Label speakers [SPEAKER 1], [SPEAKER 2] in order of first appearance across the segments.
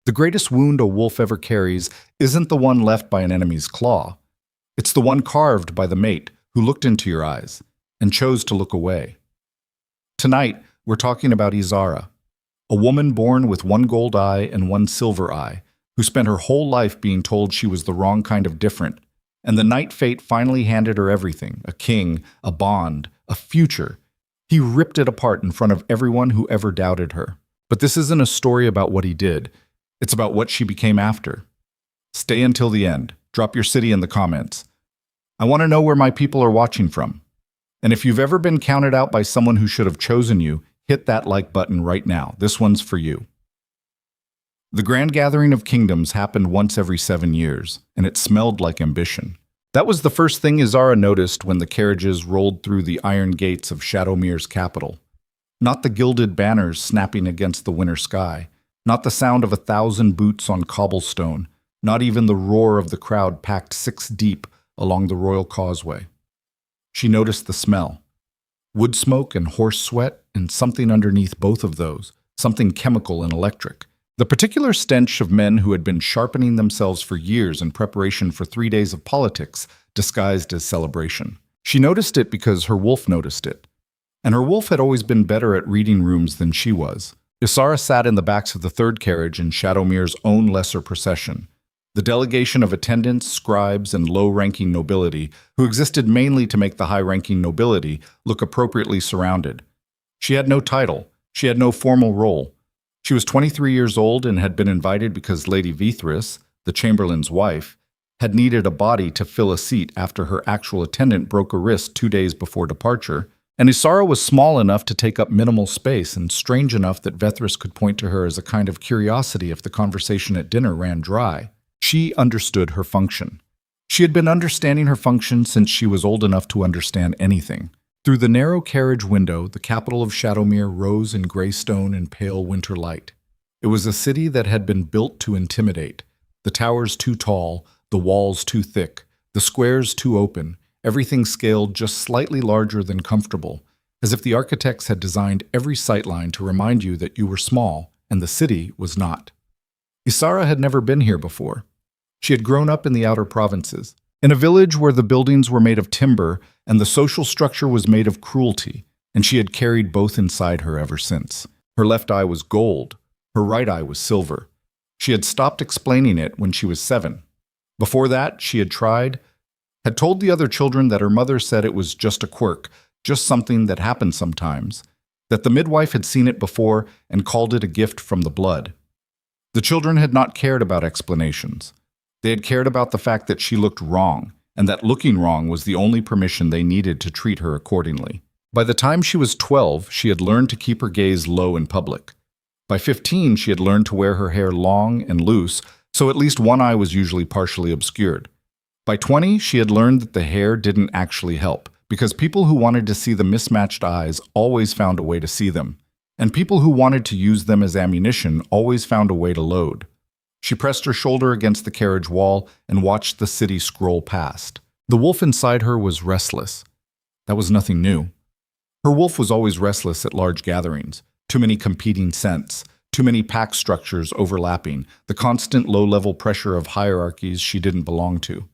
[SPEAKER 1] The greatest wound a wolf ever carries isn't the one left by an enemy's claw. It's the one carved by the mate who looked into your eyes and chose to look away. Tonight, we're talking about Ysara, a woman born with one gold eye and one silver eye, who spent her whole life being told she was the wrong kind of different, and the night fate finally handed her everything, a king, a bond, a future. He ripped it apart in front of everyone who ever doubted her. But this isn't a story about what he did. It's about what she became after. Stay until the end. Drop your city in the comments. I want to know where my people are watching from. And if you've ever been counted out by someone who should have chosen you, hit that like button right now. This one's for you. The Grand Gathering of Kingdoms happened once every 7 years, and it smelled like ambition. That was the first thing Ysara noticed when the carriages rolled through the iron gates of Shadowmere's capital. Not the gilded banners snapping against the winter sky, not the sound of 1,000 boots on cobblestone, not even the roar of the crowd packed 6 deep along the royal causeway. She noticed the smell. Wood smoke and horse sweat, and something underneath both of those, something chemical and electric. The particular stench of men who had been sharpening themselves for years in preparation for 3 days of politics, disguised as celebration. She noticed it because her wolf noticed it. And her wolf had always been better at reading rooms than she was. Ysara sat in the backs of the third carriage in Shadowmere's own lesser procession. The delegation of attendants, scribes, and low-ranking nobility, who existed mainly to make the high-ranking nobility look appropriately surrounded. She had no title. She had no formal role. She was 23 years old and had been invited because Lady Vithris, the chamberlain's wife, had needed a body to fill a seat after her actual attendant broke a wrist 2 days before departure, and Ysara was small enough to take up minimal space and strange enough that Vethris could point to her as a kind of curiosity if the conversation at dinner ran dry. She understood her function. She had been understanding her function since she was old enough to understand anything. Through the narrow carriage window, the capital of Shadowmere rose in gray stone and pale winter light. It was a city that had been built to intimidate. The towers too tall, the walls too thick, the squares too open, everything scaled just slightly larger than comfortable, as if the architects had designed every sightline to remind you that you were small and the city was not. Ysara had never been here before. She had grown up in the outer provinces, in a village where the buildings were made of timber and the social structure was made of cruelty, and she had carried both inside her ever since. Her left eye was gold, her right eye was silver. She had stopped explaining it when she was 7. Before that, she had told the other children that her mother said it was just a quirk, just something that happened sometimes, that the midwife had seen it before and called it a gift from the blood. The children had not cared about explanations. They had cared about the fact that she looked wrong, and that looking wrong was the only permission they needed to treat her accordingly. By the time she was 12, she had learned to keep her gaze low in public. By 15, she had learned to wear her hair long and loose, so at least one eye was usually partially obscured. By 20, she had learned that the hair didn't actually help, because people who wanted to see the mismatched eyes always found a way to see them, and people who wanted to use them as ammunition always found a way to load. She pressed her shoulder against the carriage wall and watched the city scroll past. The wolf inside her was restless. That was nothing new. Her wolf was always restless at large gatherings. Too many competing scents, too many pack structures overlapping, the constant low-level pressure of hierarchies she didn't belong to.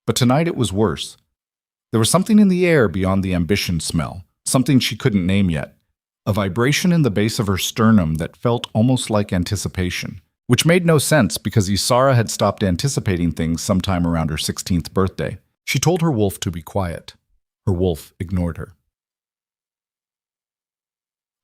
[SPEAKER 1] But tonight it was worse. There was something in the air beyond the ambition smell, something she couldn't name yet. A vibration in the base of her sternum that felt almost like anticipation, which made no sense because Ysara had stopped anticipating things sometime around her 16th birthday. She told her wolf to be quiet. Her wolf ignored her.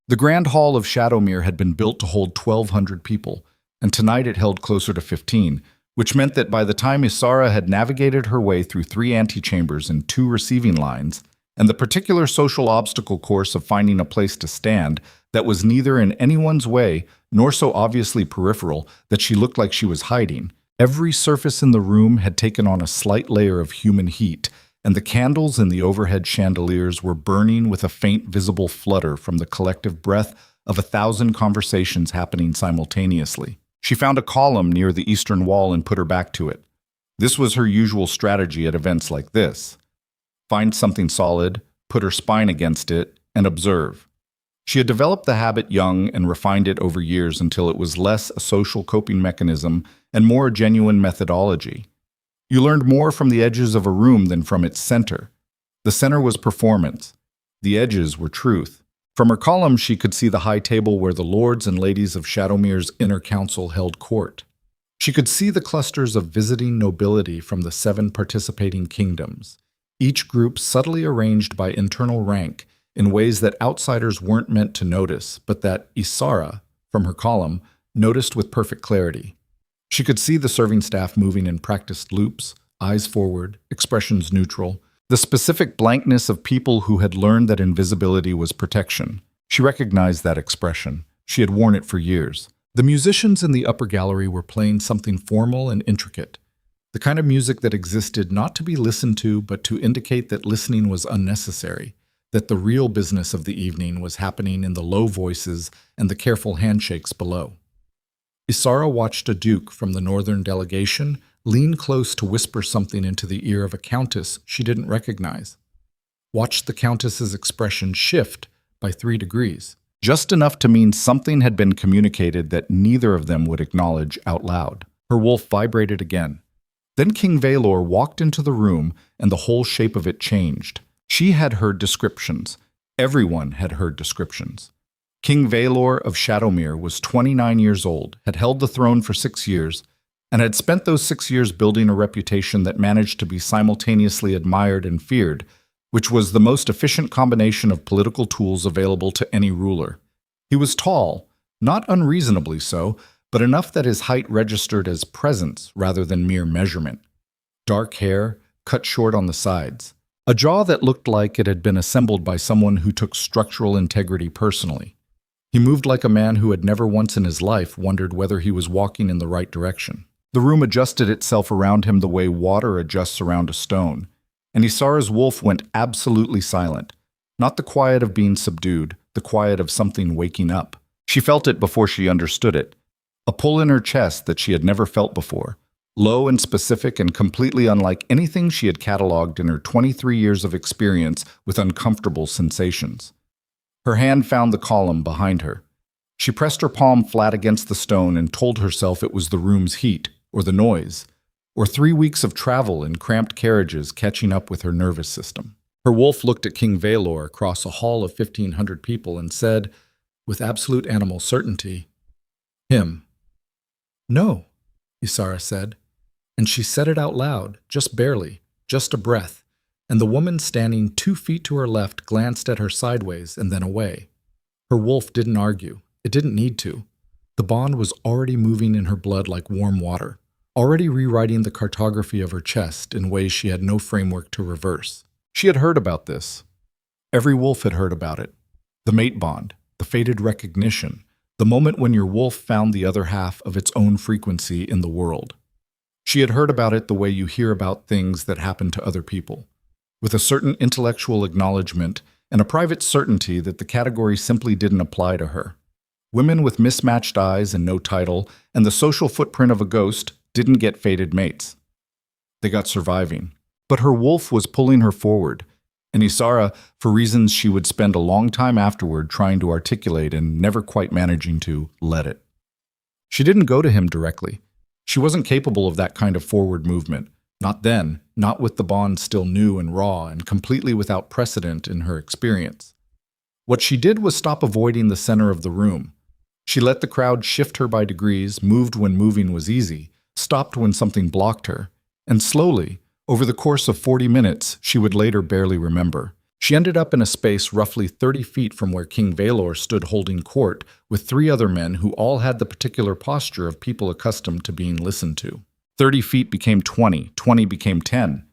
[SPEAKER 1] The Grand Hall of Shadowmere had been built to hold 1,200 people, and tonight it held closer to 15, which meant that by the time Ysara had navigated her way through 3 antechambers and 2 receiving lines, and the particular social obstacle course of finding a place to stand that was neither in anyone's way nor so obviously peripheral that she looked like she was hiding, every surface in the room had taken on a slight layer of human heat, and the candles in the overhead chandeliers were burning with a faint visible flutter from the collective breath of 1,000 conversations happening simultaneously. She found a column near the eastern wall and put her back to it. This was her usual strategy at events like this. Find something solid, put her spine against it, and observe. She had developed the habit young and refined it over years until it was less a social coping mechanism and more a genuine methodology. You learned more from the edges of a room than from its center. The center was performance. The edges were truth. From her column, she could see the high table where the lords and ladies of Shadowmere's inner council held court. She could see the clusters of visiting nobility from the 7 participating kingdoms, each group subtly arranged by internal rank in ways that outsiders weren't meant to notice, but that Ysara, from her column, noticed with perfect clarity. She could see the serving staff moving in practiced loops, eyes forward, expressions neutral, the specific blankness of people who had learned that invisibility was protection. She recognized that expression. She had worn it for years. The musicians in the upper gallery were playing something formal and intricate, the kind of music that existed not to be listened to, but to indicate that listening was unnecessary, that the real business of the evening was happening in the low voices and the careful handshakes below. Ysara watched a duke from the northern delegation lean close to whisper something into the ear of a countess she didn't recognize. Watched the countess's expression shift by 3 degrees, just enough to mean something had been communicated that neither of them would acknowledge out loud. Her wolf vibrated again. Then King Vaelor walked into the room, and the whole shape of it changed. She had heard descriptions. Everyone had heard descriptions. King Vaelor of Shadowmere was 29 years old, had held the throne for 6 years, and had spent those 6 years building a reputation that managed to be simultaneously admired and feared, which was the most efficient combination of political tools available to any ruler. He was tall, not unreasonably so, but enough that his height registered as presence rather than mere measurement. Dark hair, cut short on the sides. A jaw that looked like it had been assembled by someone who took structural integrity personally. He moved like a man who had never once in his life wondered whether he was walking in the right direction. The room adjusted itself around him the way water adjusts around a stone, and Ysara's wolf went absolutely silent. Not the quiet of being subdued, the quiet of something waking up. She felt it before she understood it. A pull in her chest that she had never felt before. Low and specific and completely unlike anything she had cataloged in her 23 years of experience with uncomfortable sensations. Her hand found the column behind her. She pressed her palm flat against the stone and told herself it was the room's heat, or the noise, or 3 weeks of travel in cramped carriages catching up with her nervous system. Her wolf looked at King Vaelor across a hall of 1,500 people and said, with absolute animal certainty, "Him." "No," Ysara said, and she said it out loud, just barely, just a breath, and the woman standing 2 feet to her left glanced at her sideways and then away. Her wolf didn't argue. It didn't need to. The bond was already moving in her blood like warm water, already rewriting the cartography of her chest in ways she had no framework to reverse. She had heard about this. Every wolf had heard about it. The mate bond, the fated recognition, the moment when your wolf found the other half of its own frequency in the world. She had heard about it the way you hear about things that happen to other people, with a certain intellectual acknowledgement and a private certainty that the category simply didn't apply to her. Women with mismatched eyes and no title and the social footprint of a ghost didn't get fated mates. They got surviving. But her wolf was pulling her forward, and Ysara, for reasons she would spend a long time afterward trying to articulate and never quite managing to, let it. She didn't go to him directly. She wasn't capable of that kind of forward movement. Not then, not with the bond still new and raw and completely without precedent in her experience. What she did was stop avoiding the center of the room. She let the crowd shift her by degrees, moved when moving was easy, stopped when something blocked her, and slowly, over the course of 40 minutes, she would later barely remember, she ended up in a space roughly 30 feet from where King Vaelor stood holding court with 3 other men who all had the particular posture of people accustomed to being listened to. 30 feet became 20, 20 became 10.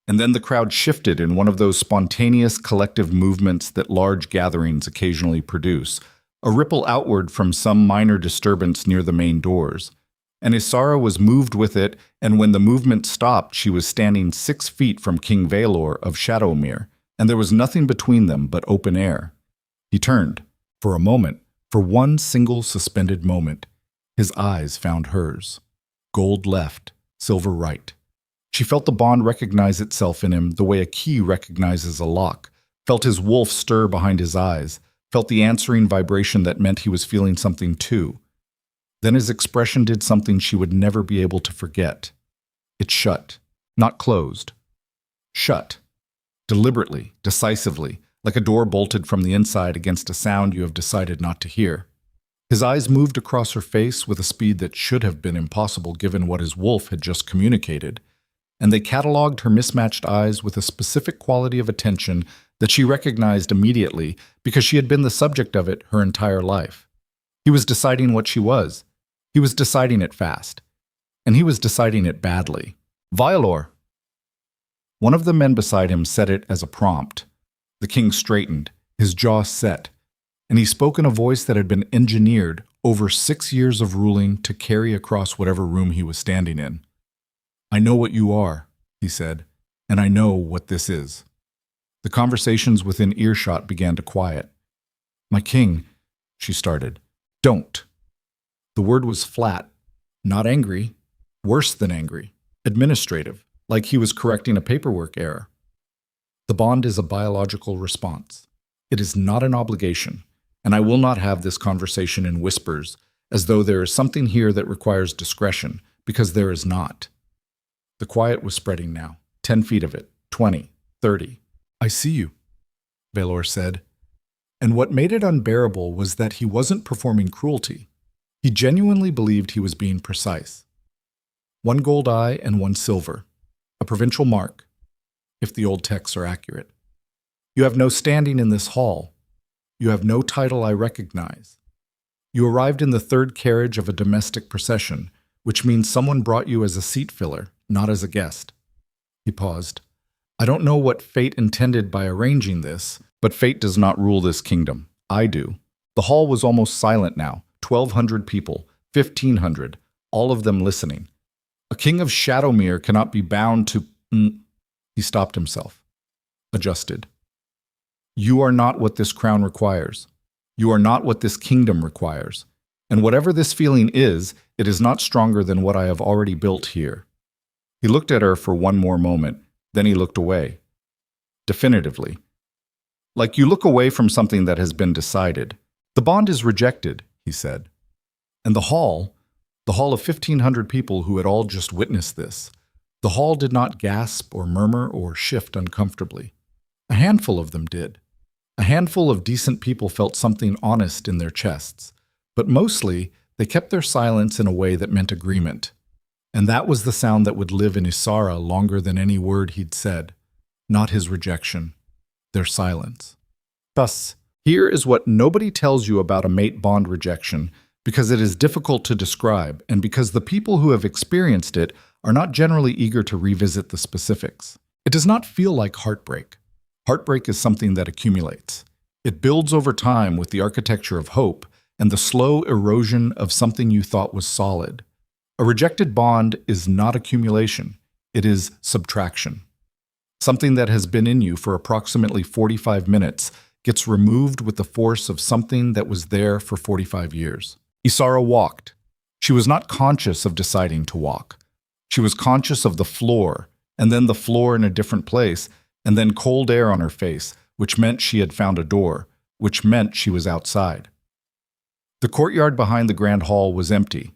[SPEAKER 1] And then the crowd shifted in one of those spontaneous collective movements that large gatherings occasionally produce, a ripple outward from some minor disturbance near the main doors. And Ysara was moved with it, and when the movement stopped, she was standing 6 feet from King Vaelor of Shadowmere, and there was nothing between them but open air. He turned. For a moment, for one single suspended moment, his eyes found hers. Gold left, silver right. She felt the bond recognize itself in him the way a key recognizes a lock, felt his wolf stir behind his eyes, felt the answering vibration that meant he was feeling something too. Then his expression did something she would never be able to forget. It shut, not closed. Shut. Deliberately, decisively, like a door bolted from the inside against a sound you have decided not to hear. His eyes moved across her face with a speed that should have been impossible given what his wolf had just communicated, and they catalogued her mismatched eyes with a specific quality of attention that she recognized immediately because she had been the subject of it her entire life. He was deciding what she was. He was deciding it fast. And he was deciding it badly. Vaelor! One of the men beside him said it as a prompt. The king straightened, his jaw set, and he spoke in a voice that had been engineered over 6 years of ruling to carry across whatever room he was standing in. I know what you are, he said, and I know what this is. The conversations within earshot began to quiet. My king, she started. Don't. The word was flat, not angry, worse than angry, administrative, like he was correcting a paperwork error. The bond is a biological response. It is not an obligation, and I will not have this conversation in whispers, as though there is something here that requires discretion, because there is not. The quiet was spreading now, 10 feet of it, 20, 30. I see you, Vaelor said. And what made it unbearable was that he wasn't performing cruelty. He genuinely believed he was being precise. 1 gold eye and 1 silver, a provincial mark, if the old texts are accurate. You have no standing in this hall. You have no title I recognize. You arrived in the 3rd carriage of a domestic procession, which means someone brought you as a seat filler, not as a guest. He paused. I don't know what fate intended by arranging this, but fate does not rule this kingdom. I do. The hall was almost silent now, 1,200 people, 1,500, all of them listening. A king of Shadowmere cannot be bound to... He stopped himself, adjusted. You are not what this crown requires. You are not what this kingdom requires. And whatever this feeling is, it is not stronger than what I have already built here. He looked at her for one more moment, then he looked away. Definitively. Like you look away from something that has been decided. The bond is rejected, he said. And the hall of 1,500 people who had all just witnessed this, the hall did not gasp or murmur or shift uncomfortably. A handful of them did. A handful of decent people felt something honest in their chests, but mostly they kept their silence in a way that meant agreement. And that was the sound that would live in Ysara longer than any word he'd said. Not his rejection, their silence. Thus, here is what nobody tells you about a mate bond rejection, because it is difficult to describe and because the people who have experienced it are not generally eager to revisit the specifics. It does not feel like heartbreak. Heartbreak is something that accumulates. It builds over time with the architecture of hope and the slow erosion of something you thought was solid. A rejected bond is not accumulation, it is subtraction. Something that has been in you for approximately 45 minutes gets removed with the force of something that was there for 45 years. Ysara walked. She was not conscious of deciding to walk. She was conscious of the floor, and then the floor in a different place, and then cold air on her face, which meant she had found a door, which meant she was outside. The courtyard behind the grand hall was empty.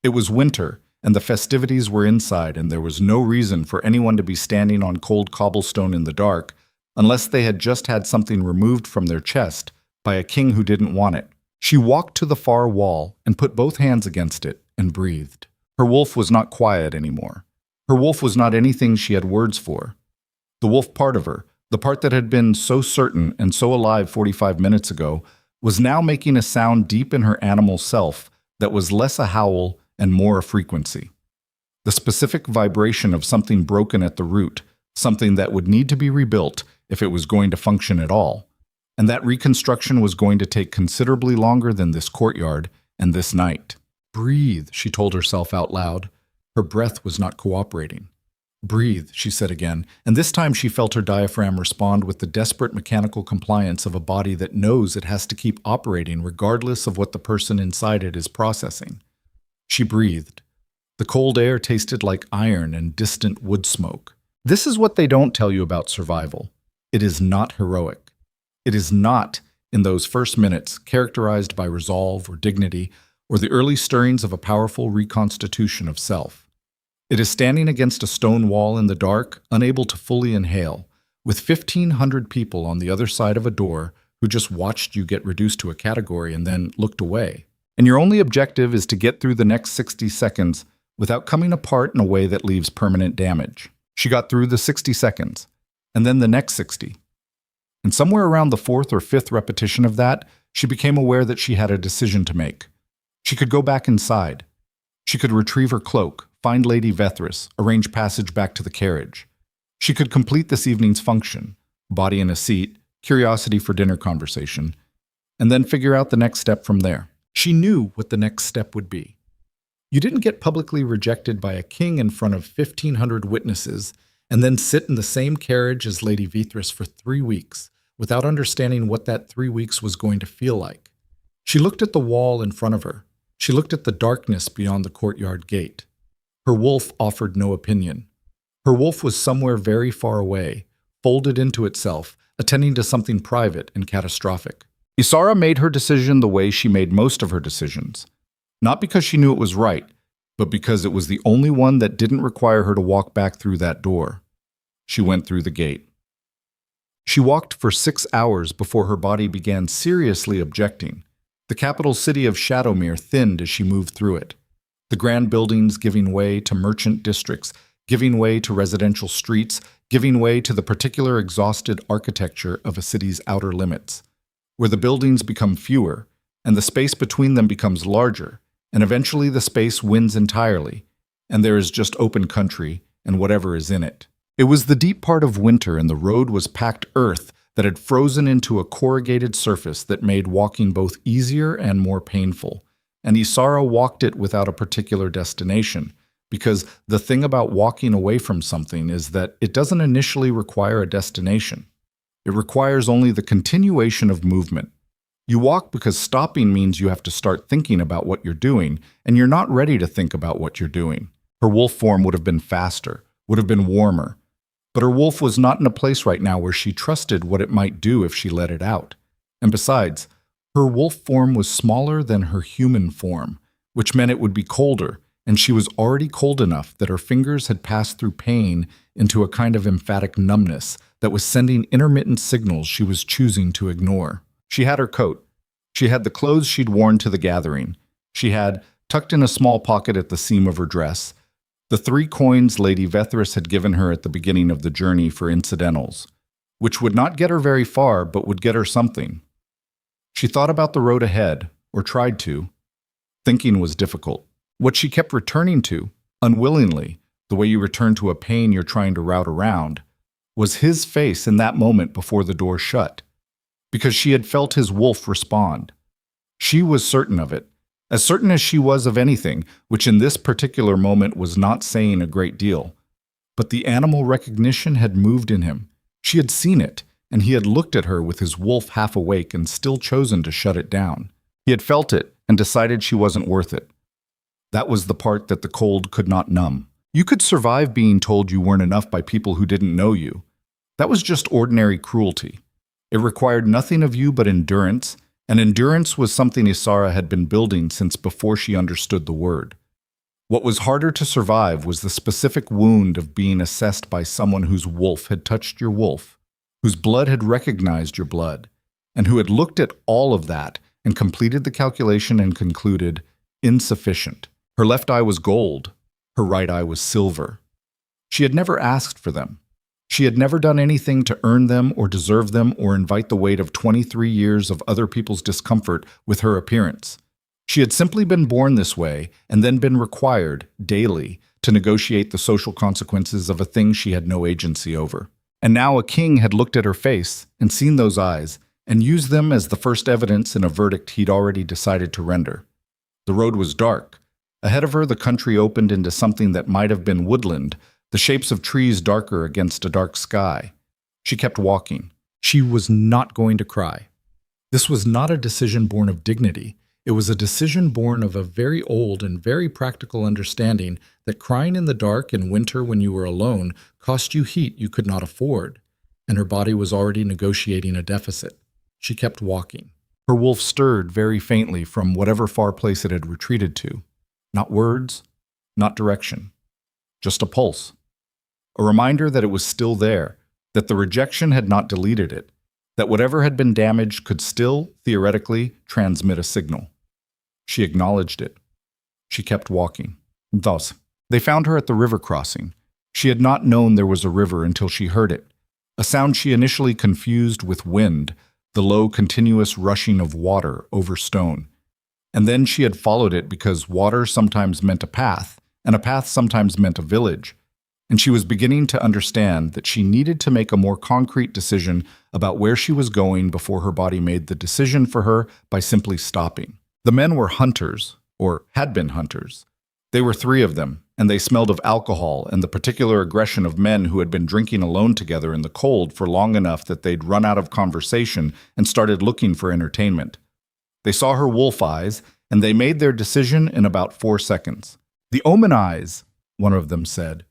[SPEAKER 1] It was winter, and the festivities were inside, and there was no reason for anyone to be standing on cold cobblestone in the dark unless they had just had something removed from their chest by a king who didn't want it. She walked to the far wall and put both hands against it and breathed. Her wolf was not quiet anymore. Her wolf was not anything she had words for. The wolf part of her, the part that had been so certain and so alive 45 minutes ago, was now making a sound deep in her animal self that was less a howl and more a frequency. The specific vibration of something broken at the root, something that would need to be rebuilt if it was going to function at all. And that reconstruction was going to take considerably longer than this courtyard and this night. Breathe, she told herself out loud. Her breath was not cooperating. Breathe, she said again, and this time she felt her diaphragm respond with the desperate mechanical compliance of a body that knows it has to keep operating regardless of what the person inside it is processing. She breathed. The cold air tasted like iron and distant wood smoke. This is what they don't tell you about survival. It is not heroic. It is not in those first minutes, characterized by resolve or dignity, or the early stirrings of a powerful reconstitution of self. It is standing against a stone wall in the dark, unable to fully inhale, with 1,500 people on the other side of a door who just watched you get reduced to a category and then looked away. And your only objective is to get through the next 60 seconds without coming apart in a way that leaves permanent damage. She got through the 60 seconds, and then the next 60. And somewhere around the fourth or fifth repetition of that, she became aware that she had a decision to make. She could go back inside. She could retrieve her cloak, find Lady Vethris, arrange passage back to the carriage. She could complete this evening's function, body in a seat, curiosity for dinner conversation, and then figure out the next step from there. She knew what the next step would be. You didn't get publicly rejected by a king in front of 1,500 witnesses and then sit in the same carriage as Lady Vethris for 3 weeks without understanding what that 3 weeks was going to feel like. She looked at the wall in front of her. She looked at the darkness beyond the courtyard gate. Her wolf offered no opinion. Her wolf was somewhere very far away, folded into itself, attending to something private and catastrophic. Ysara made her decision the way she made most of her decisions, not because she knew it was right, but because it was the only one that didn't require her to walk back through that door. She went through the gate. She walked for 6 hours before her body began seriously objecting. The capital city of Shadowmere thinned as she moved through it. The grand buildings giving way to merchant districts, giving way to residential streets, giving way to the particular exhausted architecture of a city's outer limits, where the buildings become fewer, and the space between them becomes larger, and eventually the space wins entirely, and there is just open country and whatever is in it. It was the deep part of winter, and the road was packed earth that had frozen into a corrugated surface that made walking both easier and more painful, and Ysara walked it without a particular destination, because the thing about walking away from something is that it doesn't initially require a destination. It requires only the continuation of movement. You walk because stopping means you have to start thinking about what you're doing, and you're not ready to think about what you're doing. Her wolf form would have been faster, would have been warmer, but her wolf was not in a place right now where she trusted what it might do if she let it out. And besides, her wolf form was smaller than her human form, which meant it would be colder, and she was already cold enough that her fingers had passed through pain into a kind of emphatic numbness that was sending intermittent signals she was choosing to ignore. She had her coat. She had the clothes she'd worn to the gathering. She had, tucked in a small pocket at the seam of her dress, the 3 coins Lady Vethris had given her at the beginning of the journey for incidentals, which would not get her very far but would get her something. She thought about the road ahead, or tried to. Thinking was difficult. What she kept returning to, unwillingly, the way you return to a pain you're trying to route around, was his face in that moment before the door shut, because she had felt his wolf respond. She was certain of it, as certain as she was of anything, which in this particular moment was not saying a great deal. But the animal recognition had moved in him. She had seen it, and he had looked at her with his wolf half awake and still chosen to shut it down. He had felt it and decided she wasn't worth it. That was the part that the cold could not numb. You could survive being told you weren't enough by people who didn't know you. That was just ordinary cruelty. It required nothing of you but endurance, and endurance was something Ysara had been building since before she understood the word. What was harder to survive was the specific wound of being assessed by someone whose wolf had touched your wolf, whose blood had recognized your blood, and who had looked at all of that and completed the calculation and concluded, insufficient. Her left eye was gold, her right eye was silver. She had never asked for them. She had never done anything to earn them or deserve them or invite the weight of 23 years of other people's discomfort with her appearance. She had simply been born this way and then been required, daily, to negotiate the social consequences of a thing she had no agency over. And now a king had looked at her face and seen those eyes and used them as the first evidence in a verdict he'd already decided to render. The road was dark. Ahead of her, the country opened into something that might have been woodland, the shapes of trees darker against a dark sky. She kept walking. She was not going to cry. This was not a decision born of dignity. It was a decision born of a very old and very practical understanding that crying in the dark in winter when you were alone cost you heat you could not afford, and her body was already negotiating a deficit. She kept walking. Her wolf stirred very faintly from whatever far place it had retreated to. Not words, not direction, just a pulse. A reminder that it was still there, that the rejection had not deleted it, that whatever had been damaged could still, theoretically, transmit a signal. She acknowledged it. She kept walking. Thus, they found her at the river crossing. She had not known there was a river until she heard it, a sound she initially confused with wind, the low, continuous rushing of water over stone. And then she had followed it because water sometimes meant a path, and a path sometimes meant a village. And she was beginning to understand that she needed to make a more concrete decision about where she was going before her body made the decision for her by simply stopping. The men were hunters, or had been hunters. They were 3 of them, and they smelled of alcohol and the particular aggression of men who had been drinking alone together in the cold for long enough that they'd run out of conversation and started looking for entertainment. They saw her wolf eyes, and they made their decision in about 4 seconds. "The omen eyes," one of them said.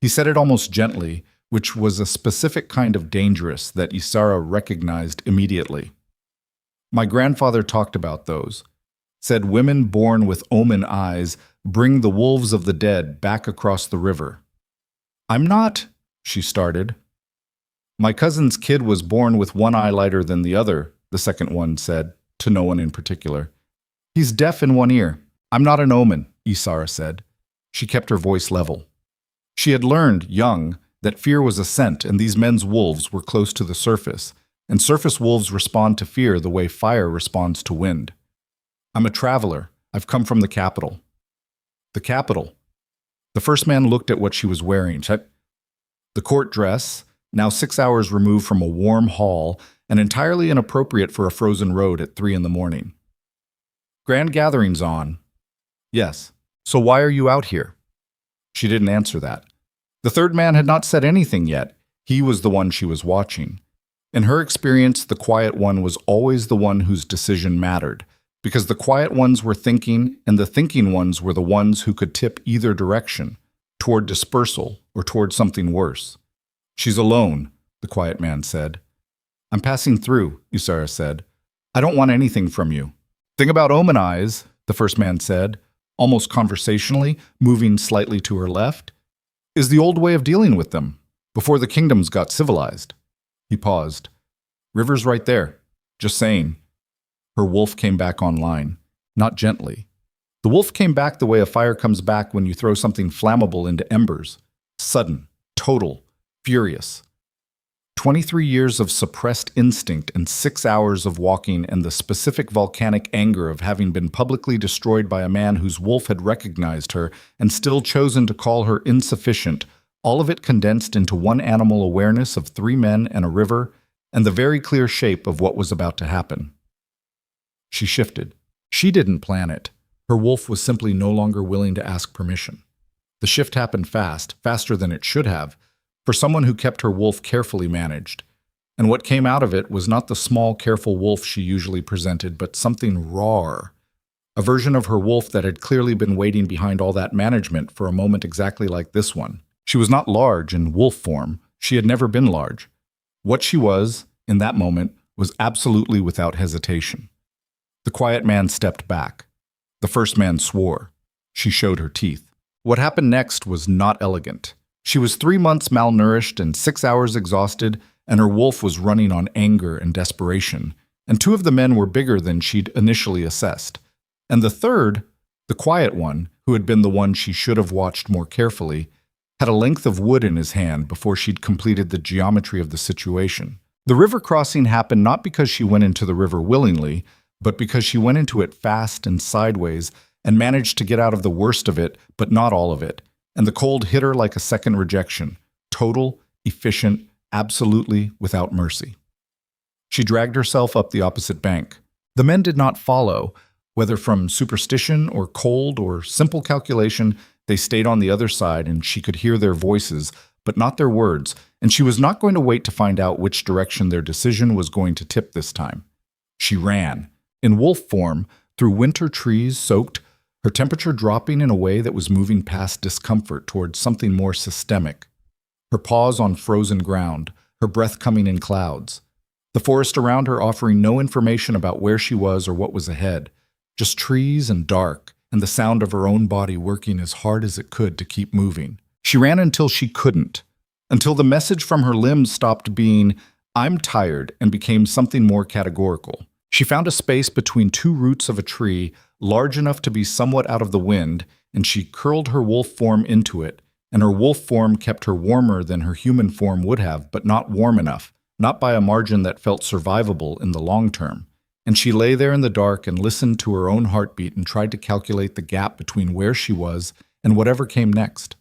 [SPEAKER 1] He said it almost gently, which was a specific kind of dangerous that Ysara recognized immediately. My grandfather talked about those. Said women born with omen eyes bring the wolves of the dead back across the river. "I'm not," she started. "My cousin's kid was born with one eye lighter than the other," the second one said, to no one in particular. "He's deaf in one ear." "I'm not an omen," Ysara said. She kept her voice level. She had learned, young, that fear was a scent and these men's wolves were close to the surface, and surface wolves respond to fear the way fire responds to wind. "I'm a traveler. I've come from the capital." "The capital?" The first man looked at what she was wearing. The court dress, now 6 hours removed from a warm hall and entirely inappropriate for a frozen road at 3 in the morning. "Grand gathering's on." "Yes. So why are you out here?" She didn't answer that. The third man had not said anything yet. He was the one she was watching. In her experience, the quiet one was always the one whose decision mattered, because the quiet ones were thinking, and the thinking ones were the ones who could tip either direction, toward dispersal or toward something worse. "She's alone," the quiet man said. "I'm passing through," Ysara said. "I don't want anything from you." "Thing about omen eyes," the first man said, almost conversationally, moving slightly to her left, "is the old way of dealing with them, before the kingdoms got civilized." He paused. "River's right there. Just saying." Her wolf came back online, not gently. The wolf came back the way a fire comes back when you throw something flammable into embers. Sudden, total, furious. 23 years of suppressed instinct and 6 hours of walking and the specific volcanic anger of having been publicly destroyed by a man whose wolf had recognized her and still chosen to call her insufficient, all of it condensed into one animal awareness of 3 men and a river and the very clear shape of what was about to happen. She shifted. She didn't plan it. Her wolf was simply no longer willing to ask permission. The shift happened fast, faster than it should have, for someone who kept her wolf carefully managed. And what came out of it was not the small, careful wolf she usually presented, but something rawer. A version of her wolf that had clearly been waiting behind all that management for a moment exactly like this one. She was not large in wolf form. She had never been large. What she was, in that moment, was absolutely without hesitation. The quiet man stepped back. The first man swore. She showed her teeth. What happened next was not elegant. She was 3 months malnourished and 6 hours exhausted, and her wolf was running on anger and desperation, and 2 of the men were bigger than she'd initially assessed. And the third, the quiet one, who had been the one she should have watched more carefully, had a length of wood in his hand before she'd completed the geometry of the situation. The river crossing happened not because she went into the river willingly, but because she went into it fast and sideways and managed to get out of the worst of it, but not all of it. And the cold hit her like a second rejection, total, efficient, absolutely without mercy. She dragged herself up the opposite bank. The men did not follow. Whether from superstition or cold or simple calculation, they stayed on the other side and she could hear their voices, but not their words, and she was not going to wait to find out which direction their decision was going to tip this time. She ran, in wolf form, through winter trees soaked, her temperature dropping in a way that was moving past discomfort towards something more systemic. Her paws on frozen ground, her breath coming in clouds. the forest around her offering no information about where she was or what was ahead, just trees and dark, and the sound of her own body working as hard as it could to keep moving. She ran until she couldn't, until the message from her limbs stopped being, "I'm tired," and became something more categorical. She found a space between two roots of a tree, large enough to be somewhat out of the wind, and she curled her wolf form into it, and her wolf form kept her warmer than her human form would have, but not warm enough, not by a margin that felt survivable in the long term. And she lay there in the dark and listened to her own heartbeat and tried to calculate the gap between where she was and whatever came next.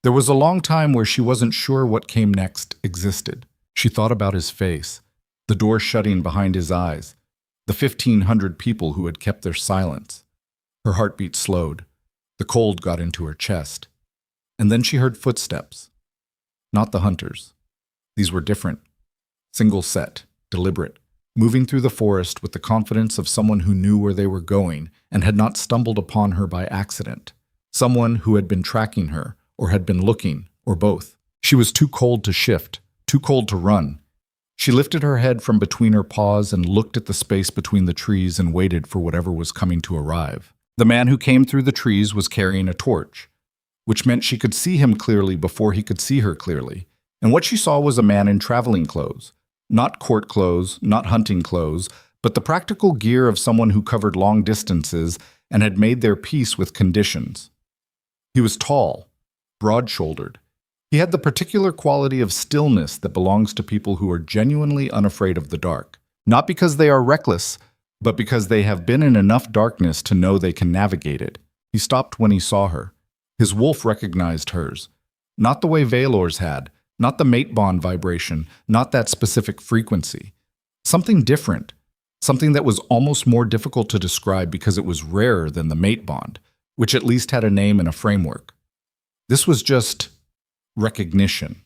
[SPEAKER 1] There was a long time where she wasn't sure what came next existed. She thought about his face, the door shutting behind his eyes, the 1,500 people who had kept their silence. Her heartbeat slowed. The cold got into her chest. And then she heard footsteps. Not the hunters. These were different. Single set, deliberate, moving through the forest with the confidence of someone who knew where they were going and had not stumbled upon her by accident. Someone who had been tracking her, or had been looking, or both. She was too cold to shift, too cold to run. She lifted her head from between her paws and looked at the space between the trees and waited for whatever was coming to arrive. The man who came through the trees was carrying a torch, which meant she could see him clearly before he could see her clearly. And what she saw was a man in traveling clothes. Not court clothes, not hunting clothes, but the practical gear of someone who covered long distances and had made their peace with conditions. He was tall, broad-shouldered. He had the particular quality of stillness that belongs to people who are genuinely unafraid of the dark. Not because they are reckless, but because they have been in enough darkness to know they can navigate it. He stopped when he saw her. His wolf recognized hers. Not the way Vaelor's had, not the mate bond vibration, not that specific frequency. Something different, something that was almost more difficult to describe because it was rarer than the mate bond, which at least had a name and a framework. This was just recognition.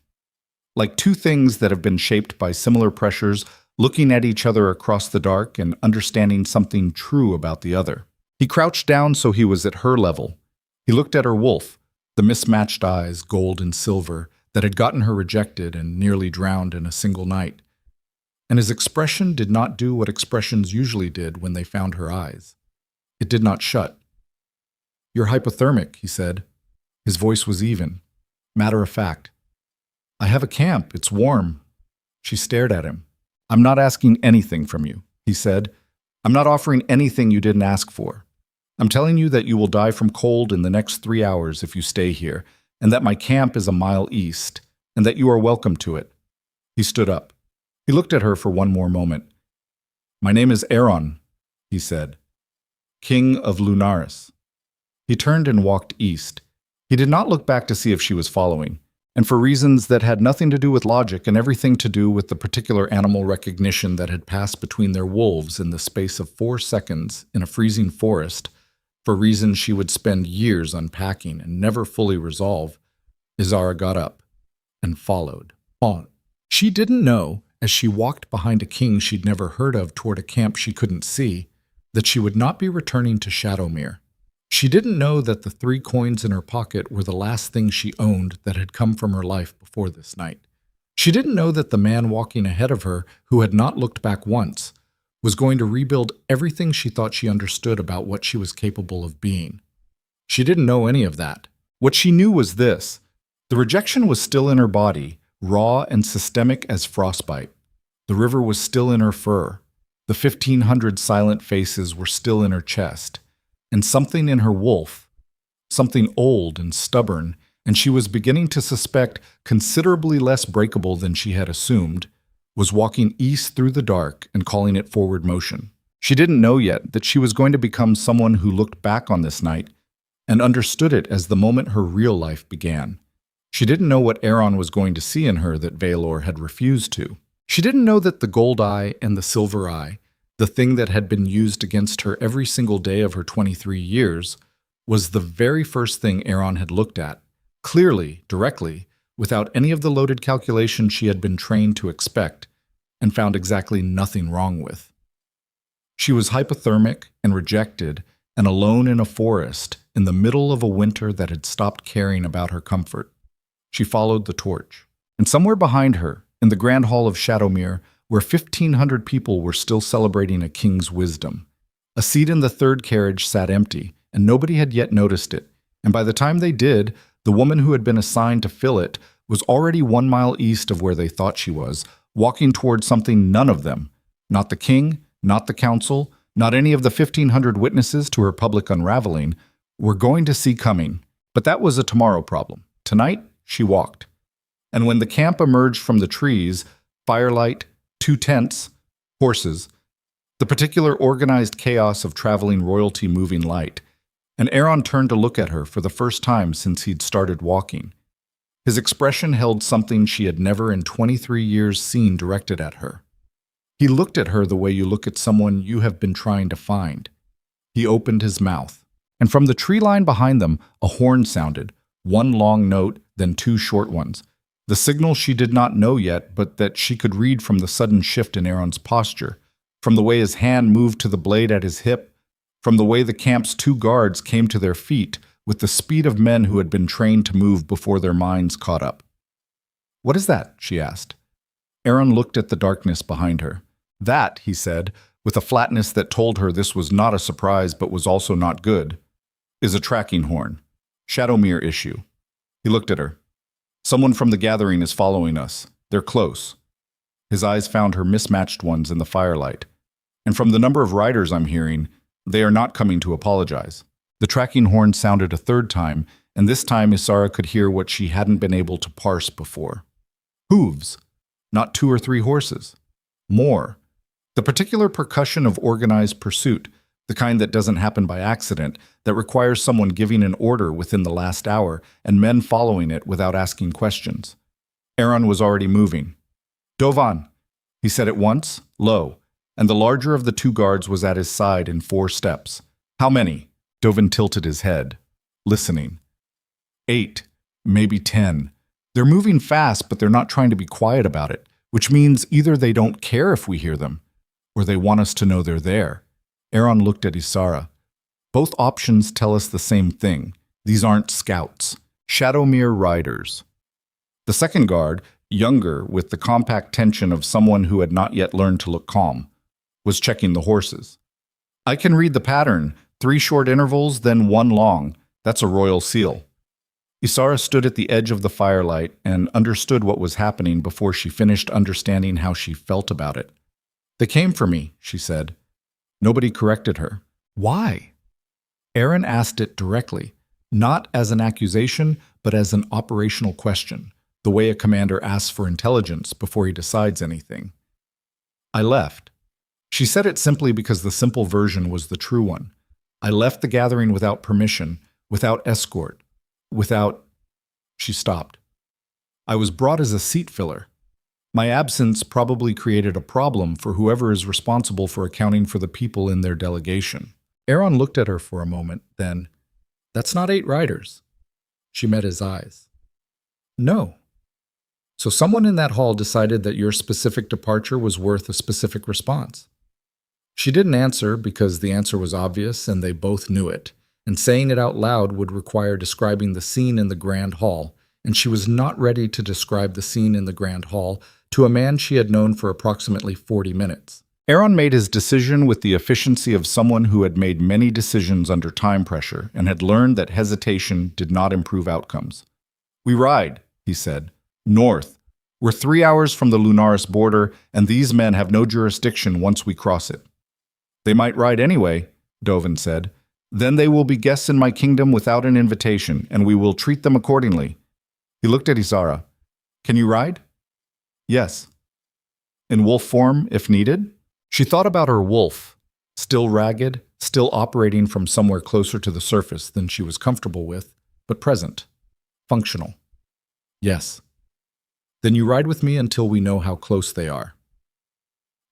[SPEAKER 1] Like two things that have been shaped by similar pressures, looking at each other across the dark and understanding something true about the other. He crouched down so he was at her level. He looked at her wolf, the mismatched eyes, gold and silver, that had gotten her rejected and nearly drowned in a single night. And his expression did not do what expressions usually did when they found her eyes. It did not shut. "You're hypothermic," he said. His voice was even, matter of fact. "I have a camp. It's warm." She stared at him. "I'm not asking anything from you," he said. "I'm not offering anything you didn't ask for. I'm telling you that you will die from cold in the next 3 hours if you stay here, and that my camp is a mile east, and that you are welcome to it." He stood up. He looked at her for one more moment. "My name is Aaron," he said, "King of Lunaris." He turned and walked east. He did not look back to see if she was following, and for reasons that had nothing to do with logic and everything to do with the particular animal recognition that had passed between their wolves in the space of 4 seconds in a freezing forest, for reasons she would spend years unpacking and never fully resolve, Ysara got up and followed on. She didn't know, as she walked behind a king she'd never heard of toward a camp she couldn't see, that she would not be returning to Shadowmere. She didn't know that the 3 coins in her pocket were the last thing she owned that had come from her life before this night. She didn't know that the man walking ahead of her, who had not looked back once, was going to rebuild everything she thought she understood about what she was capable of being. She didn't know any of that. What she knew was this: the rejection was still in her body, raw and systemic as frostbite. The river was still in her fur. The 1,500 silent faces were still in her chest. And something in her wolf, something old and stubborn, and she was beginning to suspect considerably less breakable than she had assumed, was walking east through the dark and calling it forward motion. She didn't know yet that she was going to become someone who looked back on this night and understood it as the moment her real life began. She didn't know what Aaron was going to see in her that Vaelor had refused to. She didn't know that the gold eye and the silver eye, the thing that had been used against her every single day of her 23 years, was the very first thing Aaron had looked at, clearly, directly, without any of the loaded calculations she had been trained to expect, and found exactly nothing wrong with. She was hypothermic and rejected and alone in a forest in the middle of a winter that had stopped caring about her comfort. She followed the torch, and somewhere behind her, in the grand hall of Shadowmere, where 1,500 people were still celebrating a king's wisdom. A seat in the third carriage sat empty, and nobody had yet noticed it, and by the time they did, the woman who had been assigned to fill it was already 1 mile east of where they thought she was, walking toward something none of them, not the king, not the council, not any of the 1,500 witnesses to her public unraveling, were going to see coming. But that was a tomorrow problem. Tonight, she walked. And when the camp emerged from the trees, firelight, 2 tents, horses, the particular organized chaos of traveling royalty moving light, and Aaron turned to look at her for the first time since he'd started walking. His expression held something she had never in 23 years seen directed at her. He looked at her the way you look at someone you have been trying to find. He opened his mouth, and from the tree line behind them, a horn sounded, 1 long note, then 2 short ones. The signal she did not know yet, but that she could read from the sudden shift in Aaron's posture, from the way his hand moved to the blade at his hip, from the way the camp's 2 guards came to their feet with the speed of men who had been trained to move before their minds caught up. "What is that?" she asked. Aaron looked at the darkness behind her. "That," he said, with a flatness that told her this was not a surprise but was also not good, "is a tracking horn. Shadowmere issue." He looked at her. "Someone from the gathering is following us. They're close." His eyes found her mismatched ones in the firelight. "And from the number of riders I'm hearing, they are not coming to apologize." The tracking horn sounded a 3rd time, and this time Ysara could hear what she hadn't been able to parse before. Hooves, not 2 or 3 horses. More. The particular percussion of organized pursuit, the kind that doesn't happen by accident, that requires someone giving an order within the last hour and men following it without asking questions. Aaron was already moving. "Dovan," he said at once, low, and the larger of the 2 guards was at his side in 4 steps. "How many?" Dovan tilted his head, listening. 8, maybe 10. They're moving fast, but they're not trying to be quiet about it, which means either they don't care if we hear them, or they want us to know they're there. Aaron looked at Ysara. "Both options tell us the same thing. These aren't scouts. Shadowmere riders." The second guard, younger, with the compact tension of someone who had not yet learned to look calm, was checking the horses. "I can read the pattern. 3 short intervals, then 1 long. That's a royal seal." Ysara stood at the edge of the firelight and understood what was happening before she finished understanding how she felt about it. "They came for me," she said. Nobody corrected her. "Why?" Aaron asked it directly, not as an accusation, but as an operational question, the way a commander asks for intelligence before he decides anything. "I left." She said it simply because the simple version was the true one. "I left the gathering without permission, without escort, without—" She stopped. "I was brought as a seat filler. My absence probably created a problem for whoever is responsible for accounting for the people in their delegation." Aaron looked at her for a moment, then, "That's not 8 riders." She met his eyes. "No. So someone in that hall decided that your specific departure was worth a specific response." She didn't answer because the answer was obvious and they both knew it, and saying it out loud would require describing the scene in the Grand Hall, and she was not ready to describe the scene in the Grand Hall to a man she had known for approximately 40 minutes. Aaron made his decision with the efficiency of someone who had made many decisions under time pressure and had learned that hesitation did not improve outcomes. "We ride," he said, "north. We're 3 hours from the Lunaris border, and these men have no jurisdiction once we cross it." "They might ride anyway," Dovan said. "Then they will be guests in my kingdom without an invitation, and we will treat them accordingly." He looked at Ysara. "Can you ride?" "Yes." "In wolf form, if needed?" She thought about her wolf, still ragged, still operating from somewhere closer to the surface than she was comfortable with, but present, functional. "Yes." "Then you ride with me until we know how close they are."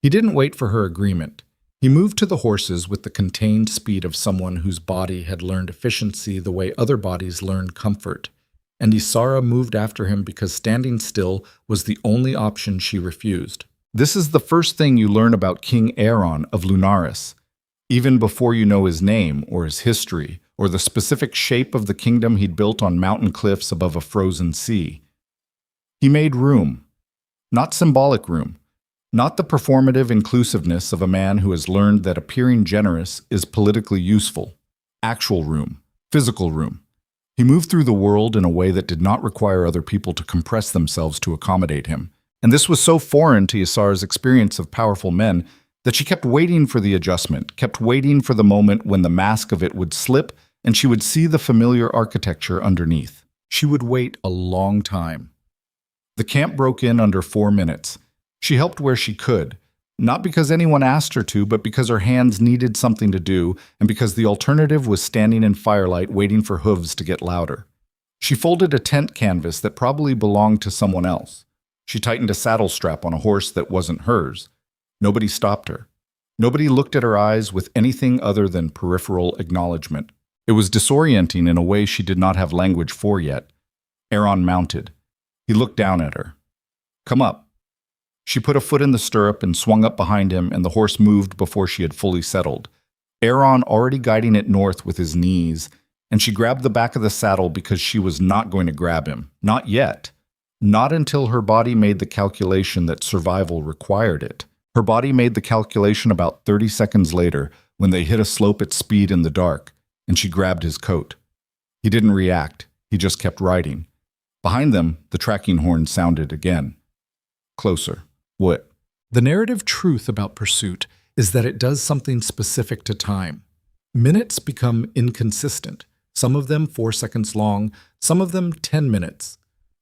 [SPEAKER 1] He didn't wait for her agreement. He moved to the horses with the contained speed of someone whose body had learned efficiency the way other bodies learn comfort, and Ysara moved after him because standing still was the only option she refused. This is the first thing you learn about King Aaron of Lunaris, even before you know his name or his history or the specific shape of the kingdom he'd built on mountain cliffs above a frozen sea. He made room. Not symbolic room, Not the performative inclusiveness of a man who has learned that appearing generous is politically useful. Actual room. Physical room. He moved through the world in a way that did not require other people to compress themselves to accommodate him. And this was so foreign to Ysara's experience of powerful men that she kept waiting for the adjustment, kept waiting for the moment when the mask of it would slip and she would see the familiar architecture underneath. She would wait a long time. The camp broke in under 4 minutes. She helped where she could, not because anyone asked her to, but because her hands needed something to do and because the alternative was standing in firelight waiting for hooves to get louder. She folded a tent canvas that probably belonged to someone else. She tightened a saddle strap on a horse that wasn't hers. Nobody stopped her. Nobody looked at her eyes with anything other than peripheral acknowledgement. It was disorienting in a way she did not have language for yet. Aaron mounted. He looked down at her. "Come up." She put a foot in the stirrup and swung up behind him, and the horse moved before she had fully settled. Aaron already guiding it north with his knees, and she grabbed the back of the saddle because she was not going to grab him. Not yet. Not until her body made the calculation that survival required it. Her body made the calculation about 30 seconds later when they hit a slope at speed in the dark, and she grabbed his coat. He didn't react. He just kept riding. Behind them, the tracking horn sounded again. Closer. What? The narrative truth about pursuit is that it does something specific to time. Minutes become inconsistent, some of them 4 seconds long, some of them 10 minutes.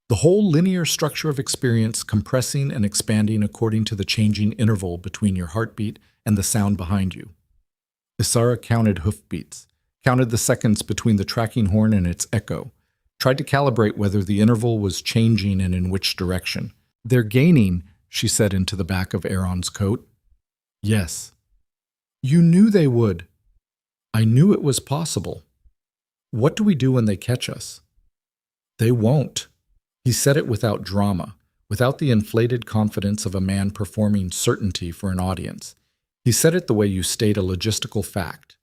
[SPEAKER 1] The whole linear structure of experience compressing and expanding according to the changing interval between your heartbeat and the sound behind you. Ysara counted hoofbeats, counted the seconds between the tracking horn and its echo, tried to calibrate whether the interval was changing and in which direction. "They're gaining," she said into the back of Aaron's coat. "Yes." "You knew they would." "I knew it was possible." "What do we do when they catch us?" "They won't." He said it without drama, without the inflated confidence of a man performing certainty for an audience. He said it the way you state a logistical fact.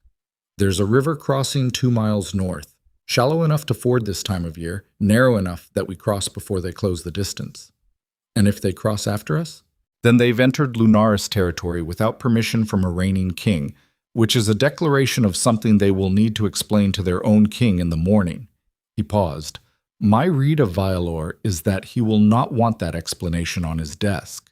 [SPEAKER 1] "There's a river crossing 2 miles north, shallow enough to ford this time of year, narrow enough that we cross before they close the distance. And if they cross after us? Then they've entered Lunaris territory without permission from a reigning king, which is a declaration of something they will need to explain to their own king in the morning." He paused. "My read of Vaelor is that he will not want that explanation on his desk."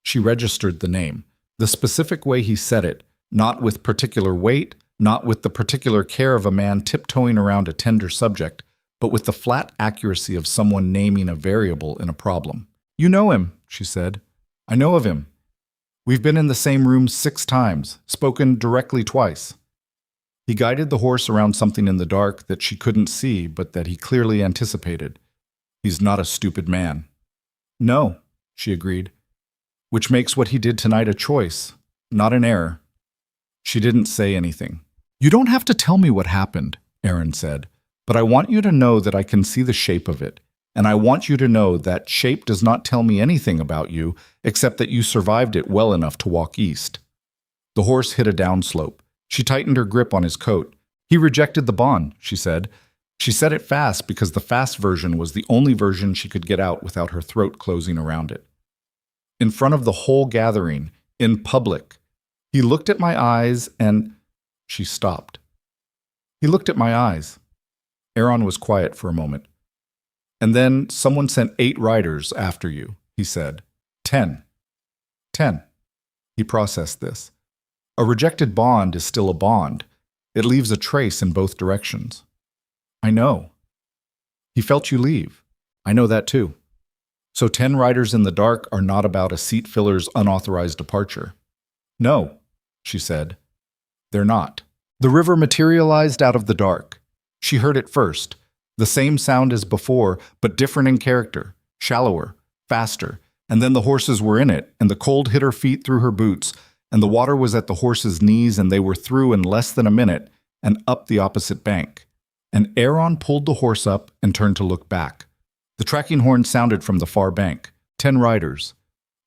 [SPEAKER 1] She registered the name, the specific way he said it, not with particular weight, not with the particular care of a man tiptoeing around a tender subject, but with the flat accuracy of someone naming a variable in a problem. "You know him," she said. "I know of him. We've been in the same room 6 times, spoken directly twice." He guided the horse around something in the dark that she couldn't see, but that he clearly anticipated. "He's not a stupid man." "No," she agreed. "Which makes what he did tonight a choice, not an error." She didn't say anything. "You don't have to tell me what happened," Aaron said, "but I want you to know that I can see the shape of it. And I want you to know that shape does not tell me anything about you, except that you survived it well enough to walk east." The horse hit a downslope. She tightened her grip on his coat. "He rejected the bond," she said. She said it fast because the fast version was the only version she could get out without her throat closing around it. "In front of the whole gathering, in public. He looked at my eyes and—" She stopped. "He looked at my eyes." Aaron was quiet for a moment. "And then someone sent 8 riders after you," he said. 10. 10. He processed this. A rejected bond is still a bond. It leaves a trace in both directions. "I know." "He felt you leave." "I know that too." "So 10 riders in the dark are not about a seat filler's unauthorized departure." "No," she said. "They're not." The river materialized out of the dark. She heard it first. The same sound as before, but different in character, shallower, faster, and then the horses were in it, and the cold hit her feet through her boots, and the water was at the horses' knees, and they were through in less than a minute, and up the opposite bank. And Aaron pulled the horse up and turned to look back. The tracking horn sounded from the far bank. 10 riders.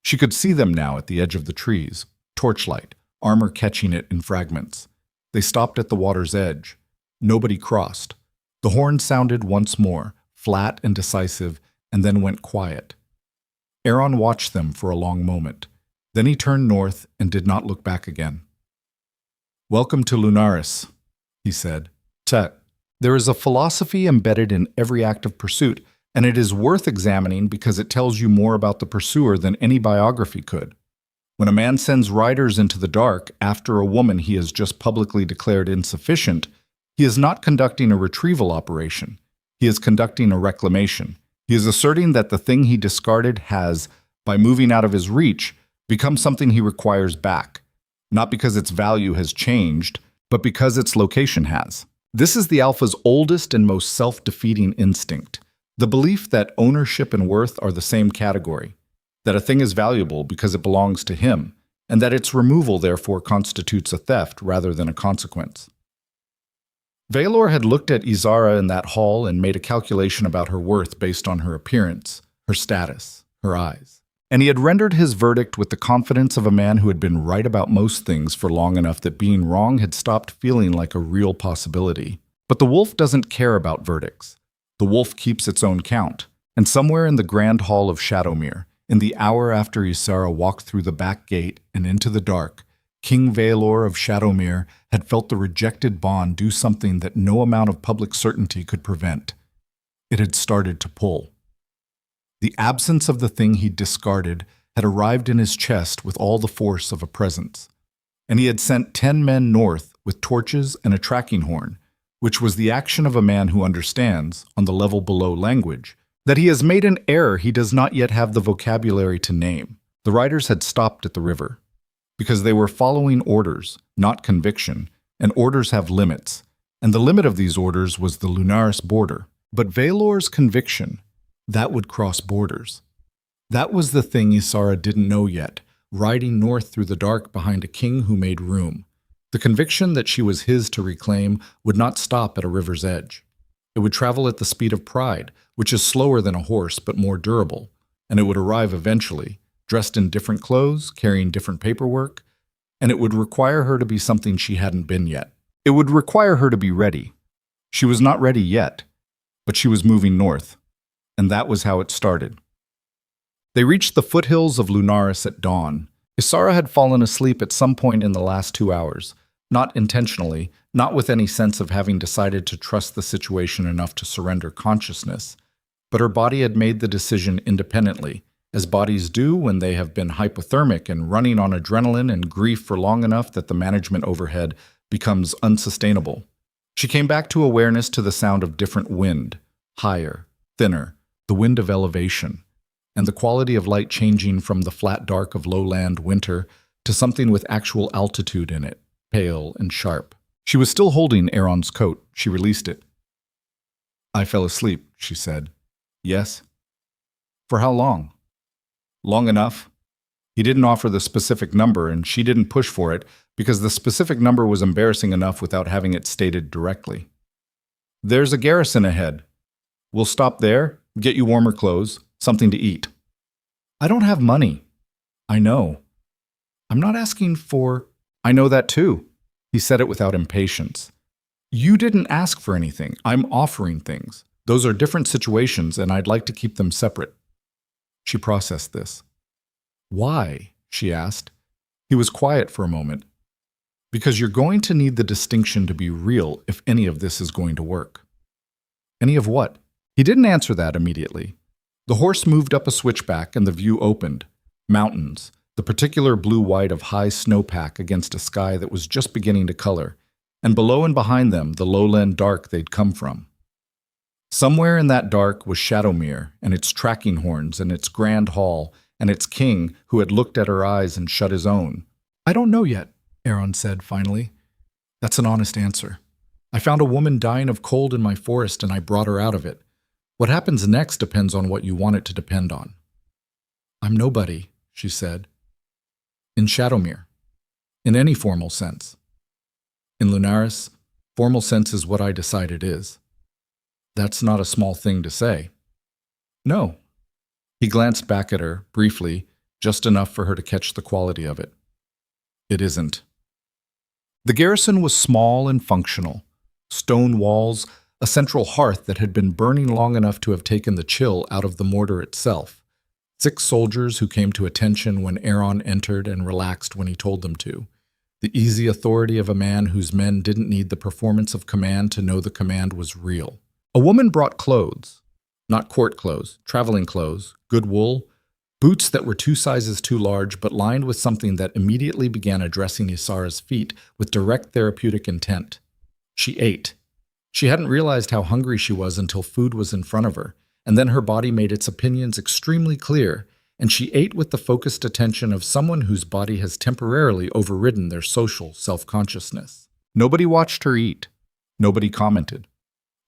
[SPEAKER 1] She could see them now at the edge of the trees, torchlight, armor catching it in fragments. They stopped at the water's edge. Nobody crossed. The horn sounded once more, flat and decisive, and then went quiet. Aaron watched them for a long moment. Then he turned north and did not look back again. "Welcome to Lunaris," he said. There is a philosophy embedded in every act of pursuit, and it is worth examining because it tells you more about the pursuer than any biography could. When a man sends riders into the dark after a woman he has just publicly declared insufficient, he is not conducting a retrieval operation. He is conducting a reclamation. He is asserting that the thing he discarded has, by moving out of his reach, become something he requires back, not because its value has changed, but because its location has. This is the alpha's oldest and most self-defeating instinct, the belief that ownership and worth are the same category, that a thing is valuable because it belongs to him, and that its removal therefore constitutes a theft rather than a consequence. Vaelor had looked at Ysara in that hall and made a calculation about her worth based on her appearance, her status, her eyes. And he had rendered his verdict with the confidence of a man who had been right about most things for long enough that being wrong had stopped feeling like a real possibility. But the wolf doesn't care about verdicts. The wolf keeps its own count. And somewhere in the grand hall of Shadowmere, in the hour after Ysara walked through the back gate and into the dark, King Vaelor of Shadowmere had felt the rejected bond do something that no amount of public certainty could prevent. It had started to pull. The absence of the thing he'd discarded had arrived in his chest with all the force of a presence, and he had sent 10 men north with torches and a tracking horn, which was the action of a man who understands, on the level below language, that he has made an error he does not yet have the vocabulary to name. The riders had stopped at the river, because they were following orders, not conviction, and orders have limits, and the limit of these orders was the Lunaris border. But Vaelor's conviction, that would cross borders. That was the thing Ysara didn't know yet, riding north through the dark behind a king who made room. The conviction that she was his to reclaim would not stop at a river's edge. It would travel at the speed of pride, which is slower than a horse but more durable, and it would arrive eventually, dressed in different clothes, carrying different paperwork, and it would require her to be something she hadn't been yet. It would require her to be ready. She was not ready yet, but she was moving north. And that was how it started. They reached the foothills of Lunaris at dawn. Ysara had fallen asleep at some point in the last 2 hours, not intentionally, not with any sense of having decided to trust the situation enough to surrender consciousness, but her body had made the decision independently, as bodies do when they have been hypothermic and running on adrenaline and grief for long enough that the management overhead becomes unsustainable. She came back to awareness to the sound of different wind, higher, thinner, the wind of elevation, and the quality of light changing from the flat dark of lowland winter to something with actual altitude in it, pale and sharp. She was still holding Aaron's coat. She released it. "I fell asleep," she said. "Yes." "For how long?" "Long enough." He didn't offer the specific number, and she didn't push for it because the specific number was embarrassing enough without having it stated directly. "There's a garrison ahead. We'll stop there, get you warmer clothes, something to eat." "I don't have money." "I know." "I'm not asking for—" "I know that too." He said it without impatience. "You didn't ask for anything. I'm offering things. Those are different situations, and I'd like to keep them separate." She processed this. "Why?" she asked. He was quiet for a moment. "Because you're going to need the distinction to be real if any of this is going to work." "Any of what?" He didn't answer that immediately. The horse moved up a switchback and the view opened. Mountains, the particular blue-white of high snowpack against a sky that was just beginning to color, and below and behind them the lowland dark they'd come from. Somewhere in that dark was Shadowmere and its tracking horns and its grand hall and its king who had looked at her eyes and shut his own. "I don't know yet," Aaron said finally. "That's an honest answer. I found a woman dying of cold in my forest and I brought her out of it. What happens next depends on what you want it to depend on." "I'm nobody," she said. "In Shadowmere. In any formal sense. In Lunaris, formal sense is what I decide it is. That's not a small thing to say." "No." He glanced back at her, briefly, just enough for her to catch the quality of it. "It isn't." The garrison was small and functional. Stone walls, a central hearth that had been burning long enough to have taken the chill out of the mortar itself, 6 soldiers who came to attention when Aaron entered and relaxed when he told them to. The easy authority of a man whose men didn't need the performance of command to know the command was real. A woman brought clothes. Not court clothes, traveling clothes, good wool, boots that were 2 sizes too large but lined with something that immediately began addressing Ysara's feet with direct therapeutic intent. She ate. She hadn't realized how hungry she was until food was in front of her, and then her body made its opinions extremely clear, and she ate with the focused attention of someone whose body has temporarily overridden their social self-consciousness. Nobody watched her eat. Nobody commented.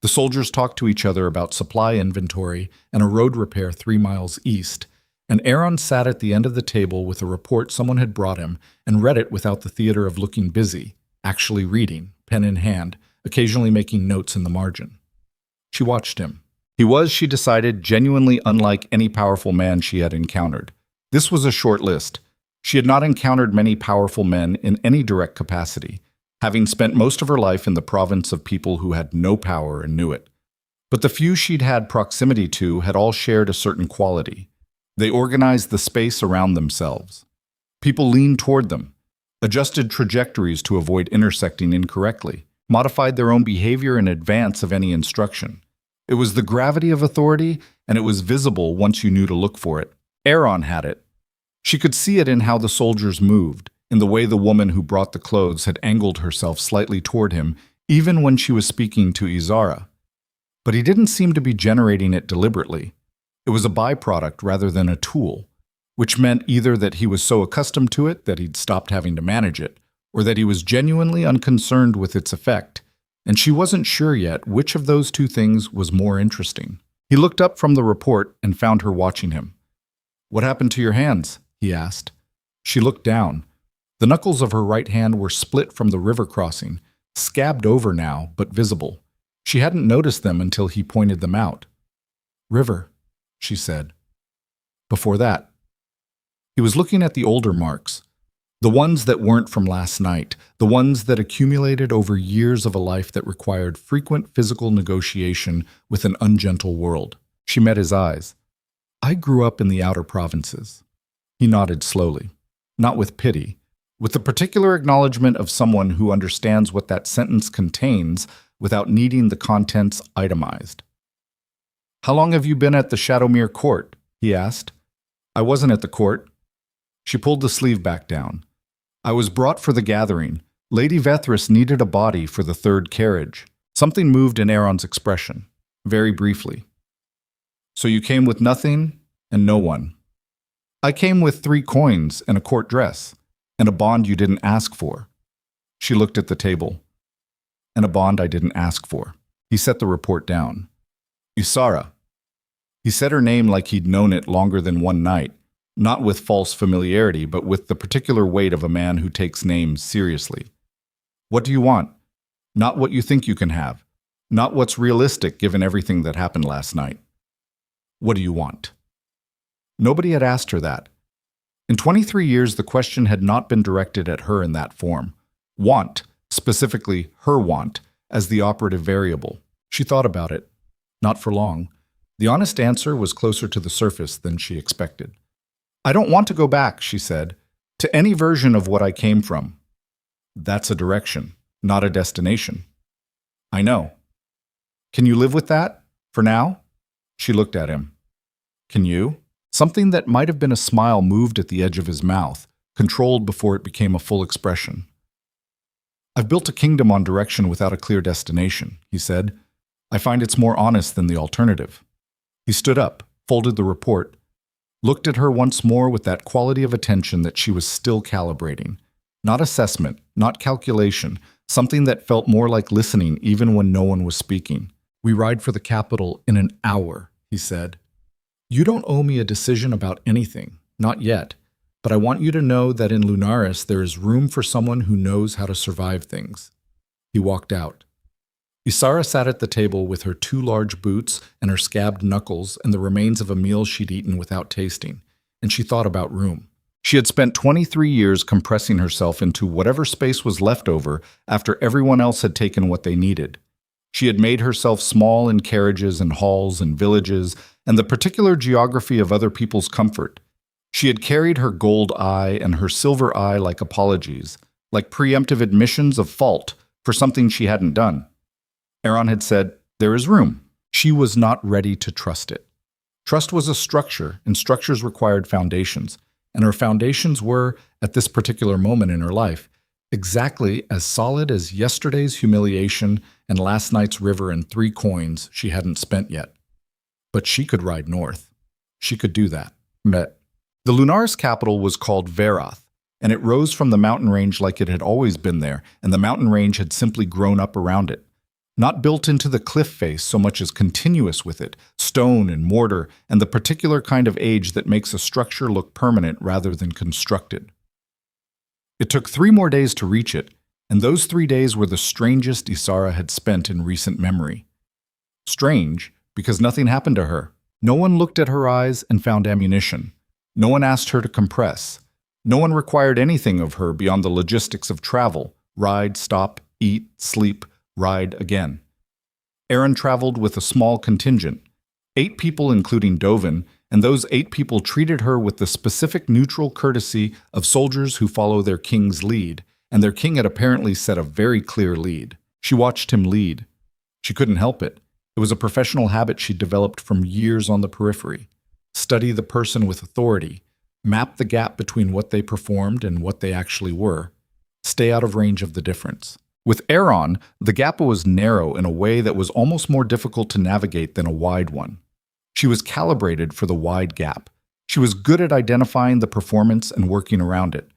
[SPEAKER 1] The soldiers talked to each other about supply inventory and a road repair 3 miles east, and Aaron sat at the end of the table with a report someone had brought him and read it without the theater of looking busy, actually reading, pen in hand, occasionally making notes in the margin. She watched him. He was, she decided, genuinely unlike any powerful man she had encountered. This was a short list. She had not encountered many powerful men in any direct capacity, having spent most of her life in the province of people who had no power and knew it. But the few she'd had proximity to had all shared a certain quality. They organized the space around themselves. People leaned toward them, adjusted trajectories to avoid intersecting incorrectly, modified their own behavior in advance of any instruction. It was the gravity of authority, and it was visible once you knew to look for it. Aaron had it. She could see it in how the soldiers moved, in the way the woman who brought the clothes had angled herself slightly toward him, even when she was speaking to Ysara. But he didn't seem to be generating it deliberately. It was a byproduct rather than a tool, which meant either that he was so accustomed to it that he'd stopped having to manage it, or that he was genuinely unconcerned with its effect, and she wasn't sure yet which of those 2 things was more interesting. He looked up from the report and found her watching him. "What happened to your hands?" he asked. She looked down. The knuckles of her right hand were split from the river crossing, scabbed over now, but visible. She hadn't noticed them until he pointed them out. "River," she said. Before that, he was looking at the older marks, the ones that weren't from last night, the ones that accumulated over years of a life that required frequent physical negotiation with an ungentle world. She met his eyes. "I grew up in the outer provinces." He nodded slowly, not with pity, with the particular acknowledgement of someone who understands what that sentence contains without needing the contents itemized. "How long have you been at the Shadowmere court?" he asked. "I wasn't at the court." She pulled the sleeve back down. "I was brought for the gathering. Lady Vethris needed a body for the 3rd carriage." Something moved in Aaron's expression, very briefly. "So you came with nothing and no one?" "I came with 3 coins and a court dress, and a bond you didn't ask for." She looked at the table. "And a bond I didn't ask for." He set the report down. "Ysara." He said her name like he'd known it longer than one night, not with false familiarity, but with the particular weight of a man who takes names seriously. "What do you want? Not what you think you can have. Not what's realistic given everything that happened last night. What do you want?" Nobody had asked her that. In 23 years, the question had not been directed at her in that form. Want, specifically her want, as the operative variable. She thought about it. Not for long. The honest answer was closer to the surface than she expected. "I don't want to go back," she said, "to any version of what I came from." "That's a direction, not a destination." "I know." "Can you live with that? For now?" She looked at him. "Can you?" Something that might have been a smile moved at the edge of his mouth, controlled before it became a full expression. "I've built a kingdom on direction without a clear destination," he said. "I find it's more honest than the alternative." He stood up, folded the report, looked at her once more with that quality of attention that she was still calibrating. Not assessment, not calculation, something that felt more like listening even when no one was speaking. "We ride for the capital in an hour," he said. "You don't owe me a decision about anything, not yet, but I want you to know that in Lunaris there is room for someone who knows how to survive things." He walked out. Ysara sat at the table with her 2 large boots and her scabbed knuckles and the remains of a meal she'd eaten without tasting, and she thought about room. She had spent 23 years compressing herself into whatever space was left over after everyone else had taken what they needed. She had made herself small in carriages and halls and villages, and the particular geography of other people's comfort. She had carried her gold eye and her silver eye like apologies, like preemptive admissions of fault for something she hadn't done. Aaron had said, "There is room." She was not ready to trust it. Trust was a structure, and structures required foundations, and her foundations were, at this particular moment in her life, exactly as solid as yesterday's humiliation and last night's river and 3 coins she hadn't spent yet. But she could ride north. She could do that. The Lunaris capital was called Vaeroth, and it rose from the mountain range like it had always been there, and the mountain range had simply grown up around it. Not built into the cliff face so much as continuous with it, stone and mortar, and the particular kind of age that makes a structure look permanent rather than constructed. It took 3 more days to reach it, and those 3 days were the strangest Ysara had spent in recent memory. Strange, because nothing happened to her. No one looked at her eyes and found ammunition. No one asked her to compress. No one required anything of her beyond the logistics of travel: ride, stop, eat, sleep, ride again. Aaron traveled with a small contingent, 8 people including Dovin, and those 8 people treated her with the specific neutral courtesy of soldiers who follow their king's lead, and their king had apparently set a very clear lead. She watched him lead. She couldn't help it. It was a professional habit she'd developed from years on the periphery. Study the person with authority, map the gap between what they performed and what they actually were, stay out of range of the difference. With Aaron, the gap was narrow in a way that was almost more difficult to navigate than a wide one. She was calibrated for the wide gap. She was good at identifying the performance and working around it.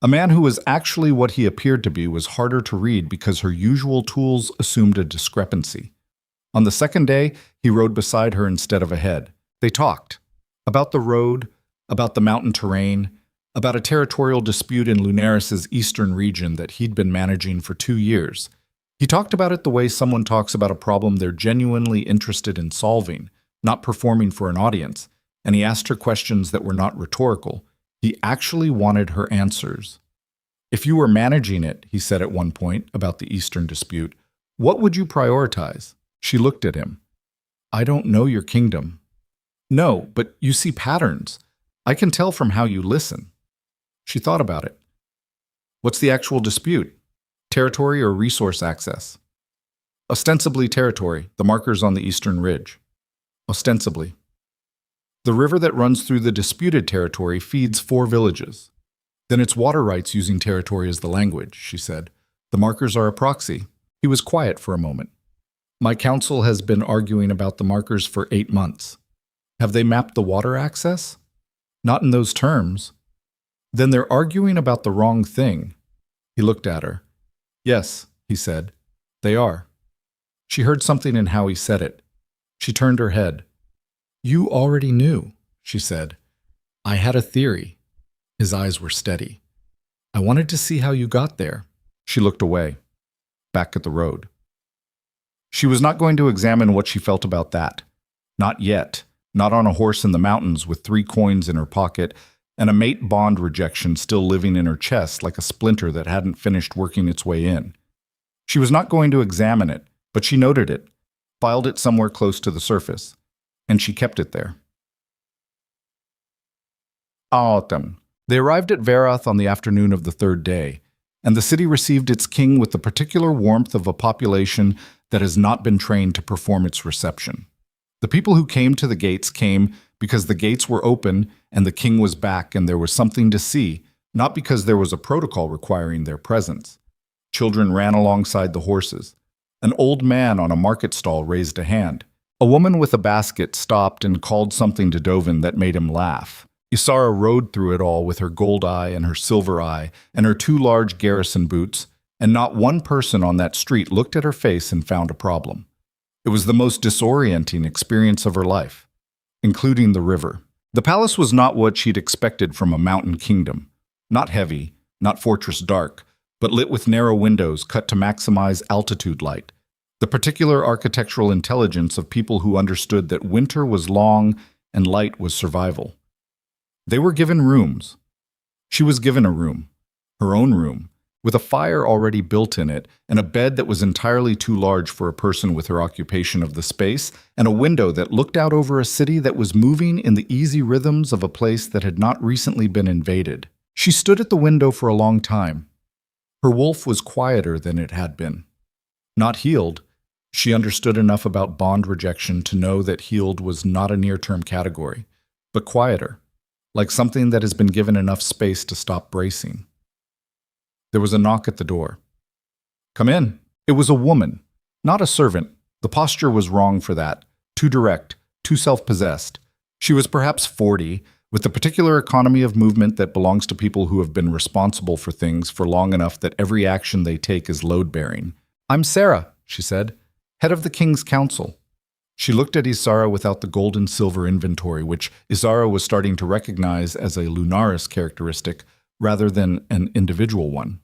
[SPEAKER 1] A man who was actually what he appeared to be was harder to read because her usual tools assumed a discrepancy. On the second day, he rode beside her instead of ahead. They talked about the road, about the mountain terrain, about a territorial dispute in Lunaris's eastern region that he'd been managing for 2 years. He talked about it the way someone talks about a problem they're genuinely interested in solving, not performing for an audience, and he asked her questions that were not rhetorical. He actually wanted her answers. "If you were managing it," he said at one point about the eastern dispute, "what would you prioritize?" She looked at him. "I don't know your kingdom." "No, but you see patterns. I can tell from how you listen." She thought about it. "What's the actual dispute? Territory or resource access?" "Ostensibly territory, the markers on the eastern ridge." "Ostensibly." "The river that runs through the disputed territory feeds 4 villages." "Then it's water rights using territory as the language," she said. "The markers are a proxy." He was quiet for a moment. "My council has been arguing about the markers for 8 months. Have they mapped the water access?" "Not in those terms." "Then they're arguing about the wrong thing." He looked at her. "Yes," he said, "they are." She heard something in how he said it. She turned her head. "You already knew," she said. "I had a theory." His eyes were steady. "I wanted to see how you got there." She looked away, back at the road. She was not going to examine what she felt about that. Not yet. Not on a horse in the mountains with 3 coins in her pocket and a mate bond rejection still living in her chest like a splinter that hadn't finished working its way in. She was not going to examine it, but she noted it, filed it somewhere close to the surface, and she kept it there. Autumn. They arrived at Vaeroth on the afternoon of the 3rd day, and the city received its king with the particular warmth of a population that has not been trained to perform its reception. The people who came to the gates came because the gates were open and the king was back and there was something to see, not because there was a protocol requiring their presence. Children ran alongside the horses. An old man on a market stall raised a hand. A woman with a basket stopped and called something to Dovin that made him laugh. Ysara rode through it all with her gold eye and her silver eye and her 2 large garrison boots, and not one person on that street looked at her face and found a problem. It was the most disorienting experience of her life, including the river. The palace was not what she'd expected from a mountain kingdom. Not heavy, not fortress dark, but lit with narrow windows cut to maximize altitude light. The particular architectural intelligence of people who understood that winter was long and light was survival. They were given rooms. She was given a room, her own room, with a fire already built in it, and a bed that was entirely too large for a person with her occupation of the space, and a window that looked out over a city that was moving in the easy rhythms of a place that had not recently been invaded. She stood at the window for a long time. Her wolf was quieter than it had been. Not healed, she understood enough about bond rejection to know that healed was not a near-term category, but quieter, like something that has been given enough space to stop bracing. There was a knock at the door. "Come in." It was a woman, not a servant. The posture was wrong for that, too direct, too self-possessed. She was perhaps 40, with the particular economy of movement that belongs to people who have been responsible for things for long enough that every action they take is load-bearing. "I'm Sarah," she said, "head of the King's Council." She looked at Ysara without the gold and silver inventory, which Ysara was starting to recognize as a Lunaris characteristic rather than an individual one.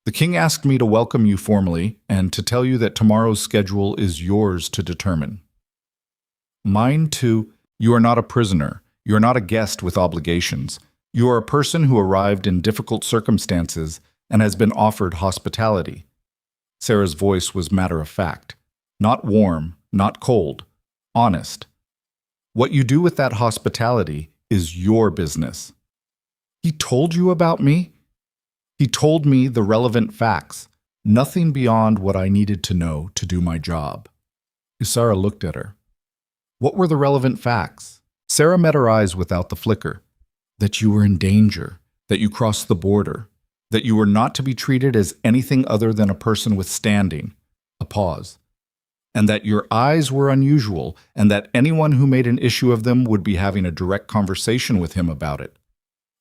[SPEAKER 1] "The king asked me to welcome you formally and to tell you that tomorrow's schedule is yours to determine." "Mine too. You are not a prisoner. You are not a guest with obligations. You are a person who arrived in difficult circumstances and has been offered hospitality." Sarah's voice was matter-of-fact, not warm, not cold, honest. "What you do with that hospitality is your business." "He told you about me?" "He told me the relevant facts, nothing beyond what I needed to know to do my job." Ysara looked at her. "What were the relevant facts?" Sarah met her eyes without the flicker. "That you were in danger, that you crossed the border, that you were not to be treated as anything other than a person with standing." A pause. "And that your eyes were unusual, and that anyone who made an issue of them would be having a direct conversation with him about it."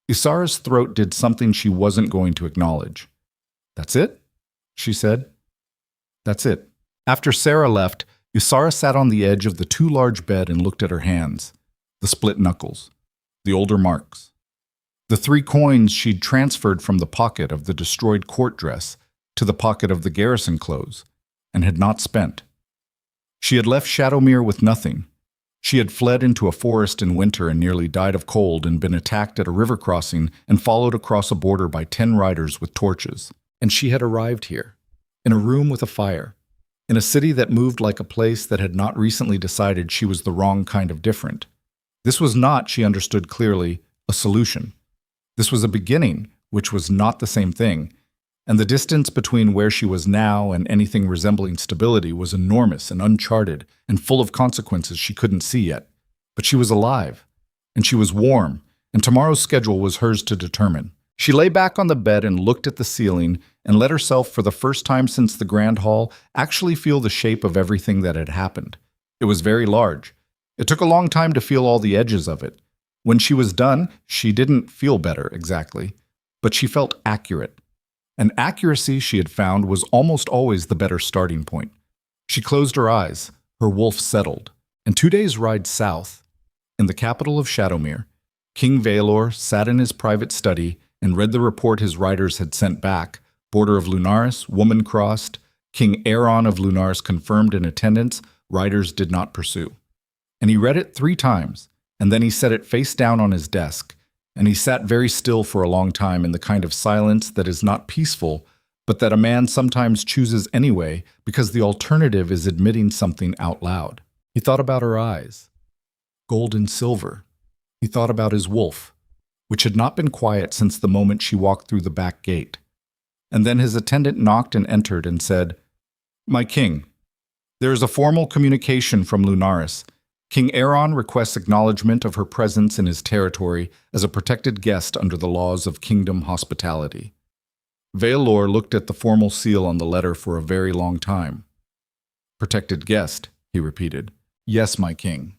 [SPEAKER 1] Ysara's throat did something she wasn't going to acknowledge. "That's it?" she said. "That's it." After Sarah left, Ysara sat on the edge of the too large bed and looked at her hands, the split knuckles, the older marks, the 3 coins she'd transferred from the pocket of the destroyed court dress to the pocket of the garrison clothes, and had not spent. She had left Shadowmere with nothing. She had fled into a forest in winter and nearly died of cold and been attacked at a river crossing and followed across a border by 10 riders with torches. And she had arrived here, in a room with a fire, in a city that moved like a place that had not recently decided she was the wrong kind of different. This was not, she understood clearly, a solution. This was a beginning, which was not the same thing, and the distance between where she was now and anything resembling stability was enormous and uncharted and full of consequences she couldn't see yet. But she was alive, and she was warm, and tomorrow's schedule was hers to determine. She lay back on the bed and looked at the ceiling and let herself, for the first time since the Grand Hall, actually feel the shape of everything that had happened. It was very large. It took a long time to feel all the edges of it. When she was done, she didn't feel better exactly, but she felt accurate. And accuracy, she had found, was almost always the better starting point. She closed her eyes, her wolf settled, and 2 days' ride south, in the capital of Shadowmere, King Vaelor sat in his private study and read the report his riders had sent back. Border of Lunaris, woman crossed, King Aeron of Lunaris confirmed in attendance, riders did not pursue. And he read it 3 times, and then he set it face down on his desk, and he sat very still for a long time in the kind of silence that is not peaceful, but that a man sometimes chooses anyway because the alternative is admitting something out loud. He thought about her eyes, gold and silver. He thought about his wolf, which had not been quiet since the moment she walked through the back gate. And then his attendant knocked and entered and said, "My king, there is a formal communication from Lunaris. King Aeron requests acknowledgement of her presence in his territory as a protected guest under the laws of kingdom hospitality." Vaelor looked at the formal seal on the letter for a very long time. "Protected guest," he repeated. "Yes, my king."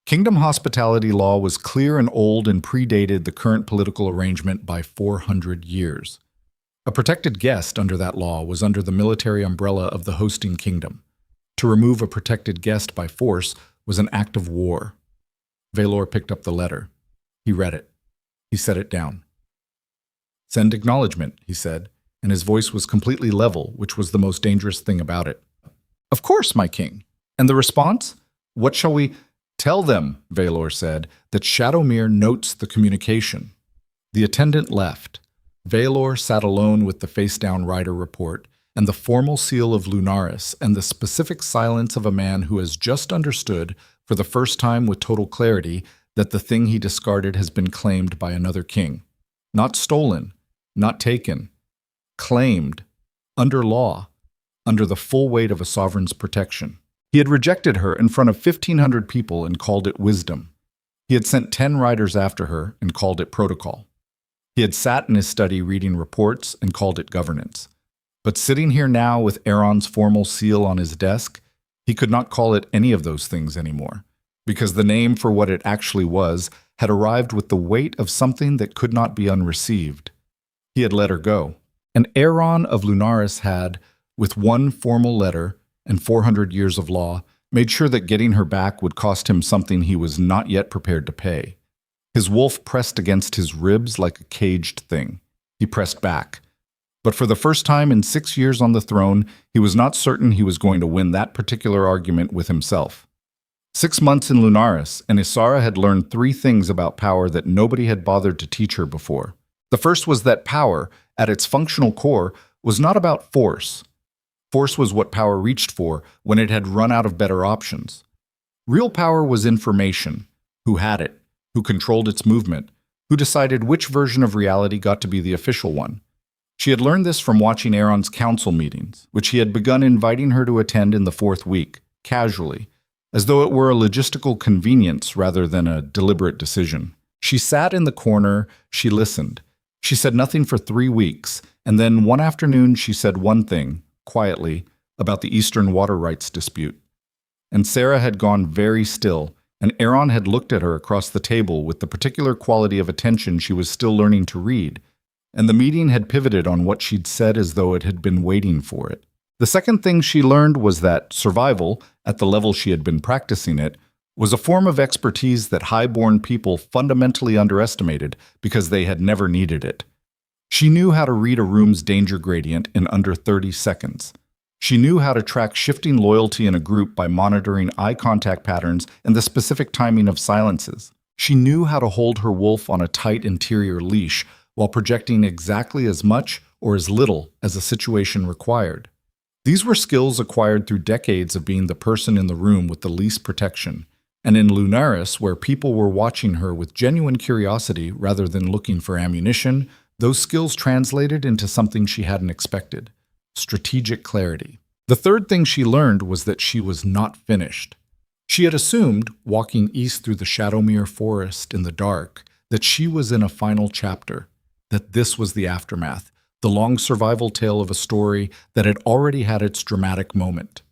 [SPEAKER 1] Kingdom hospitality law was clear and old and predated the current political arrangement by 400 years. A protected guest under that law was under the military umbrella of the hosting kingdom. To remove a protected guest by force was an act of war. Vaelor picked up the letter. He read it. He set it down. "Send acknowledgement," he said, and his voice was completely level, which was the most dangerous thing about it. "Of course, my king." "And the response? What shall we—" "Tell them," Vaelor said, "that Shadowmere notes the communication." The attendant left. Vaelor sat alone with the face-down rider report and the formal seal of Lunaris and the specific silence of a man who has just understood, for the first time with total clarity, that the thing he discarded has been claimed by another king. Not stolen, not taken, claimed, under law, under the full weight of a sovereign's protection. He had rejected her in front of 1,500 people and called it wisdom. He had sent 10 riders after her and called it protocol. He had sat in his study reading reports and called it governance. But sitting here now with Aaron's formal seal on his desk, he could not call it any of those things anymore, because the name for what it actually was had arrived with the weight of something that could not be unreceived. He had let her go. And Aaron of Lunaris had, with one formal letter and 400 years of law, made sure that getting her back would cost him something he was not yet prepared to pay. His wolf pressed against his ribs like a caged thing. He pressed back. But for the first time in 6 years on the throne, he was not certain he was going to win that particular argument with himself. 6 months in Lunaris, and Ysara had learned 3 things about power that nobody had bothered to teach her before. The first was that power, at its functional core, was not about force. Force was what power reached for when it had run out of better options. Real power was information. Who had it? Who controlled its movement? Who decided which version of reality got to be the official one? She had learned this from watching Aaron's council meetings, which he had begun inviting her to attend in the 4th week, casually, as though it were a logistical convenience rather than a deliberate decision. She sat in the corner, she listened. She said nothing for 3 weeks, and then one afternoon she said one thing, quietly, about the Eastern water rights dispute. And Sarah had gone very still, and Aaron had looked at her across the table with the particular quality of attention she was still learning to read, and the meeting had pivoted on what she'd said as though it had been waiting for it. The second thing she learned was that survival, at the level she had been practicing it, was a form of expertise that high-born people fundamentally underestimated because they had never needed it. She knew how to read a room's danger gradient in under 30 seconds. She knew how to track shifting loyalty in a group by monitoring eye contact patterns and the specific timing of silences. She knew how to hold her wolf on a tight interior leash while projecting exactly as much or as little as a situation required. These were skills acquired through decades of being the person in the room with the least protection, and in Lunaris, where people were watching her with genuine curiosity rather than looking for ammunition, those skills translated into something she hadn't expected: strategic clarity. The third thing she learned was that she was not finished. She had assumed, walking east through the Shadowmere forest in the dark, that she was in a final chapter, that this was the aftermath, the long survival tale of a story that had already had its dramatic moment.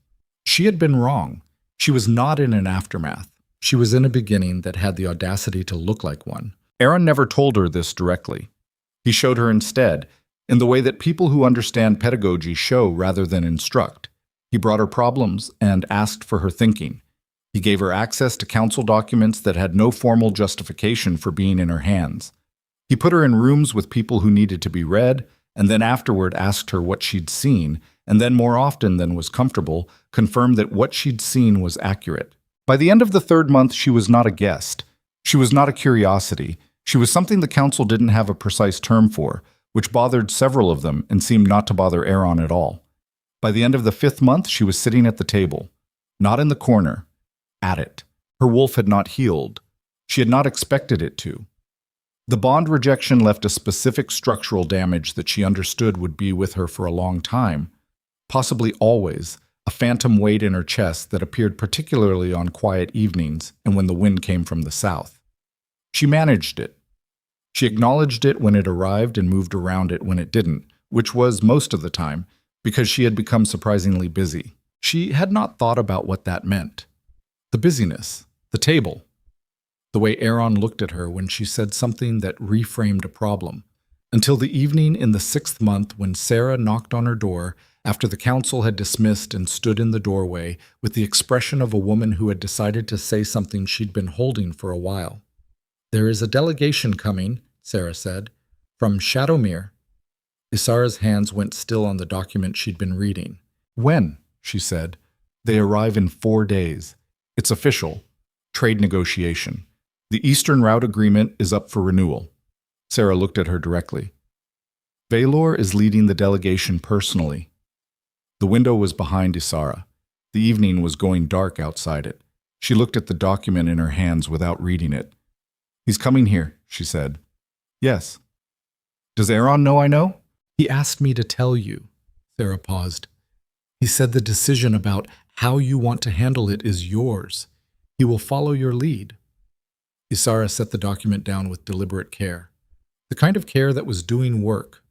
[SPEAKER 1] She had been wrong. She was not in an aftermath. She was in a beginning that had the audacity to look like one. Aaron never told her this directly. He showed her instead, in the way that people who understand pedagogy show rather than instruct. He brought her problems and asked for her thinking. He gave her access to council documents that had no formal justification for being in her hands. He put her in rooms with people who needed to be read, and then afterward asked her what she'd seen, and then more often than was comfortable, confirmed that what she'd seen was accurate. By the end of the 3rd month, she was not a guest. She was not a curiosity. She was something the council didn't have a precise term for, which bothered several of them and seemed not to bother Aaron at all. By the end of the 5th month, she was sitting at the table, not in the corner, at it. Her wolf had not healed. She had not expected it to. The bond rejection left a specific structural damage that she understood would be with her for a long time, possibly always, a phantom weight in her chest that appeared particularly on quiet evenings and when the wind came from the south. She managed it. She acknowledged it when it arrived and moved around it when it didn't, which was most of the time, because she had become surprisingly busy. She had not thought about what that meant. The busyness, the table, the way Aaron looked at her when she said something that reframed a problem, until the evening in the 6th month when Sarah knocked on her door after the council had dismissed and stood in the doorway with the expression of a woman who had decided to say something she'd been holding for a while. "There is a delegation coming," Sarah said, "from Shadowmere." Ysara's hands went still on the document she'd been reading. "When?" she said. "They arrive in 4 days. It's official. Trade negotiation. The Eastern Route Agreement is up for renewal." Sarah looked at her directly. Vaelor is leading the delegation personally. The window was behind Ysara. The evening was going dark outside it. She looked at the document in her hands without reading it. "He's coming here," she said. "Yes." "Does Aaron know I know?"
[SPEAKER 2] "He asked me to tell you." Sarah paused. "He said the decision about how you want to handle it is yours. He will follow your lead." Ysara set the document down with deliberate care. The kind of care that was doing work,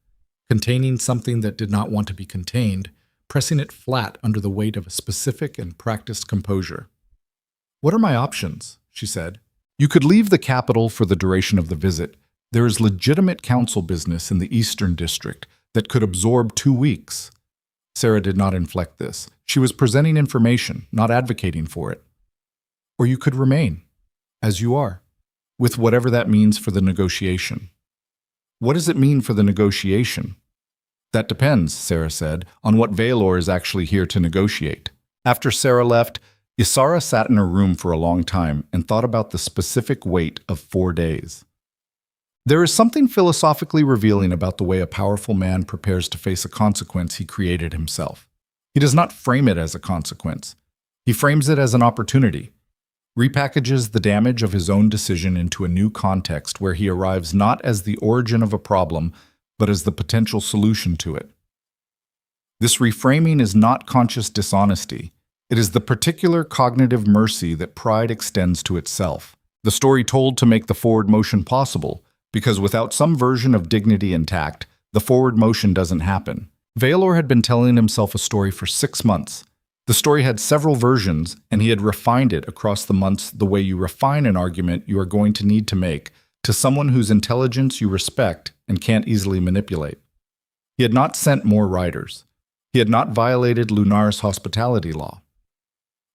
[SPEAKER 2] containing something that did not want to be contained, pressing it flat under the weight of a specific and practiced composure. "What are my options?" she said. "You could leave the capital for the duration of the visit. There is legitimate council business in the Eastern District that could absorb 2 weeks. Sarah did not inflect this. She was presenting information, not advocating for it. "Or you could remain, as you are, with whatever that means for the negotiation." "What does it mean for the negotiation?" "That depends," Sarah said, "on what Vaelor is actually here to negotiate." After Sarah left, Ysara sat in her room for a long time and thought about the specific weight of 4 days. There is something philosophically revealing about the way a powerful man prepares to face a consequence he created himself. He does not frame it as a consequence. He frames it as an opportunity, repackages the damage of his own decision into a new context where he arrives not as the origin of a problem, but as the potential solution to it. This reframing is not conscious dishonesty. It is the particular cognitive mercy that pride extends to itself. The story told to make the forward motion possible, because without some version of dignity intact, the forward motion doesn't happen. Vaelor had been telling himself a story for 6 months. The story had several versions, and he had refined it across the months the way you refine an argument you are going to need to make to someone whose intelligence you respect and can't easily manipulate. He had not sent more riders. He had not violated Lunaris hospitality law.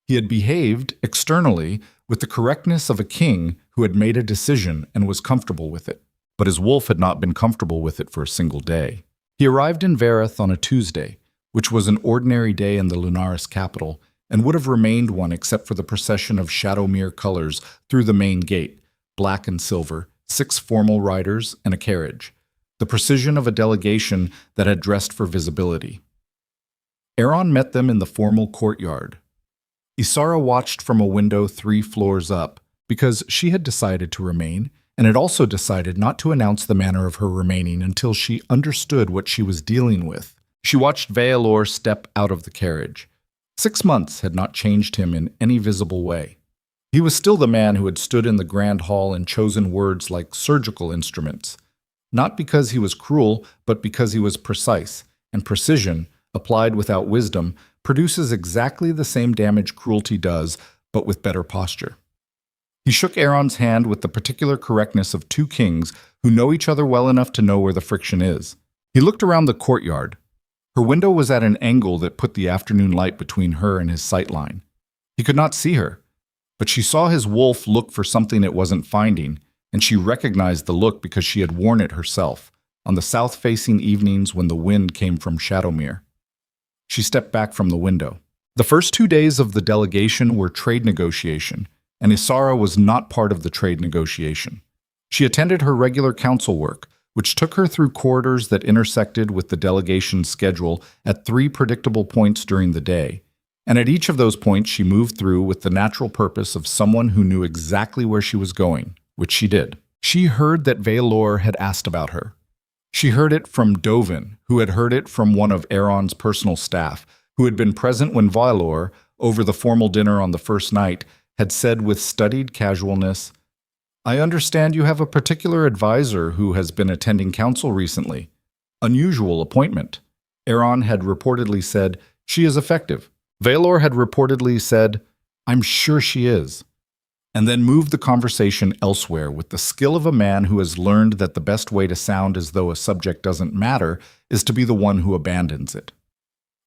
[SPEAKER 2] He had behaved, externally, with the correctness of a king who had made a decision and was comfortable with it. But his wolf had not been comfortable with it for a single day. He arrived in Vareth on a Tuesday, which was an ordinary day in the Lunaris capital, and would have remained one except for the procession of Shadowmere colors through the main gate, black and silver, 6 formal riders, and a carriage, the precision of a delegation that had dressed for visibility. Aaron met them in the formal courtyard. Ysara watched from a window 3 floors up, because she had decided to remain, and had also decided not to announce the manner of her remaining until she understood what she was dealing with. She watched Vaelor step out of the carriage. 6 months had not changed him in any visible way. He was still the man who had stood in the grand hall and chosen words like surgical instruments, not because he was cruel, but because he was precise, and precision, applied without wisdom, produces exactly the same damage cruelty does, but with better posture. He shook Aaron's hand with the particular correctness of 2 kings who know each other well enough to know where the friction is. He looked around the courtyard. Her window was at an angle that put the afternoon light between her and his sightline. He could not see her, but she saw his wolf look for something it wasn't finding, and she recognized the look because she had worn it herself, on the south-facing evenings when the wind came from Shadowmere. She stepped back from the window. The first 2 days of the delegation were trade negotiation, and Ysara was not part of the trade negotiation. She attended her regular council work, which took her through corridors that intersected with the delegation's schedule at 3 predictable points during the day, and at each of those points she moved through with the natural purpose of someone who knew exactly where she was going, which she did. She heard that Vaelor had asked about her. She heard it from Dovin, who had heard it from one of Aaron's personal staff, who had been present when Vaelor, over the formal dinner on the first night, had said with studied casualness, "I understand you have a particular advisor who has been attending council recently. Unusual appointment." Aaron had reportedly said, "She is effective." Vaelor had reportedly said, "I'm sure she is," and then moved the conversation elsewhere with the skill of a man who has learned that the best way to sound as though a subject doesn't matter is to be the one who abandons it.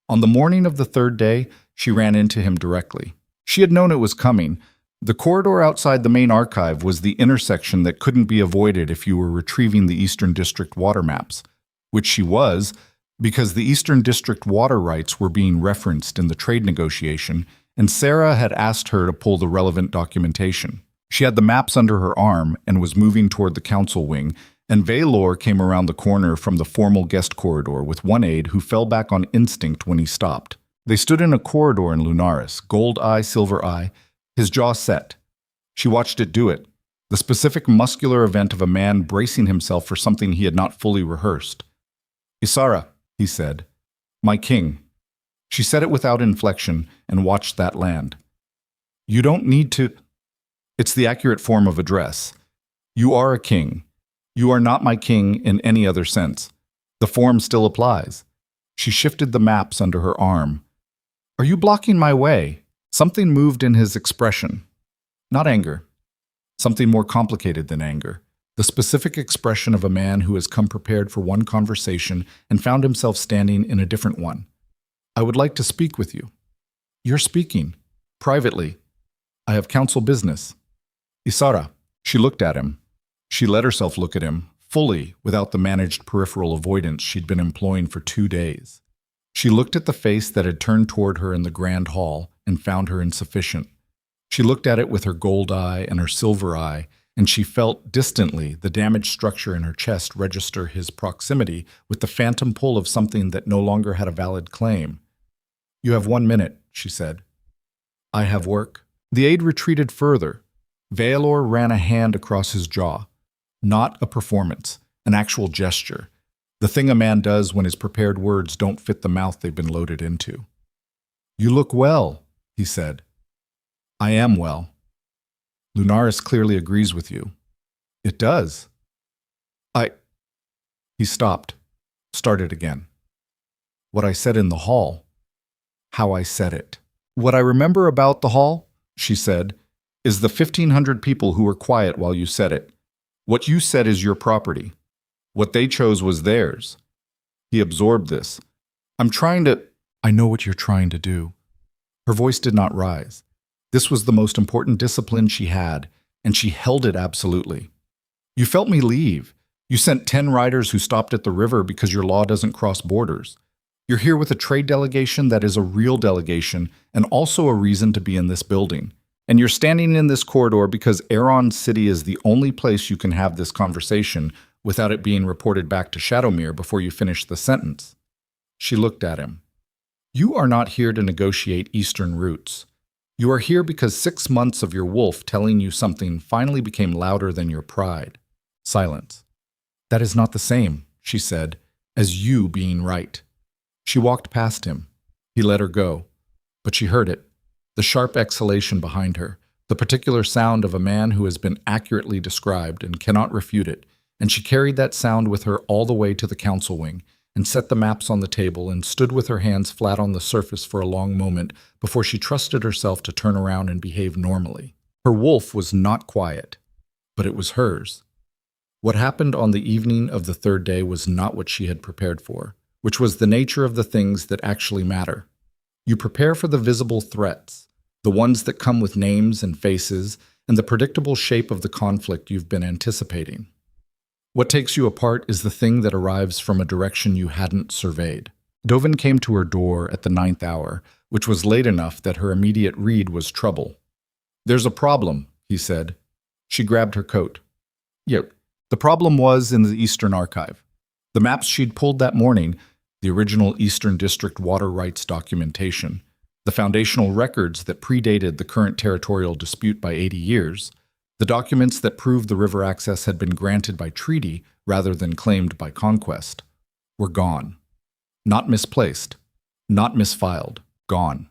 [SPEAKER 2] On the morning of the 3rd day, she ran into him directly. She had known it was coming. The corridor outside the main archive was the intersection that couldn't be avoided if you were retrieving the Eastern District water maps, which she was, because the Eastern District water rights were being referenced in the trade negotiation, and Sarah had asked her to pull the relevant documentation. She had the maps under her arm and was moving toward the council wing,
[SPEAKER 1] and Vaelor came around the corner from the formal guest corridor with one aide who fell back on instinct when he stopped. They stood in a corridor in Lunaris, gold eye, silver eye, his jaw set. She watched it do it, the specific muscular event of a man bracing himself for something he had not fully rehearsed. "Ysara," he said, "my king." She said it without inflection and watched that land. "You don't need to—" It's the accurate form of address. "You are a king. You are not my king in any other sense. The form still applies." She shifted the maps under her arm. "Are you blocking my way?" Something moved in his expression. Not anger. Something more complicated than anger. The specific expression of a man who has come prepared for one conversation and found himself standing in a different one. "I would like to speak with you." "You're speaking. Privately. I have council business." "Ysara." She looked at him. She let herself look at him, fully, without the managed peripheral avoidance she'd been employing for 2 days. She looked at the face that had turned toward her in the grand hall and found her insufficient. She looked at it with her gold eye and her silver eye, and she felt, distantly, the damaged structure in her chest register his proximity with the phantom pull of something that no longer had a valid claim. "You have 1 minute," she said. "I have work." The aide retreated further. Vaelor ran a hand across his jaw. Not a performance, an actual gesture. The thing a man does when his prepared words don't fit the mouth they've been loaded into. "You look well," he said. "I am well." "Lunaris clearly agrees with you." "It does." He stopped, started again. "What I said in the hall. How I said it." "What I remember about the hall," she said, "is the 1,500 people who were quiet while you said it. What you said is your property. What they chose was theirs." He absorbed this. "I know what you're trying to do." Her voice did not rise. This was the most important discipline she had, and she held it absolutely. "You felt me leave. You sent 10 riders who stopped at the river because your law doesn't cross borders. You're here with a trade delegation that is a real delegation and also a reason to be in this building. And you're standing in this corridor because Aeron City is the only place you can have this conversation without it being reported back to Shadowmere before you finish the sentence." She looked at him. "You are not here to negotiate Eastern routes. You are here because 6 months of your wolf telling you something finally became louder than your pride." Silence. "That is not the same," she said, "as you being right." She walked past him. He let her go. But she heard it. The sharp exhalation behind her, the particular sound of a man who has been accurately described and cannot refute it, and she carried that sound with her all the way to the council wing, and set the maps on the table and stood with her hands flat on the surface for a long moment before she trusted herself to turn around and behave normally. Her wolf was not quiet, but it was hers. What happened on the evening of the 3rd day was not what she had prepared for, which was the nature of the things that actually matter. You prepare for the visible threats, the ones that come with names and faces, and the predictable shape of the conflict you've been anticipating. What takes you apart is the thing that arrives from a direction you hadn't surveyed. Dovin came to her door at the 9th hour, which was late enough that her immediate read was trouble. "There's a problem," he said. She grabbed her coat. "Yeah, the problem was in the Eastern Archive. The maps she'd pulled that morning, the original Eastern District water rights documentation, the foundational records that predated the current territorial dispute by 80 years, the documents that proved the river access had been granted by treaty rather than claimed by conquest, were gone. Not misplaced, not misfiled, gone.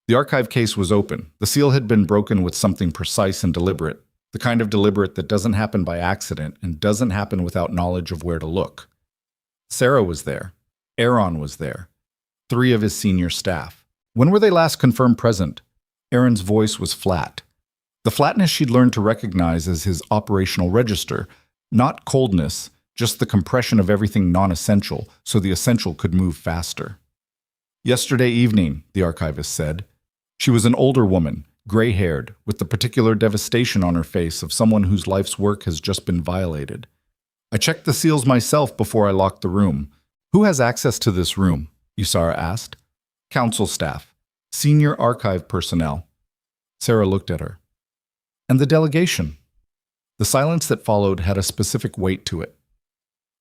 [SPEAKER 1] The archive case was open. The seal had been broken with something precise and deliberate, the kind of deliberate that doesn't happen by accident and doesn't happen without knowledge of where to look. Sarah was there. Aeron was there. 3 of his senior staff. When were they last confirmed present? Aaron's voice was flat. The flatness she'd learned to recognize as his operational register, not coldness, just the compression of everything non-essential so the essential could move faster. "Yesterday evening," the archivist said. She was an older woman, gray-haired, with the particular devastation on her face of someone whose life's work has just been violated. "I checked the seals myself before I locked the room." "Who has access to this room?" Ysara asked. "Council staff. Senior archive personnel." Sarah looked at her. "And the delegation?" The silence that followed had a specific weight to it.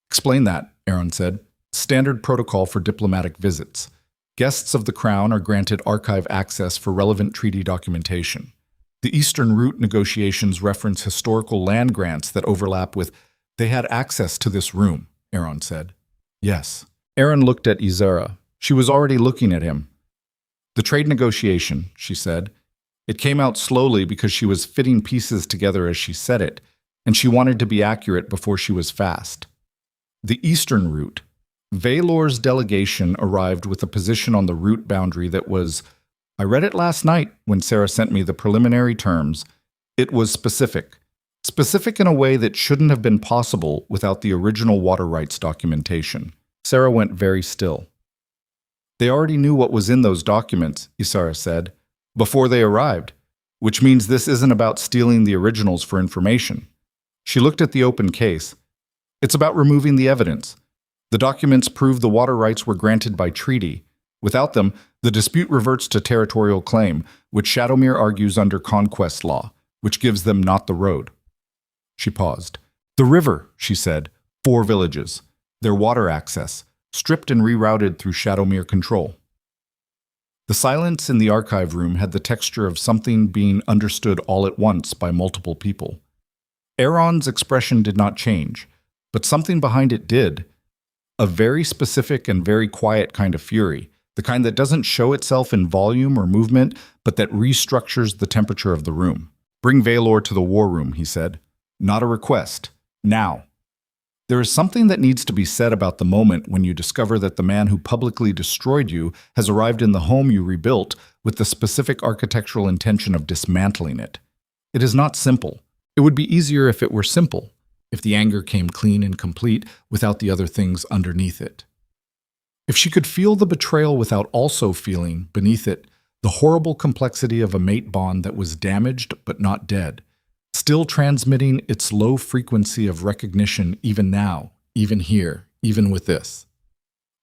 [SPEAKER 1] Explain that, Aaron said. Standard protocol for diplomatic visits. Guests of the Crown are granted archive access for relevant treaty documentation. The Eastern Route negotiations reference historical land grants that overlap with. They had access to this room, Aaron said. Yes. Aaron looked at Ysara. She was already looking at him. The trade negotiation, she said. It came out slowly because she was fitting pieces together as she said it, and she wanted to be accurate before she was fast. The Eastern Route. Vaelor's delegation arrived with a position on the route boundary that was. I read it last night when Sarah sent me the preliminary terms. It was specific. Specific in a way that shouldn't have been possible without the original water rights documentation. Sarah went very still. They already knew what was in those documents, Ysara said, before they arrived, which means this isn't about stealing the originals for information. She looked at the open case. It's about removing the evidence. The documents prove the water rights were granted by treaty. Without them, the dispute reverts to territorial claim, which Shadowmere argues under conquest law, which gives them not the road. She paused. The river, she said, 4 villages, their water access, stripped and rerouted through Shadowmere control. The silence in the archive room had the texture of something being understood all at once by multiple people. Aaron's expression did not change, but something behind it did. A very specific and very quiet kind of fury, the kind that doesn't show itself in volume or movement, but that restructures the temperature of the room. Bring Vaelor to the war room, he said. Not a request. Now. There is something that needs to be said about the moment when you discover that the man who publicly destroyed you has arrived in the home you rebuilt with the specific architectural intention of dismantling it. It is not simple. It would be easier if it were simple, if the anger came clean and complete without the other things underneath it. If she could feel the betrayal without also feeling, beneath it, the horrible complexity of a mate bond that was damaged but not dead, still transmitting its low frequency of recognition even now, even here, even with this.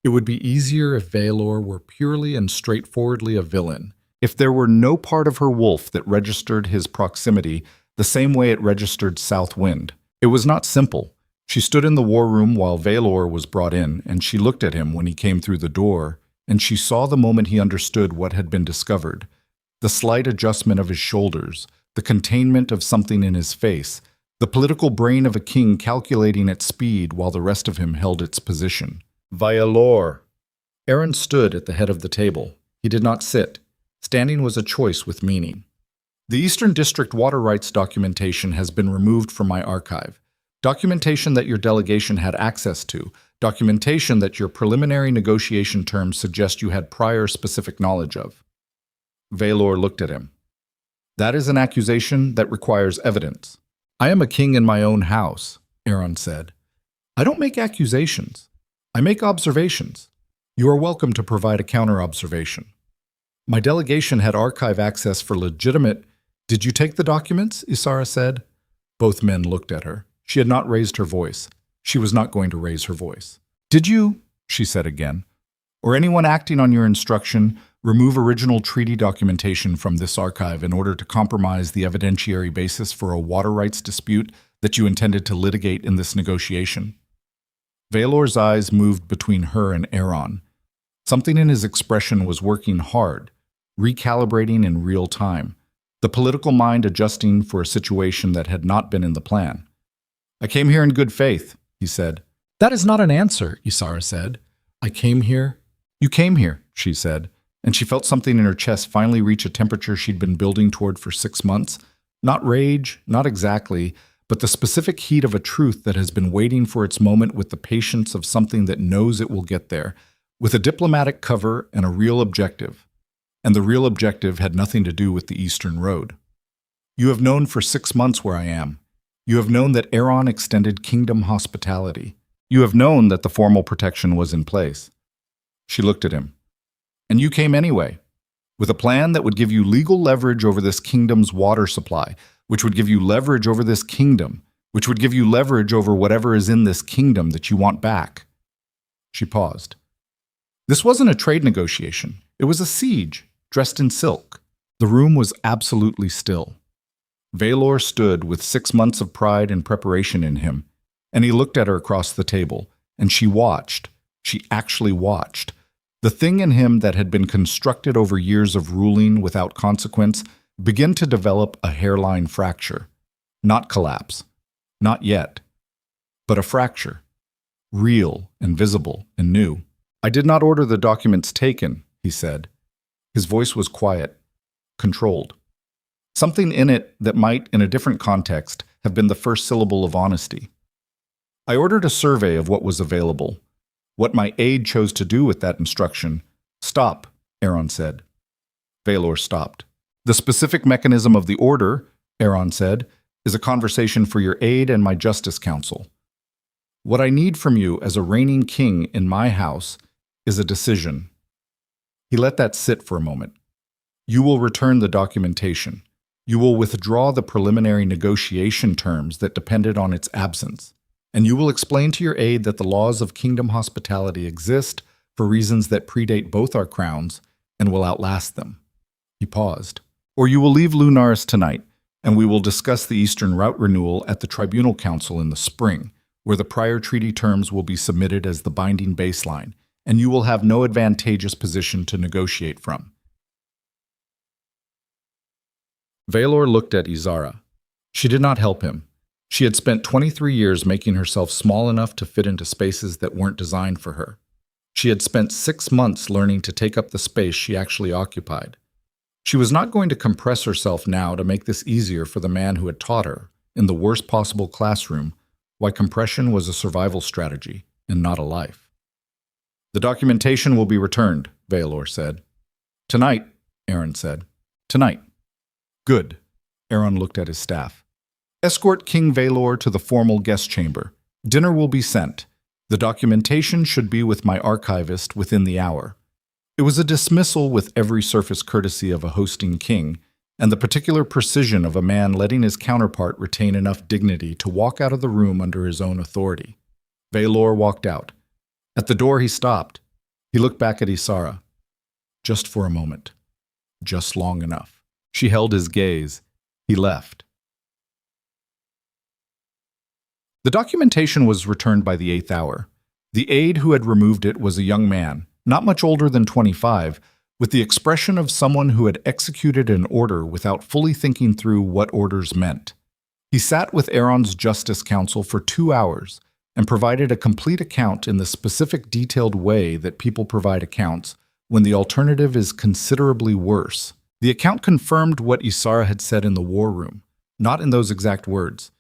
[SPEAKER 1] It would be easier if Vaelor were purely and straightforwardly a villain, if there were no part of her wolf that registered his proximity the same way it registered South Wind. It was not simple. She stood in the war room while Vaelor was brought in, and she looked at him when he came through the door, and she saw the moment he understood what had been discovered, the slight adjustment of his shoulders, the containment of something in his face, the political brain of a king calculating its speed while the rest of him held its position. Vaelor. Aaron stood at the head of the table. He did not sit. Standing was a choice with meaning. The Eastern District water rights documentation has been removed from my archive. Documentation that your delegation had access to. Documentation that your preliminary negotiation terms suggest you had prior specific knowledge of. Vaelor looked at him. That is an accusation that requires evidence. I am a king in my own house, Aaron said. I don't make accusations. I make observations. You are welcome to provide a counter-observation. My delegation had archive access for legitimate. Did you take the documents? Ysara said. Both men looked at her. She had not raised her voice. She was not going to raise her voice. Did you, she said again, or anyone acting on your instruction, remove original treaty documentation from this archive in order to compromise the evidentiary basis for a water rights dispute that you intended to litigate in this negotiation? Vaelor's eyes moved between her and Aaron. Something in his expression was working hard, recalibrating in real time, the political mind adjusting for a situation that had not been in the plan. I came here in good faith, he said. That is not an answer, Ysara said. I came here. You came here, she said, and she felt something in her chest finally reach a temperature she'd been building toward for 6 months. Not rage, not exactly, but the specific heat of a truth that has been waiting for its moment with the patience of something that knows it will get there, with a diplomatic cover and a real objective. And the real objective had nothing to do with the Eastern Road. You have known for 6 months where I am. You have known that Aaron extended kingdom hospitality. You have known that the formal protection was in place. She looked at him. And you came anyway, with a plan that would give you legal leverage over this kingdom's water supply, which would give you leverage over this kingdom, which would give you leverage over whatever is in this kingdom that you want back. She paused. This wasn't a trade negotiation. It was a siege, dressed in silk. The room was absolutely still. Vaelor stood with 6 months of pride and preparation in him, and he looked at her across the table, and she watched. She actually watched. The thing in him that had been constructed over years of ruling without consequence began to develop a hairline fracture. Not collapse. Not yet. But a fracture. Real and visible and new. "I did not order the documents taken," he said. His voice was quiet, controlled. Something in it that might, in a different context, have been the first syllable of honesty. "I ordered a survey of what was available. What my aide chose to do with that instruction—" "Stop," Aaron said. Vaelor stopped. "The specific mechanism of the order," Aaron said, "is a conversation for your aide and my justice council. What I need from you as a reigning king in my house is a decision." He let that sit for a moment. "You will return the documentation. You will withdraw the preliminary negotiation terms that depended on its absence. And you will explain to your aide that the laws of kingdom hospitality exist for reasons that predate both our crowns and will outlast them." He paused. "Or you will leave Lunaris tonight, and we will discuss the Eastern Route renewal at the Tribunal Council in the spring, where the prior treaty terms will be submitted as the binding baseline, and you will have no advantageous position to negotiate from." Vaelor looked at Ysara. She did not help him. She had spent 23 years making herself small enough to fit into spaces that weren't designed for her. She had spent 6 months learning to take up the space she actually occupied. She was not going to compress herself now to make this easier for the man who had taught her, in the worst possible classroom, why compression was a survival strategy and not a life. "The documentation will be returned," Vaelor said. "Tonight," Aaron said. "Tonight." "Good." Aaron looked at his staff. "Escort King Vaelor to the formal guest chamber. Dinner will be sent. The documentation should be with my archivist within the hour." It was a dismissal with every surface courtesy of a hosting king, and the particular precision of a man letting his counterpart retain enough dignity to walk out of the room under his own authority. Vaelor walked out. At the door he stopped. He looked back at Ysara. Just for a moment. Just long enough. She held his gaze. He left. The documentation was returned by the 8th hour. The aide who had removed it was a young man, not much older than 25, with the expression of someone who had executed an order without fully thinking through what orders meant. He sat with Aaron's Justice Council for 2 hours and provided a complete account in the specific detailed way that people provide accounts when the alternative is considerably worse. The account confirmed what Ysara had said in the war room, not in those exact words,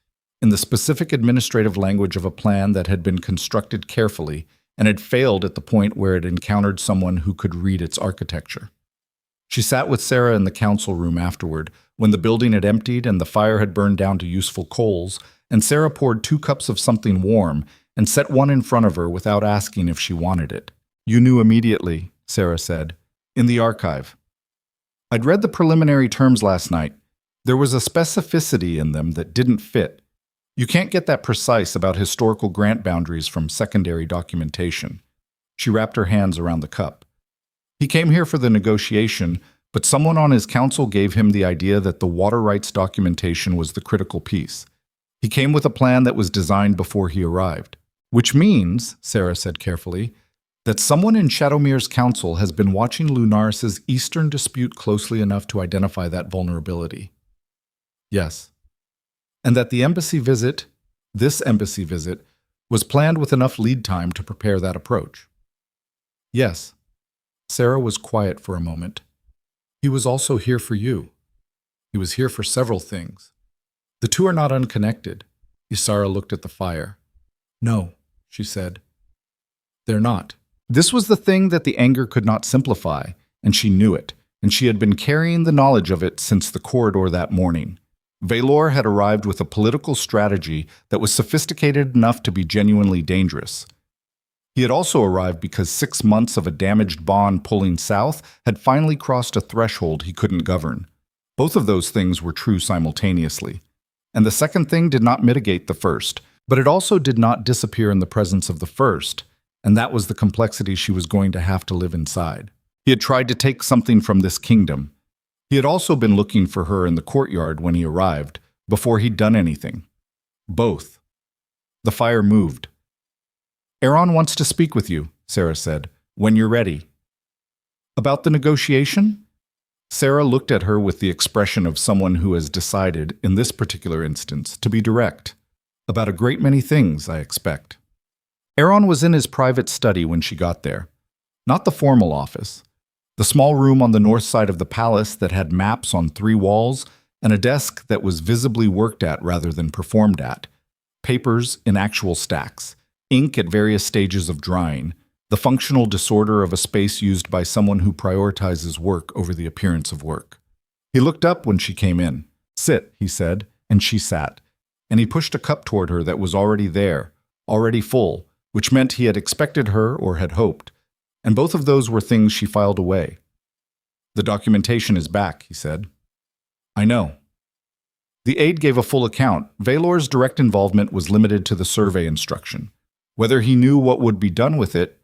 [SPEAKER 1] in the specific administrative language of a plan that had been constructed carefully and had failed at the point where it encountered someone who could read its architecture. She sat with Sarah in the council room afterward, when the building had emptied and the fire had burned down to useful coals, and Sarah poured 2 cups of something warm and set one in front of her without asking if she wanted it. "You knew immediately," Sarah said, "in the archive. I'd read the preliminary terms last night. There was a specificity in them that didn't fit. You can't get that precise about historical grant boundaries from secondary documentation." She wrapped her hands around the cup. "He came here for the negotiation, but someone on his council gave him the idea that the water rights documentation was the critical piece. He came with a plan that was designed before he arrived. Which means," Sarah said carefully, "that someone in Shadowmere's council has been watching Lunaris's eastern dispute closely enough to identify that vulnerability." "Yes." "And that the embassy visit, this embassy visit, was planned with enough lead time to prepare that approach." "Yes." Sarah was quiet for a moment. "He was also here for you. He was here for several things. The two are not unconnected." Ysara looked at the fire. "No," she said. "They're not." This was the thing that the anger could not simplify, and she knew it, and she had been carrying the knowledge of it since the corridor that morning. Vaelor had arrived with a political strategy that was sophisticated enough to be genuinely dangerous. He had also arrived because 6 months of a damaged bond pulling south had finally crossed a threshold he couldn't govern. Both of those things were true simultaneously. And the second thing did not mitigate the first, but it also did not disappear in the presence of the first, and that was the complexity she was going to have to live inside. He had tried to take something from this kingdom. He had also been looking for her in the courtyard when he arrived, before he'd done anything. Both. The fire moved. Aaron wants to speak with you, Sarah said, when you're ready. About the negotiation? Sarah looked at her with the expression of someone who has decided, in this particular instance, to be direct. About a great many things, I expect. Aaron was in his private study when she got there. Not the formal office. The small room on the north side of the palace that had maps on 3 walls and a desk that was visibly worked at rather than performed at. Papers in actual stacks. Ink at various stages of drying. The functional disorder of a space used by someone who prioritizes work over the appearance of work. He looked up when she came in. Sit, he said, and she sat. And he pushed a cup toward her that was already there, already full, which meant he had expected her or had hoped. And both of those were things she filed away. The documentation is back, he said. I know. The aide gave a full account. Vaelor's direct involvement was limited to the survey instruction. Whether he knew what would be done with it,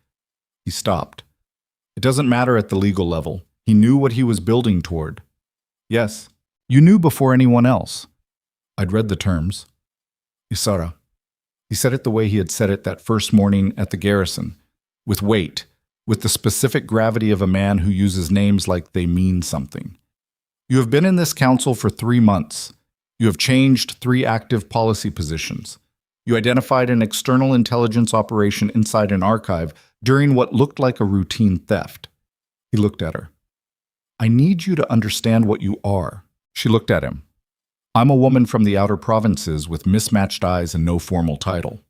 [SPEAKER 1] he stopped. It doesn't matter at the legal level. He knew what he was building toward. Yes, you knew before anyone else. I'd read the terms. Ysara. He said it the way he had said it that first morning at the garrison, with weight, with the specific gravity of a man who uses names like they mean something. You have been in this council for 3 months. You have changed 3 active policy positions. You identified an external intelligence operation inside an archive during what looked like a routine theft. He looked at her. I need you to understand what you are. She looked at him. I'm a woman from the outer provinces with mismatched eyes and no formal title.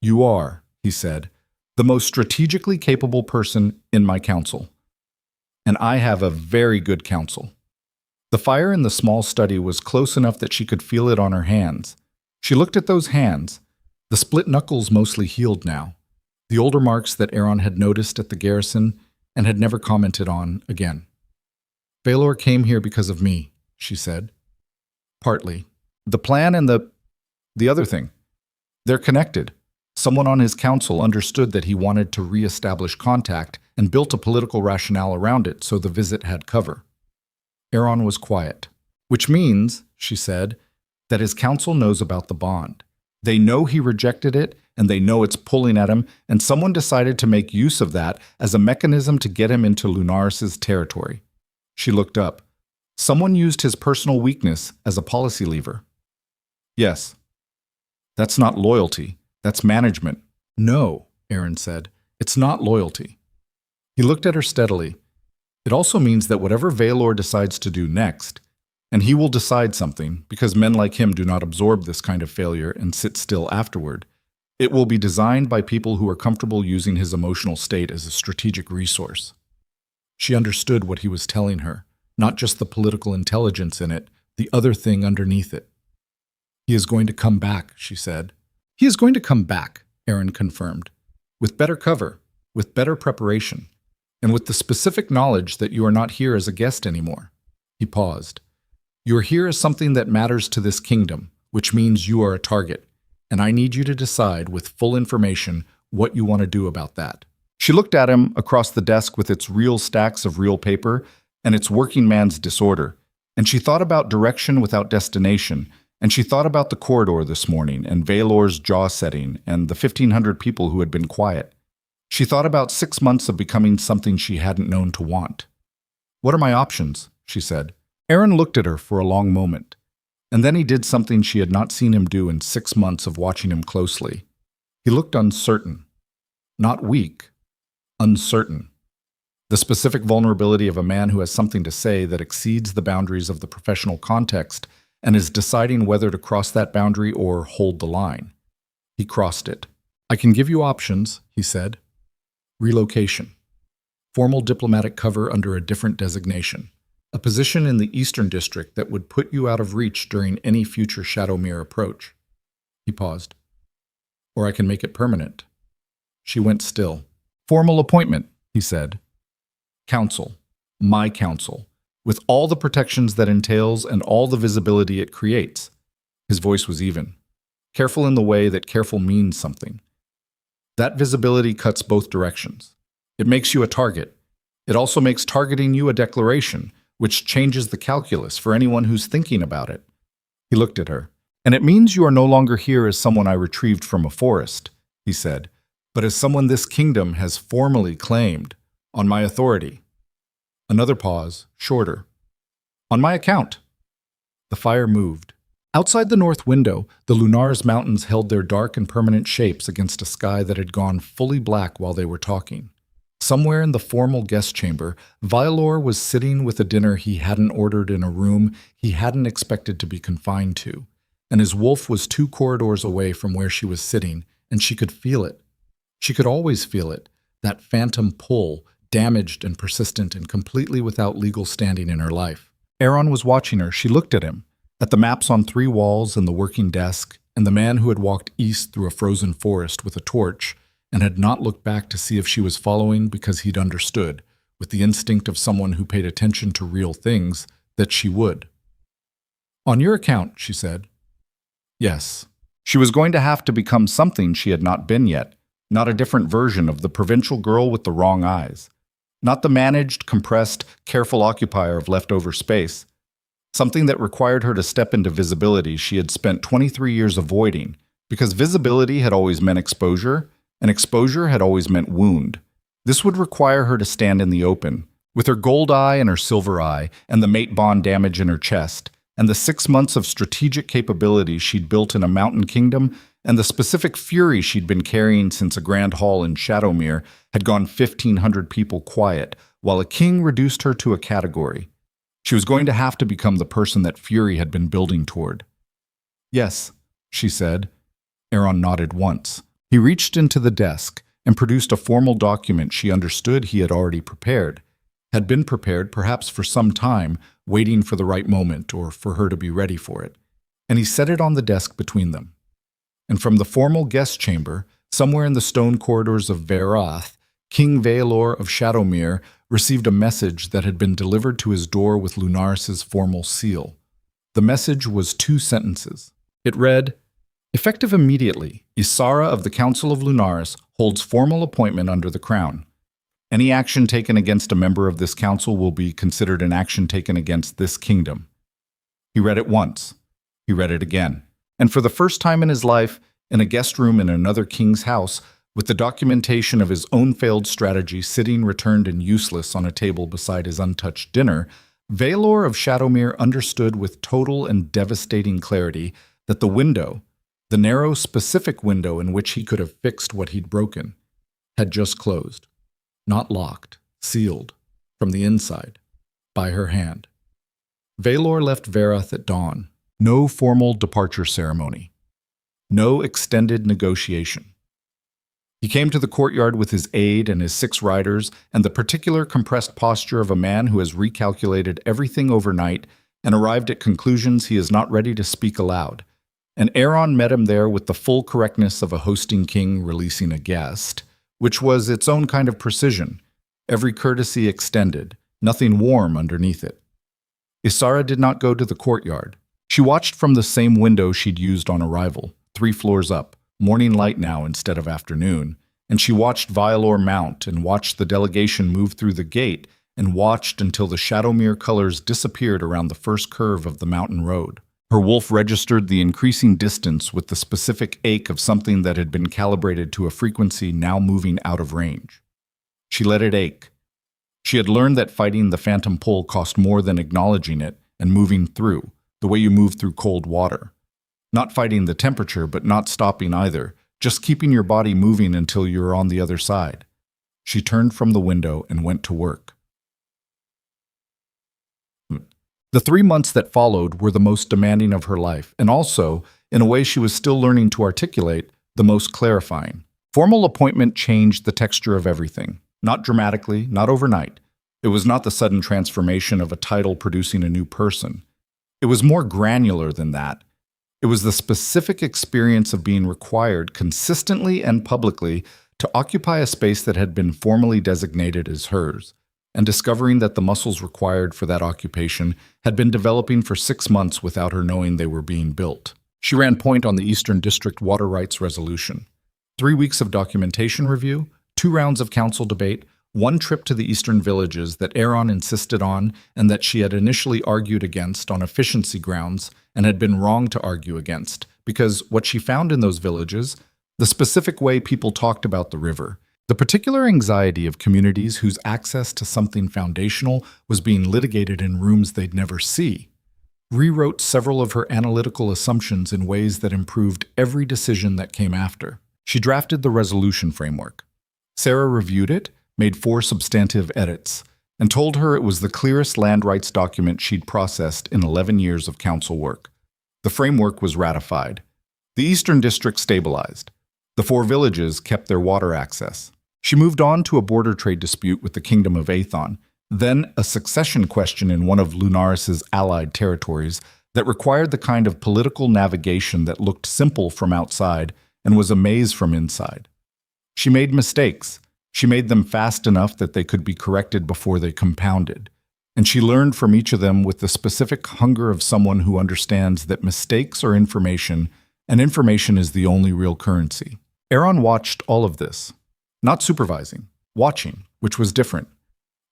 [SPEAKER 1] You are, he said, the most strategically capable person in my council. And I have a very good council. The fire in the small study was close enough that she could feel it on her hands. She looked at those hands, the split knuckles mostly healed now, the older marks that Aaron had noticed at the garrison and had never commented on again. Vaelor came here because of me, she said. Partly. The plan and the other thing. They're connected. Someone on his council understood that he wanted to re-establish contact and built a political rationale around it so the visit had cover. Aaron was quiet. Which means, she said, that his council knows about the bond. They know he rejected it, and they know it's pulling at him, and someone decided to make use of that as a mechanism to get him into Lunaris's territory. She looked up. Someone used his personal weakness as a policy lever. Yes. That's not loyalty. That's management. No, Aaron said. It's not loyalty. He looked at her steadily. It also means that whatever Vaelor decides to do next, and he will decide something, because men like him do not absorb this kind of failure and sit still afterward, it will be designed by people who are comfortable using his emotional state as a strategic resource. She understood what he was telling her, not just the political intelligence in it, the other thing underneath it. He is going to come back, she said. He is going to come back, Aaron confirmed, with better cover, with better preparation, and with the specific knowledge that you are not here as a guest anymore. He paused. You are here as something that matters to this kingdom, which means you are a target, and I need you to decide with full information what you want to do about that. She looked at him across the desk with its real stacks of real paper and its working man's disorder, and she thought about direction without destination, and she thought about the corridor this morning and Vaelor's jaw setting and the 1,500 people who had been quiet. She thought about 6 months of becoming something she hadn't known to want. What are my options? She said. Aaron looked at her for a long moment, and then he did something she had not seen him do in 6 months of watching him closely. He looked uncertain. Not weak. Uncertain. The specific vulnerability of a man who has something to say that exceeds the boundaries of the professional context and is deciding whether to cross that boundary or hold the line. He crossed it. I can give you options, he said. Relocation. Formal diplomatic cover under a different designation. A position in the Eastern District that would put you out of reach during any future Shadowmere approach. He paused. Or I can make it permanent. She went still. Formal appointment, he said. Council. My council. With all the protections that entails and all the visibility it creates. His voice was even. Careful in the way that careful means something. That visibility cuts both directions. It makes you a target. It also makes targeting you a declaration, which changes the calculus for anyone who's thinking about it. He looked at her. And it means you are no longer here as someone I retrieved from a forest, he said, but as someone this kingdom has formally claimed, on my authority. Another pause, shorter. On my account. The fire moved. Outside the north window, the Lunaris mountains held their dark and permanent shapes against a sky that had gone fully black while they were talking. Somewhere in the formal guest chamber, Vaelor was sitting with a dinner he hadn't ordered in a room he hadn't expected to be confined to, and his wolf was 2 corridors away from where she was sitting, and she could feel it. She could always feel it, that phantom pull, damaged and persistent and completely without legal standing in her life. Aaron was watching her. She looked at him, at the maps on 3 walls and the working desk, and the man who had walked east through a frozen forest with a torch and had not looked back to see if she was following because he'd understood, with the instinct of someone who paid attention to real things, that she would. On your account, she said. Yes. She was going to have to become something she had not been yet, not a different version of the provincial girl with the wrong eyes, not the managed, compressed, careful occupier of leftover space, something that required her to step into visibility she had spent 23 years avoiding, because visibility had always meant exposure, and exposure had always meant wound. This would require her to stand in the open, with her gold eye and her silver eye, and the mate bond damage in her chest, and the 6 months of strategic capability she'd built in a mountain kingdom, and the specific fury she'd been carrying since a grand hall in Shadowmere had gone 1,500 people quiet, while a king reduced her to a category. She was going to have to become the person that fury had been building toward. Yes, she said. Aaron nodded once. He reached into the desk and produced a formal document she understood he had already prepared, had been prepared perhaps for some time, waiting for the right moment or for her to be ready for it. And he set it on the desk between them. And from the formal guest chamber, somewhere in the stone corridors of Verath, King Vaelor of Shadowmere received a message that had been delivered to his door with Lunaris's formal seal. The message was 2 sentences. It read, "Effective immediately, Ysara of the Council of Lunaris holds formal appointment under the crown. Any action taken against a member of this council will be considered an action taken against this kingdom." He read it once. He read it again. And for the first time in his life, in a guest room in another king's house, with the documentation of his own failed strategy sitting returned and useless on a table beside his untouched dinner, Vaelor of Shadowmere understood with total and devastating clarity that the window, the narrow, specific window in which he could have fixed what he'd broken, had just closed, not locked, sealed, from the inside, by her hand. Vaelor left Verath at dawn. No formal departure ceremony. No extended negotiation. He came to the courtyard with his aide and his 6 riders and the particular compressed posture of a man who has recalculated everything overnight and arrived at conclusions he is not ready to speak aloud. And Aaron met him there with the full correctness of a hosting king releasing a guest, which was its own kind of precision, every courtesy extended, nothing warm underneath it. Ysara did not go to the courtyard. She watched from the same window she'd used on arrival, 3 floors up, morning light now instead of afternoon, and she watched Vaelor mount and watched the delegation move through the gate and watched until the Shadowmere colors disappeared around the first curve of the mountain road. Her wolf registered the increasing distance with the specific ache of something that had been calibrated to a frequency now moving out of range. She let it ache. She had learned that fighting the phantom pull cost more than acknowledging it and moving through, the way you move through cold water. Not fighting the temperature, but not stopping either, just keeping your body moving until you're on the other side. She turned from the window and went to work. The 3 months that followed were the most demanding of her life, and also, in a way she was still learning to articulate, the most clarifying. Formal appointment changed the texture of everything. Not dramatically, not overnight. It was not the sudden transformation of a title producing a new person. It was more granular than that. It was the specific experience of being required consistently and publicly to occupy a space that had been formally designated as hers, and discovering that the muscles required for that occupation had been developing for 6 months without her knowing they were being built. She ran point on the Eastern District Water Rights Resolution. 3 weeks of documentation review, 2 rounds of council debate, One trip to the eastern villages that Aaron insisted on and that she had initially argued against on efficiency grounds and had been wrong to argue against, because what she found in those villages, the specific way people talked about the river, the particular anxiety of communities whose access to something foundational was being litigated in rooms they'd never see, rewrote several of her analytical assumptions in ways that improved every decision that came after. She drafted the resolution framework. Sarah reviewed it, made 4 substantive edits, and told her it was the clearest land rights document she'd processed in 11 years of council work. The framework was ratified. The Eastern District stabilized. The 4 villages kept their water access. She moved on to a border trade dispute with the Kingdom of Aethon, then a succession question in one of Lunaris's allied territories that required the kind of political navigation that looked simple from outside and was a maze from inside. She made mistakes. She made them fast enough that they could be corrected before they compounded. And she learned from each of them with the specific hunger of someone who understands that mistakes are information, and information is the only real currency. Aaron watched all of this. Not supervising, watching, which was different.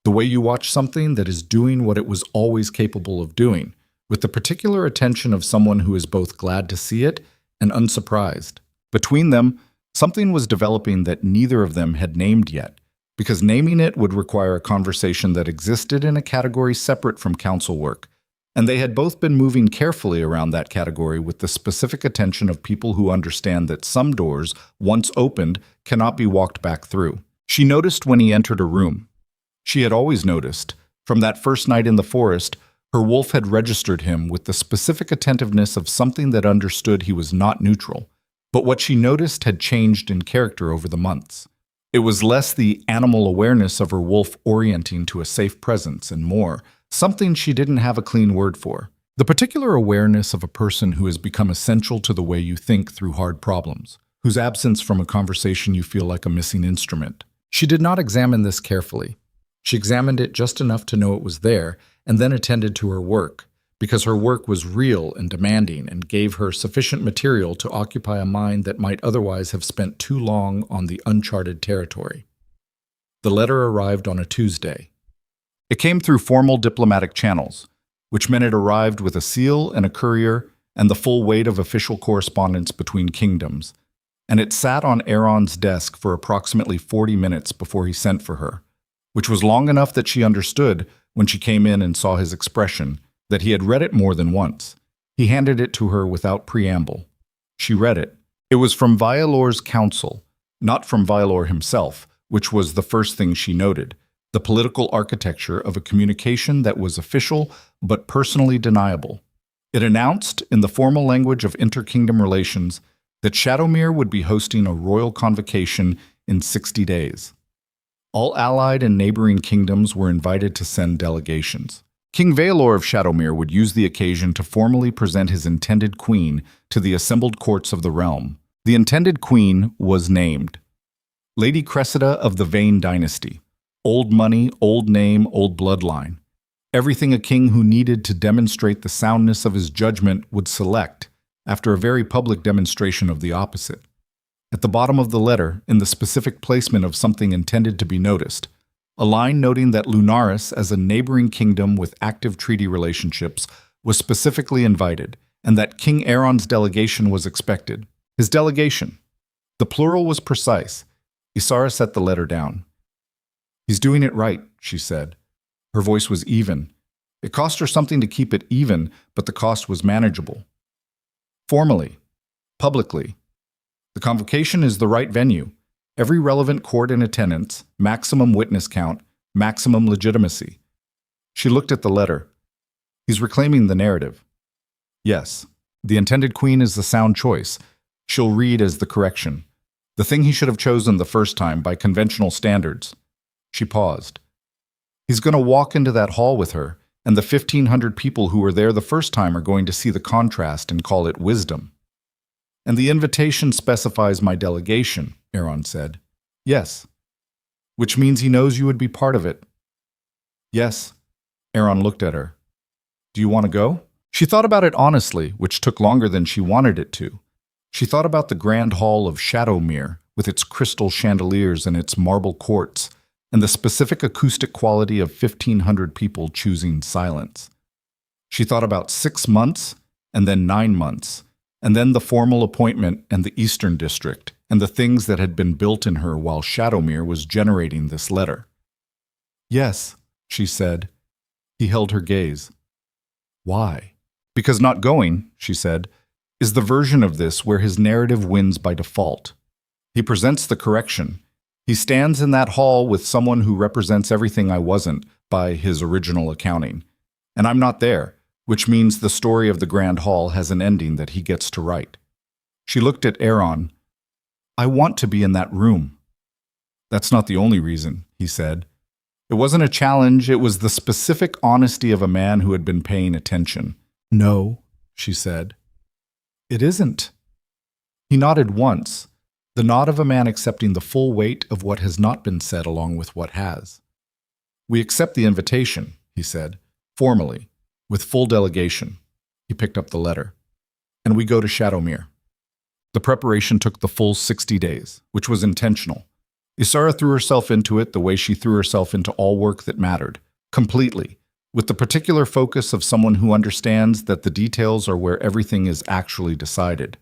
[SPEAKER 1] The way you watch something that is doing what it was always capable of doing, with the particular attention of someone who is both glad to see it and unsurprised. Between them, something was developing that neither of them had named yet, because naming it would require a conversation that existed in a category separate from council work, and they had both been moving carefully around that category with the specific attention of people who understand that some doors, once opened, cannot be walked back through. She noticed when he entered a room. She had always noticed. From that first night in the forest, her wolf had registered him with the specific attentiveness of something that understood he was not neutral. But what she noticed had changed in character over the months. It was less the animal awareness of her wolf orienting to a safe presence and more, something she didn't have a clean word for. The particular awareness of a person who has become essential to the way you think through hard problems, whose absence from a conversation you feel like a missing instrument. She did not examine this carefully. She examined it just enough to know it was there, and then attended to her work, because her work was real and demanding and gave her sufficient material to occupy a mind that might otherwise have spent too long on the uncharted territory. The letter arrived on a Tuesday. It came through formal diplomatic channels, which meant it arrived with a seal and a courier and the full weight of official correspondence between kingdoms, and it sat on Aaron's desk for approximately 40 minutes before he sent for her, which was long enough that she understood, when she came in and saw his expression, that he had read it more than once. He handed it to her without preamble. She read it. It was from Vaelor's council, not from Vaelor himself, which was the first thing she noted, the political architecture of a communication that was official but personally deniable. It announced, in the formal language of inter-kingdom relations, that Shadowmere would be hosting a royal convocation in 60 days. All allied and neighboring kingdoms were invited to send delegations. King Vaelor of Shadowmere would use the occasion to formally present his intended queen to the assembled courts of the realm. The intended queen was named Lady Cressida of the Vane dynasty. Old money, old name, old bloodline. Everything a king who needed to demonstrate the soundness of his judgment would select, after a very public demonstration of the opposite. At the bottom of the letter, in the specific placement of something intended to be noticed, a line noting that Lunaris, as a neighboring kingdom with active treaty relationships, was specifically invited, and that King Aaron's delegation was expected. His delegation. The plural was precise. Ysara set the letter down. "He's doing it right," she said. Her voice was even. It cost her something to keep it even, but the cost was manageable. Formally. Publicly. The convocation is the right venue. Every relevant court in attendance, maximum witness count, maximum legitimacy. She looked at the letter. He's reclaiming the narrative. Yes, the intended queen is the sound choice. She'll read as the correction. The thing he should have chosen the first time by conventional standards. She paused. He's going to walk into that hall with her, and the 1,500 people who were there the first time are going to see the contrast and call it wisdom. And the invitation specifies my delegation, Aaron said. Yes. Which means he knows you would be part of it. Yes. Aaron looked at her. Do you want to go? She thought about it honestly, which took longer than she wanted it to. She thought about the grand hall of Shadowmere, with its crystal chandeliers and its marble courts, and the specific acoustic quality of 1,500 people choosing silence. She thought about 6 months, and then 9 months, and then the formal appointment and the Eastern District, and the things that had been built in her while Shadowmere was generating this letter. "Yes," she said. He held her gaze. "Why?" "Because not going," she said, "is the version of this where his narrative wins by default. He presents the correction. He stands in that hall with someone who represents everything I wasn't by his original accounting. And I'm not there, which means the story of the Grand Hall has an ending that he gets to write." She looked at Aaron. "I want to be in that room." "That's not the only reason," he said. It wasn't a challenge, it was the specific honesty of a man who had been paying attention. "No," she said. "It isn't." He nodded once, the nod of a man accepting the full weight of what has not been said along with what has. "We accept the invitation," he said, formally, with full delegation. He picked up the letter. "And we go to Shadowmere." The preparation took the full 60 days, which was intentional. Ysara threw herself into it the way she threw herself into all work that mattered, completely, with the particular focus of someone who understands that the details are where everything is actually decided.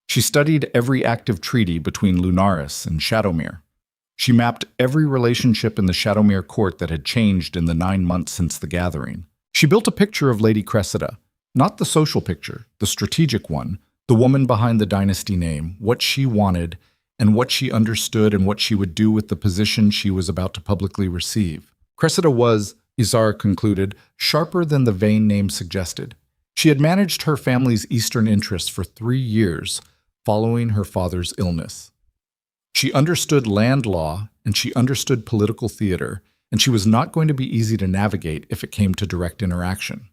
[SPEAKER 1] She studied every active treaty between Lunaris and Shadowmere. She mapped every relationship in the Shadowmere court that had changed in the 9 months since the gathering. She built a picture of Lady Cressida, not the social picture, the strategic one, the woman behind the dynasty name, what she wanted, and what she understood and what she would do with the position she was about to publicly receive. Cressida was, Ysara concluded, sharper than the vain name suggested. She had managed her family's Eastern interests for 3 years, following her father's illness. She understood land law, and she understood political theater, and she was not going to be easy to navigate if it came to direct interaction.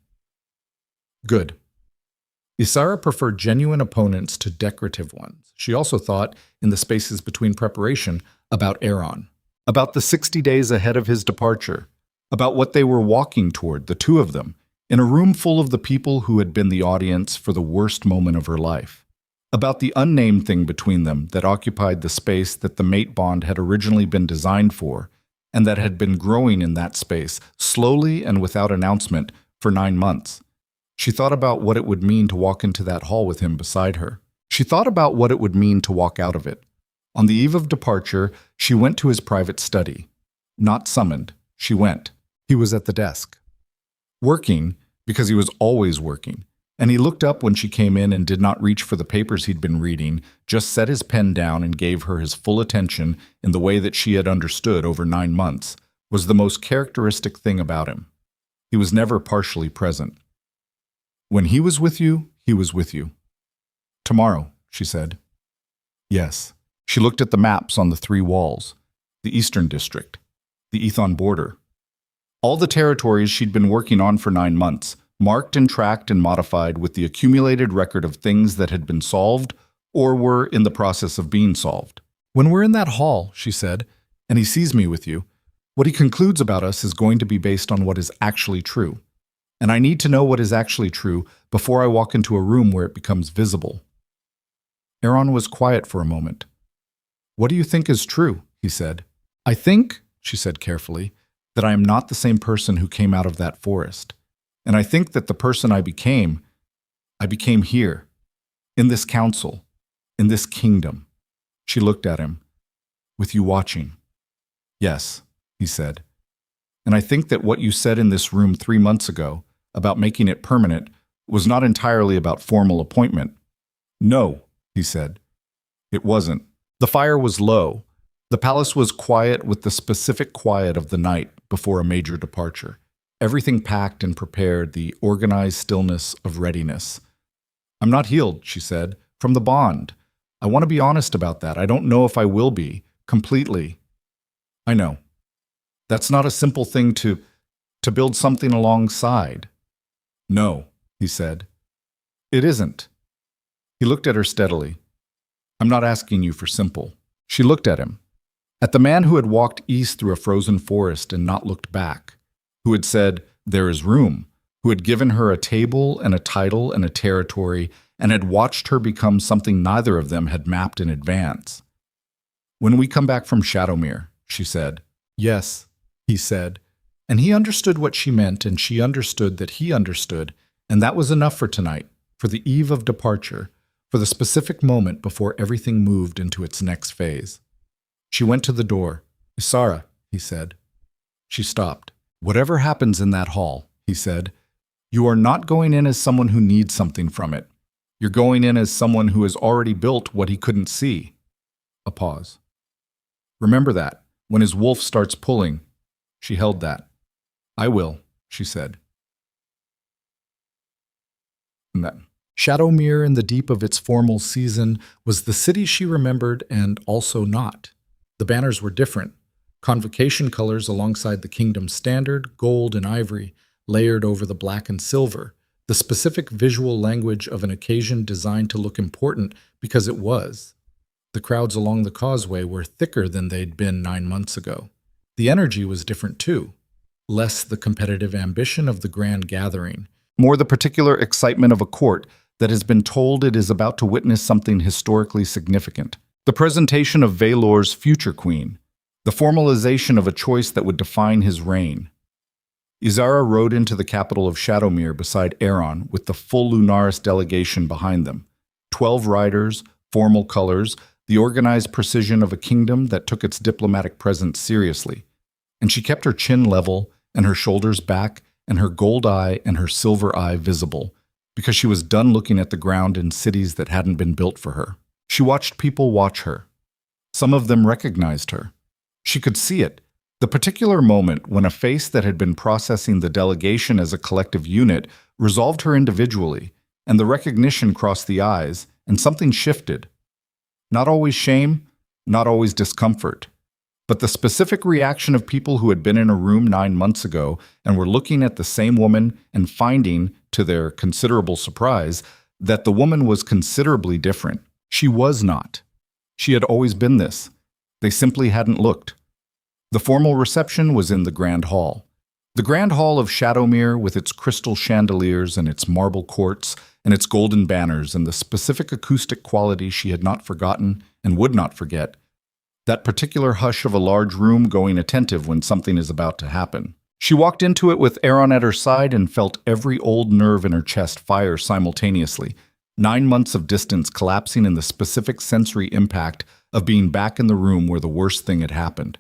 [SPEAKER 1] Good. Ysara preferred genuine opponents to decorative ones. She also thought, in the spaces between preparation, about Aaron, about the 60 days ahead of his departure, about what they were walking toward, the two of them, in a room full of the people who had been the audience for the worst moment of her life, about the unnamed thing between them that occupied the space that the mate bond had originally been designed for, and that had been growing in that space, slowly and without announcement, for 9 months. She thought about what it would mean to walk into that hall with him beside her. She thought about what it would mean to walk out of it. On the eve of departure, she went to his private study. Not summoned, she went. He was at the desk. Working, because he was always working. And he looked up when she came in and did not reach for the papers he'd been reading, just set his pen down and gave her his full attention in the way that she had understood over 9 months, was the most characteristic thing about him. He was never partially present. When he was with you, he was with you. "Tomorrow," she said. Yes. She looked at the maps on the 3 walls, the Eastern District, the Ethon border. All the territories she'd been working on for 9 months, marked and tracked and modified with the accumulated record of things that had been solved or were in the process of being solved. "When we're in that hall," she said, "and he sees me with you, what he concludes about us is going to be based on what is actually true. And I need to know what is actually true before I walk into a room where it becomes visible." Aaron was quiet for a moment. "What do you think is true?" he said. "I think," she said carefully, "that I am not the same person who came out of that forest. And I think that the person I became here, in this council, in this kingdom." She looked at him. "With you watching." "Yes," he said. "And I think that what you said in this room 3 months ago, about making it permanent, was not entirely about formal appointment." "No," he said. "It wasn't." The fire was low. The palace was quiet with the specific quiet of the night before a major departure. Everything packed and prepared, the organized stillness of readiness. "I'm not healed," she said, "from the bond. I want to be honest about that. I don't know if I will be, completely." "I know. That's not a simple thing to build something alongside." "No," he said. "It isn't." He looked at her steadily. "I'm not asking you for simple." She looked at him. At the man who had walked east through a frozen forest and not looked back, who had said, "There is room," who had given her a table and a title and a territory, and had watched her become something neither of them had mapped in advance. "When we come back from Shadowmere," she said,
[SPEAKER 2] Yes, he said, and he understood what she meant, and she understood that he understood, and that was enough for tonight, for the eve of departure, for the specific moment before everything moved into its next phase. She went to the door. "Ysara," he said. She stopped. "Whatever happens in that hall," he said, "you are not going in as someone who needs something from it. You're going in as someone who has already built what he couldn't see." A pause. "Remember that, when his wolf starts pulling." She held that. "I will," she said. And that. Shadowmere, in the deep of its formal season, was the city she remembered and also not. The banners were different. Convocation colors alongside the kingdom's standard, gold and ivory, layered over the black and silver, the specific visual language of an occasion designed to look important because it was. The crowds along the causeway were thicker than they'd been 9 months ago. The energy was different too. Less the competitive ambition of the grand gathering, more the particular excitement of a court that has been told it is about to witness something historically significant. The presentation of Vaelor's future queen, the formalization of a choice that would define his reign. Ysara rode into the capital of Shadowmere beside Aeron with the full Lunaris delegation behind them. 12 riders, formal colors, the organized precision of a kingdom that took its diplomatic presence seriously. And she kept her chin level and her shoulders back and her gold eye and her silver eye visible, because she was done looking at the ground in cities that hadn't been built for her. She watched people watch her. Some of them recognized her. She could see it, the particular moment when a face that had been processing the delegation as a collective unit resolved her individually, and the recognition crossed the eyes, and something shifted. Not always shame, not always discomfort, but the specific reaction of people who had been in a room 9 months ago and were looking at the same woman and finding, to their considerable surprise, that the woman was considerably different. She was not. She had always been this. They simply hadn't looked. The formal reception was in the Grand Hall. The Grand Hall of Shadowmere, with its crystal chandeliers and its marble courts and its golden banners and the specific acoustic quality she had not forgotten and would not forget, that particular hush of a large room going attentive when something is about to happen. She walked into it with Aeron at her side and felt every old nerve in her chest fire simultaneously, 9 months of distance collapsing in the specific sensory impact of being back in the room where the worst thing had happened.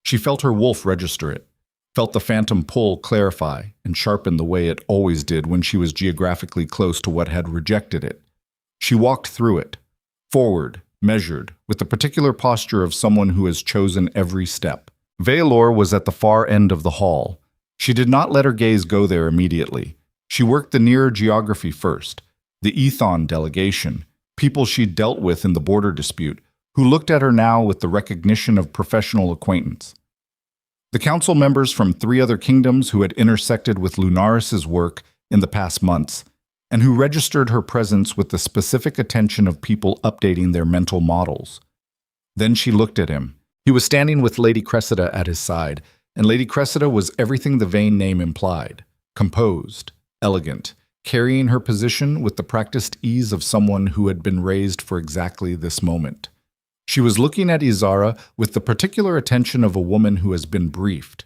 [SPEAKER 2] She felt her wolf register it, felt the phantom pull clarify and sharpen the way it always did when she was geographically close to what had rejected it. She walked through it, forward, measured, with the particular posture of someone who has chosen every step. Vaelor was at the far end of the hall. She did not let her gaze go there immediately. She worked the nearer geography first, the Ethon delegation, people she'd dealt with in the border dispute, who looked at her now with the recognition of professional acquaintance. The council members from 3 other kingdoms who had intersected with Lunaris's work in the past months, and who registered her presence with the specific attention of people updating their mental models. Then she looked at him. He was standing with Lady Cressida at his side, and Lady Cressida was everything the vain name implied: composed, elegant, carrying her position with the practiced ease of someone who had been raised for exactly this moment. She was looking at Ysara with the particular attention of a woman who has been briefed.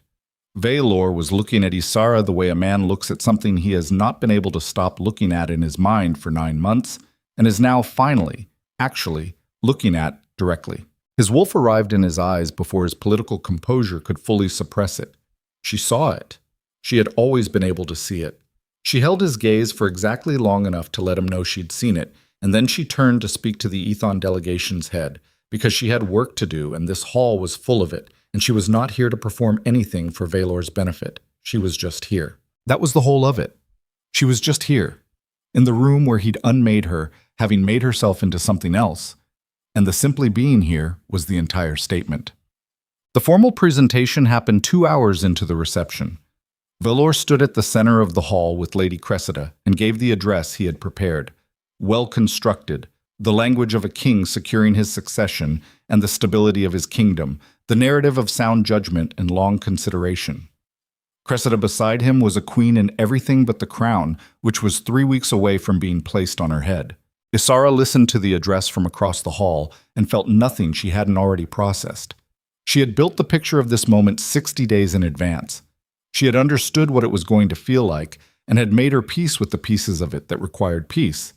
[SPEAKER 2] Vaelor was looking at Ysara the way a man looks at something he has not been able to stop looking at in his mind for 9 months, and is now finally, actually, looking at directly. His wolf arrived in his eyes before his political composure could fully suppress it. She saw it. She had always been able to see it. She held his gaze for exactly long enough to let him know she'd seen it, and then she turned to speak to the Ethon delegation's head, because she had work to do and this hall was full of it, and she was not here to perform anything for Vaelor's benefit. She was just here. That was the whole of it. She was just here, in the room where he'd unmade her, having made herself into something else, and the simply being here was the entire statement. The formal presentation happened 2 hours into the reception. Vaelor stood at the center of the hall with Lady Cressida and gave the address he had prepared, well constructed, the language of a king securing his succession and the stability of his kingdom, the narrative of sound judgment and long consideration. Cressida beside him was a queen in everything but the crown, which was 3 weeks away from being placed on her head. Ysara listened to the address from across the hall and felt nothing she hadn't already processed.
[SPEAKER 1] She had built the picture of this moment 60 days in advance. She had understood what it was going to feel like and had made her peace with the pieces of it that required peace,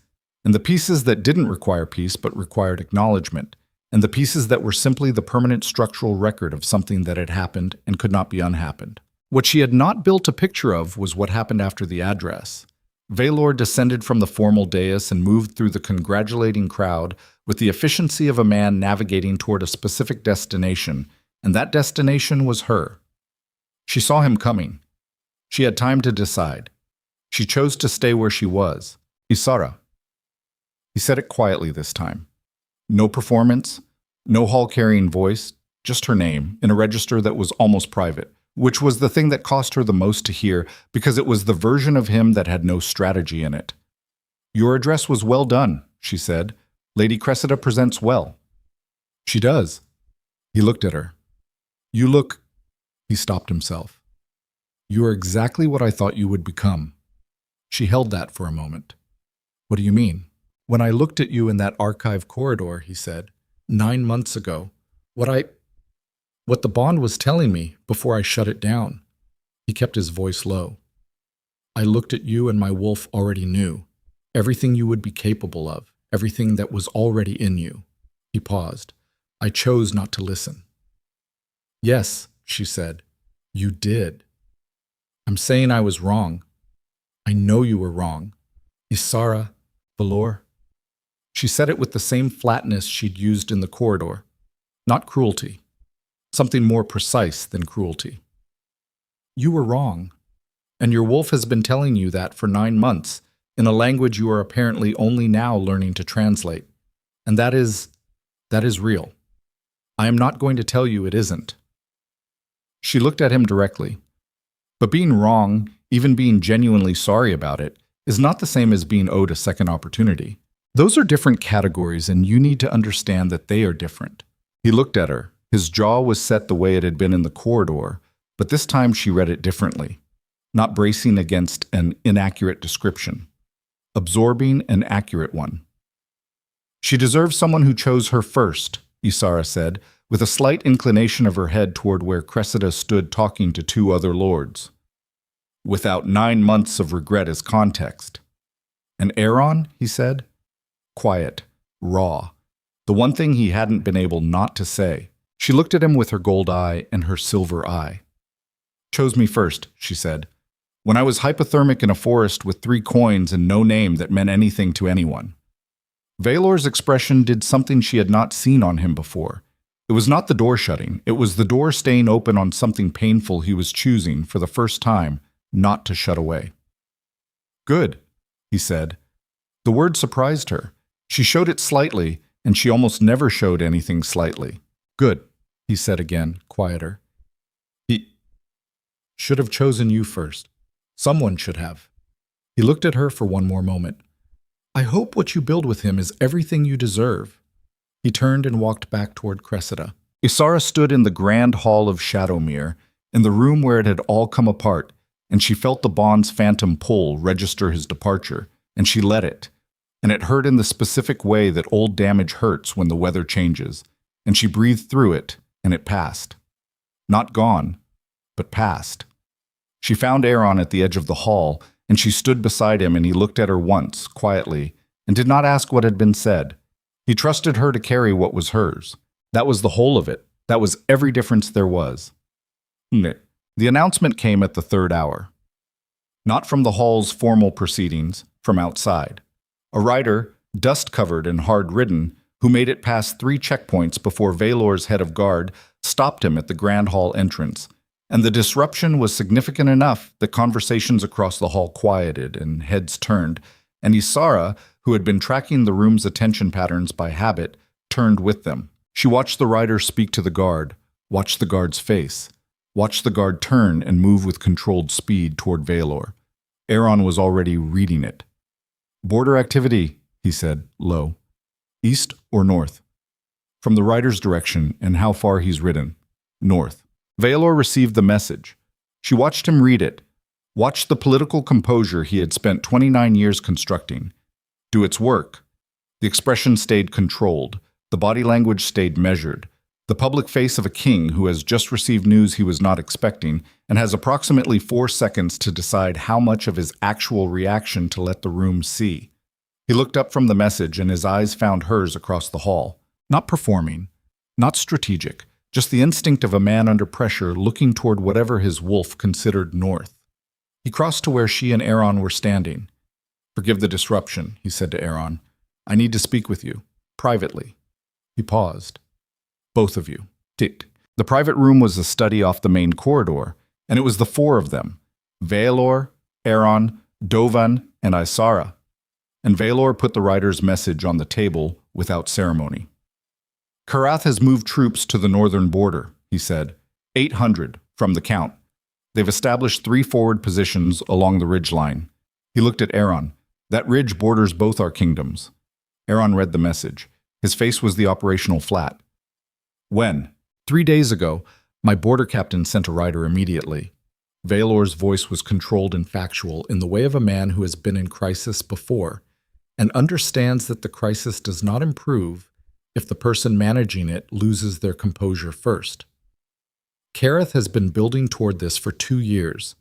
[SPEAKER 1] and the pieces that didn't require peace but required acknowledgement, and the pieces that were simply the permanent structural record of something that had happened and could not be unhappened. What she had not built a picture of was what happened after the address. Vaelor descended from the formal dais and moved through the congratulating crowd with the efficiency of a man navigating toward a specific destination, and that destination was her. She saw him coming. She had time to decide. She chose to stay where she was. Ysara. He said it quietly this time. No performance, no hall-carrying voice, just her name, in a register that was almost private, which was the thing that cost her the most to hear because it was the version of him that had no strategy in it. Your address was well done, she said. Lady Cressida presents well. She does. He looked at her. You look... He stopped himself. You are exactly what I thought you would become. She held that for a moment. What do you mean? When I looked at you in that archive corridor, he said, 9 months ago, what the bond was telling me before I shut it down. He kept his voice low. I looked at you and my wolf already knew. Everything you would be capable of, everything that was already in you. He paused. I chose not to listen. Yes, she said, you did. I'm saying I was wrong. I know you were wrong. Ysara, Vaelor. She said it with the same flatness she'd used in the corridor. Not cruelty. Something more precise than cruelty. You were wrong. And your wolf has been telling you that for 9 months, in a language you are apparently only now learning to translate. And that is real. I am not going to tell you it isn't. She looked at him directly. But being wrong, even being genuinely sorry about it, is not the same as being owed a second opportunity. Those are different categories, and you need to understand that they are different. He looked at her. His jaw was set the way it had been in the corridor, but this time she read it differently, not bracing against an inaccurate description, absorbing an accurate one. She deserves someone who chose her first, Ysara said, with a slight inclination of her head toward where Cressida stood talking to 2 other lords. Without 9 months of regret as context. And Aaron, he said? Quiet, raw, the one thing he hadn't been able not to say. She looked at him with her gold eye and her silver eye. Chose me first, she said, when I was hypothermic in a forest with 3 coins and no name that meant anything to anyone. Vaelor's expression did something she had not seen on him before. It was not the door shutting, it was the door staying open on something painful he was choosing, for the first time, not to shut away. Good, he said. The word surprised her. She showed it slightly, and she almost never showed anything slightly. Good, he said again, quieter. He should have chosen you first. Someone should have. He looked at her for one more moment. I hope what you build with him is everything you deserve. He turned and walked back toward Cressida. Ysara stood in the grand hall of Shadowmere, in the room where it had all come apart, and she felt the bond's phantom pull register his departure, and she let it. And it hurt in the specific way that old damage hurts when the weather changes, and she breathed through it, and it passed. Not gone, but passed. She found Aaron at the edge of the hall, and she stood beside him, and he looked at her once, quietly, and did not ask what had been said. He trusted her to carry what was hers. That was the whole of it. That was every difference there was. The announcement came at the 3rd hour. Not from the hall's formal proceedings, from outside. A rider, dust-covered and hard-ridden, who made it past 3 checkpoints before Vaelor's head of guard stopped him at the grand hall entrance, and the disruption was significant enough that conversations across the hall quieted and heads turned, and Ysara, who had been tracking the room's attention patterns by habit, turned with them. She watched the rider speak to the guard, watched the guard's face, watched the guard turn and move with controlled speed toward Vaelor. Aaron was already reading it. Border activity, he said, low. East or north? From the rider's direction and how far he's ridden. North. Vaelor received the message. She watched him read it, watched the political composure he had spent 29 years constructing do its work. The expression stayed controlled, the body language stayed measured, The public face of a king who has just received news he was not expecting and has approximately 4 seconds to decide how much of his actual reaction to let the room see. He looked up from the message and his eyes found hers across the hall. Not performing, not strategic, just the instinct of a man under pressure looking toward whatever his wolf considered north. He crossed to where she and Aaron were standing. "Forgive the disruption," he said to Aaron. "I need to speak with you, privately." He paused. "Both of you." Tick. The private room was a study off the main corridor, and it was the 4 of them: Vaelor, Aaron, Dovan, and Ysara. And Vaelor put the writer's message on the table without ceremony. "Karath has moved troops to the northern border," he said. 800 from the count. They've established 3 forward positions along the ridgeline. He looked at Aaron. "That ridge borders both our kingdoms." Aaron read the message. His face was the operational flat. "When?" 3 days ago. My border captain sent a rider immediately." Vaelor's voice was controlled and factual in the way of a man who has been in crisis before and understands that the crisis does not improve if the person managing it loses their composure first. Kareth has been building toward this for 2 years.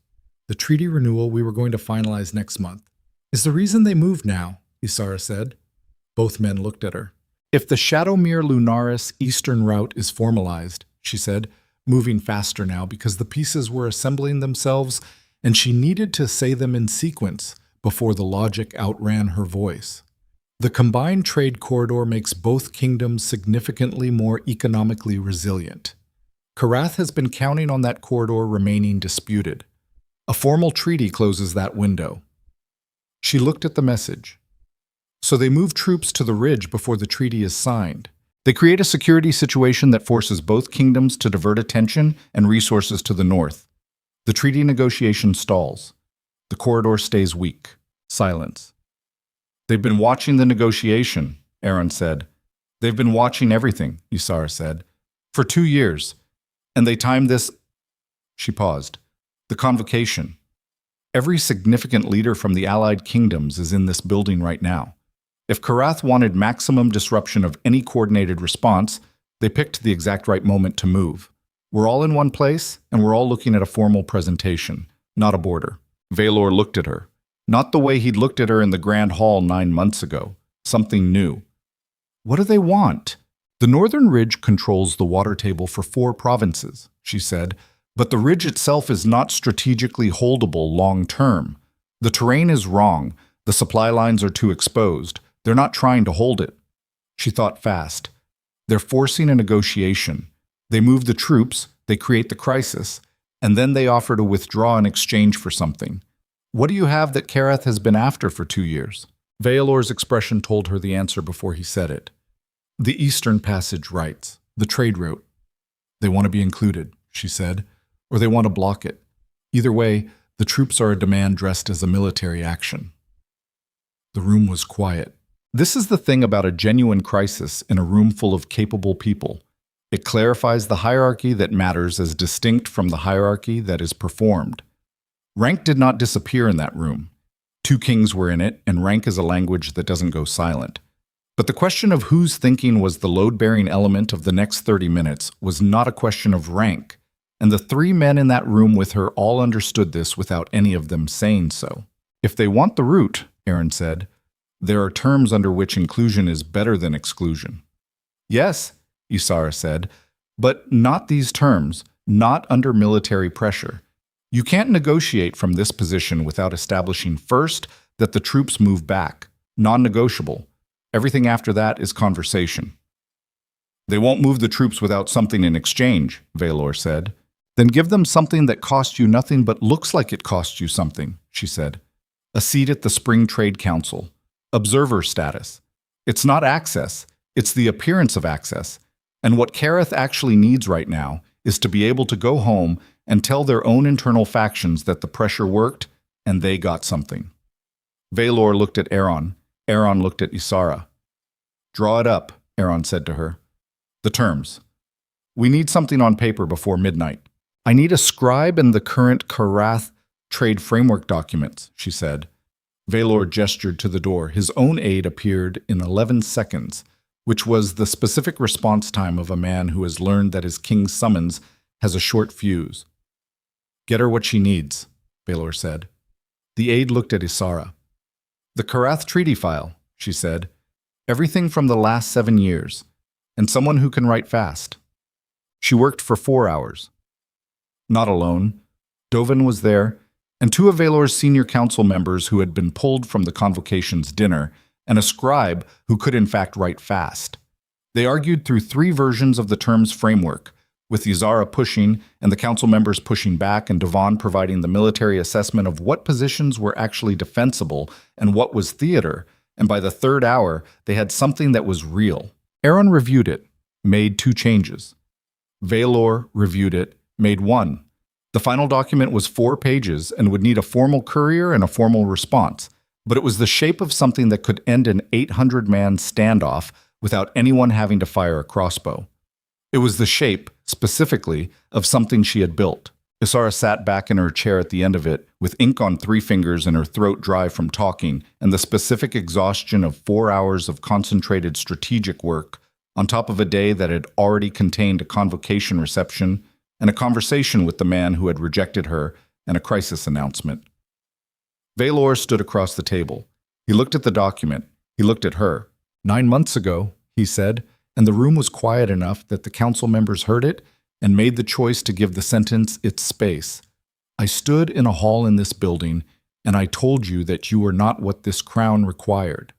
[SPEAKER 1] The treaty renewal we were going to finalize next month is the reason they moved now, Ysara said. Both men looked at her. "If the Shadowmere Lunaris eastern route is formalized," she said, moving faster now because the pieces were assembling themselves and she needed to say them in sequence before the logic outran her voice. "The combined trade corridor makes both kingdoms significantly more economically resilient. Karath has been counting on that corridor remaining disputed. A formal treaty closes that window." She looked at the message. "So they move troops to the ridge before the treaty is signed. They create a security situation that forces both kingdoms to divert attention and resources to the north. The treaty negotiation stalls. The corridor stays weak. Silence. They've been watching the negotiation," Aaron said. "They've been watching everything," Ysara said. "For 2 years. And they timed this—" She paused. "The convocation. Every significant leader from the allied kingdoms is in this building right now. If Karath wanted maximum disruption of any coordinated response, they picked the exact right moment to move. We're all in one place, and we're all looking at a formal presentation, not a border." Vaelor looked at her. Not the way he'd looked at her in the Grand Hall 9 months ago. Something new. "What do they want?" "The northern ridge controls the water table for 4 provinces," she said, "but the ridge itself is not strategically holdable long-term. The terrain is wrong. The supply lines are too exposed. They're not trying to hold it." She thought fast. "They're forcing a negotiation. They move the troops, they create the crisis, and then they offer to withdraw in exchange for something. What do you have that Kareth has been after for 2 years?" Vaelor's expression told her the answer before he said it. "The Eastern Passage rights, the trade route. They want to be included," she said, "or they want to block it. Either way, the troops are a demand dressed as a military action." The room was quiet. This is the thing about a genuine crisis in a room full of capable people. It clarifies the hierarchy that matters as distinct from the hierarchy that is performed. Rank did not disappear in that room. 2 kings were in it, and rank is a language that doesn't go silent. But the question of whose thinking was the load-bearing element of the next 30 minutes was not a question of rank, and the 3 men in that room with her all understood this without any of them saying so. "If they want the route," Aaron said, "there are terms under which inclusion is better than exclusion." "Yes," Ysara said, "but not these terms, not under military pressure. You can't negotiate from this position without establishing first that the troops move back. Non-negotiable. Everything after that is conversation." "They won't move the troops without something in exchange," Vaelor said. "Then give them something that costs you nothing but looks like it costs you something," she said. "A seat at the Spring Trade Council. Observer status. It's not access, it's the appearance of access. And what Kareth actually needs right now is to be able to go home and tell their own internal factions that the pressure worked and they got something." Vaelor looked at Aaron. Aaron looked at Ysara. "Draw it up," Aaron said to her. "The terms. We need something on paper before midnight." "I need a scribe and the current Karath trade framework documents," she said. Vaelor gestured to the door. His own aide appeared in 11 seconds. which was the specific response time of a man who has learned that his king's summons has a short fuse. "Get her what she needs," Vaelor said. The aide looked at Ysara. "The Karath treaty file," she said. "Everything from the last 7 years, and someone who can write fast." She worked for 4 hours. Not alone. Dovan was there, and 2 of Vaelor's senior council members who had been pulled from the convocation's dinner, and a scribe who could in fact write fast. They argued through 3 versions of the term's framework, with Ysara pushing and the council members pushing back, and Dovan providing the military assessment of what positions were actually defensible and what was theater, and by the 3rd hour they had something that was real. Aaron reviewed it, made 2 changes. Vaelor reviewed it, made 1. The final document was 4 pages and would need a formal courier and a formal response, but it was the shape of something that could end an 800-man standoff without anyone having to fire a crossbow. It was the shape, specifically, of something she had built. Ysara sat back in her chair at the end of it, with ink on 3 fingers and her throat dry from talking, and the specific exhaustion of 4 hours of concentrated strategic work, on top of a day that had already contained a convocation reception and a conversation with the man who had rejected her and a crisis announcement. Vaelor stood across the table. He looked at the document. He looked at her. 9 months ago, he said, and the room was quiet enough that the council members heard it and made the choice to give the sentence its space. "I stood in a hall in this building, and I told you that you were not what this crown required."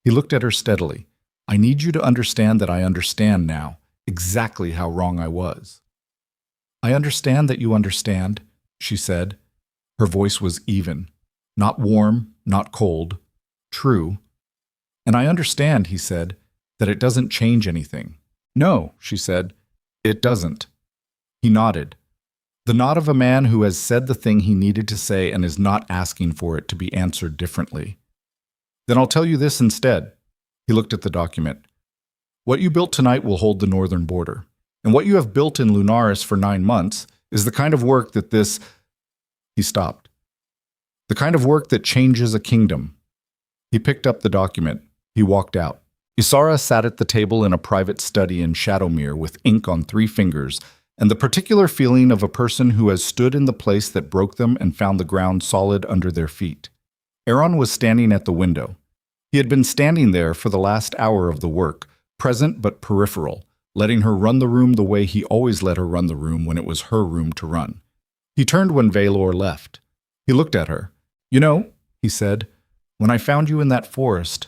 [SPEAKER 1] He looked at her steadily. "I need you to understand that I understand now exactly how wrong I was." "I understand that you understand," she said. Her voice was even. Not warm, not cold. True. "And I understand," he said, "that it doesn't change anything." "No," she said, "it doesn't." He nodded. The nod of a man who has said the thing he needed to say and is not asking for it to be answered differently. "Then I'll tell you this instead." He looked at the document. "What you built tonight will hold the northern border. And what you have built in Lunaris for 9 months is the kind of work that this—" He stopped. "The kind of work that changes a kingdom." He picked up the document. He walked out. Ysara sat at the table in a private study in Shadowmere with ink on 3 fingers, and the particular feeling of a person who has stood in the place that broke them and found the ground solid under their feet. Aaron was standing at the window. He had been standing there for the last hour of the work, present but peripheral, letting her run the room the way he always let her run the room when it was her room to run. He turned when Vaelor left. He looked at her. "You know," he said, "when I found you in that forest,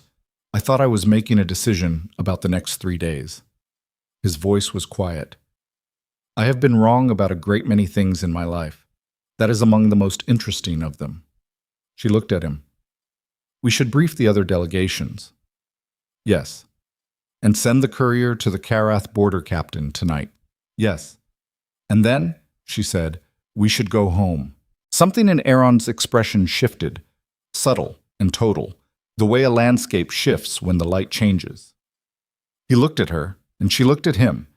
[SPEAKER 1] I thought I was making a decision about the next 3 days." His voice was quiet. "I have been wrong about a great many things in my life. That is among the most interesting of them." She looked at him. "We should brief the other delegations." "Yes." "And send the courier to the Karath border captain tonight." "Yes." "And then," she said, "we should go home." Something in Aaron's expression shifted, subtle and total, the way a landscape shifts when the light changes. He looked at her, and she looked at him,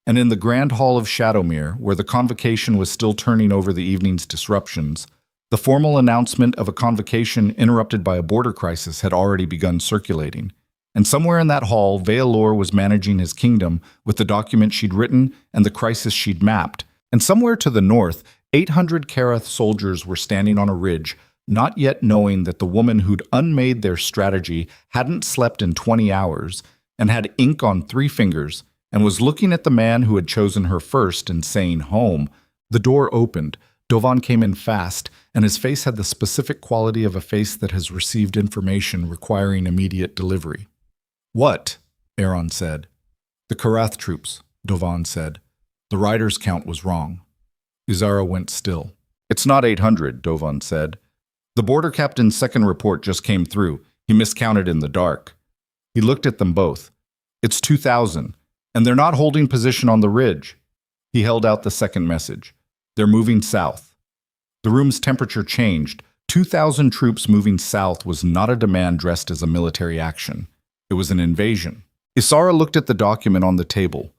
[SPEAKER 1] and in the grand hall of Shadowmere, where the convocation was still turning over the evening's disruptions, the formal announcement of a convocation interrupted by a border crisis had already begun circulating. And somewhere in that hall, Vaelor was managing his kingdom with the document she'd written and the crisis she'd mapped. And somewhere to the north, 800 Karath soldiers were standing on a ridge, not yet knowing that the woman who'd unmade their strategy hadn't slept in 20 hours and had ink on 3 fingers and was looking at the man who had chosen her first and saying, "Home." The door opened. Dovan came in fast, and his face had the specific quality of a face that has received information requiring immediate delivery. "What?" Aaron said. "The Karath troops," Dovan said. "The riders' count was wrong." Ysara went still. "It's not 800, Dovan said. "The border captain's second report just came through. He miscounted in the dark." He looked at them both. "It's 2,000, and they're not holding position on the ridge." He held out the second message. "They're moving south." The room's temperature changed. 2,000 troops moving south was not a demand dressed as a military action. It was an invasion. Ysara looked at the document on the table.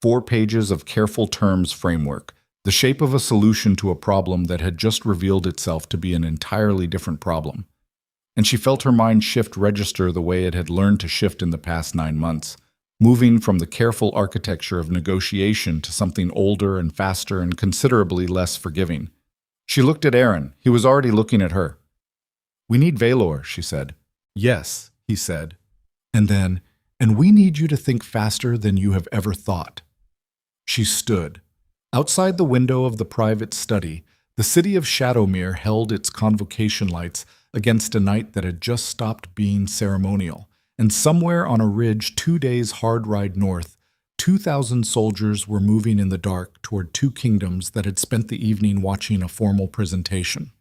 [SPEAKER 1] 4 pages of careful terms framework, the shape of a solution to a problem that had just revealed itself to be an entirely different problem. And she felt her mind shift register the way it had learned to shift in the past 9 months. moving from the careful architecture of negotiation to something older and faster and considerably less forgiving. She looked at Aaron. He was already looking at her. "We need Vaelor," she said. "Yes," he said. And then, "And we need you to think faster than you have ever thought." She stood. Outside the window of the private study, the city of Shadowmere held its convocation lights against a night that had just stopped being ceremonial, and somewhere on a ridge 2 days' hard ride north, 2,000 soldiers were moving in the dark toward two kingdoms that had spent the evening watching a formal presentation.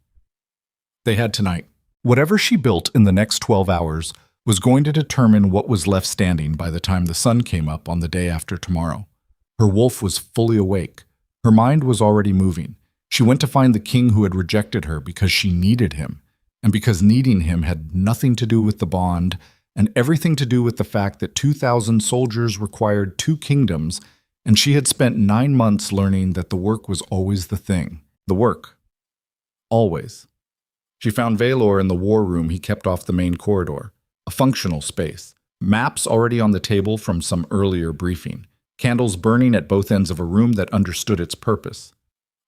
[SPEAKER 1] They had tonight. Whatever she built in the next 12 hours was going to determine what was left standing by the time the sun came up on the day after tomorrow. Her wolf was fully awake. Her mind was already moving. She went to find the king who had rejected her because she needed him, and because needing him had nothing to do with the bond and everything to do with the fact that 2,000 soldiers required two kingdoms, and she had spent 9 months learning that the work was always the thing. The work. Always. She found Vaelor in the war room he kept off the main corridor, a functional space, maps already on the table from some earlier briefing, candles burning at both ends of a room that understood its purpose.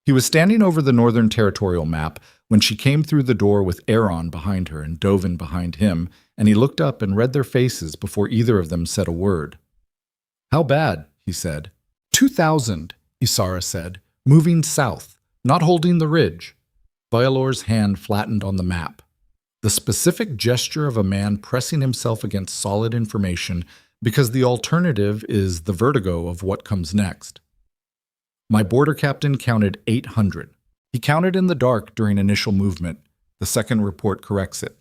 [SPEAKER 1] He was standing over the Northern Territorial map when she came through the door with Aaron behind her and Dovin behind him, and he looked up and read their faces before either of them said a word. "How bad?" he said. 2,000, Ysara said, moving south, not holding the ridge. Vaelor's hand flattened on the map. The specific gesture of a man pressing himself against solid information because the alternative is the vertigo of what comes next. My border captain counted 800. He counted in the dark during initial movement. The second report corrects it.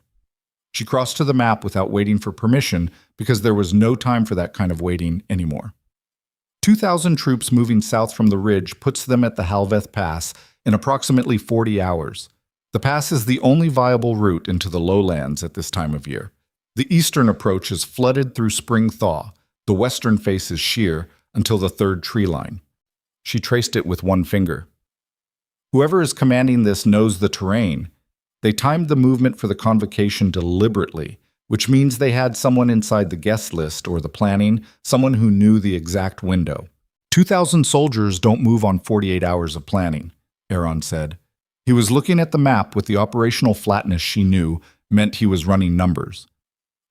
[SPEAKER 1] She crossed to the map without waiting for permission because there was no time for that kind of waiting anymore. 2,000 troops moving south from the ridge puts them at the Halveth Pass in approximately 40 hours. The pass is the only viable route into the lowlands at this time of year. The eastern approach is flooded through spring thaw. The western face is sheer until the third tree line. She traced it with one finger. Whoever is commanding this knows the terrain. They timed the movement for the convocation deliberately, which means they had someone inside the guest list or the planning, someone who knew the exact window. 2,000 soldiers don't move on 48 hours of planning, Aaron said. He was looking at the map with the operational flatness she knew meant he was running numbers.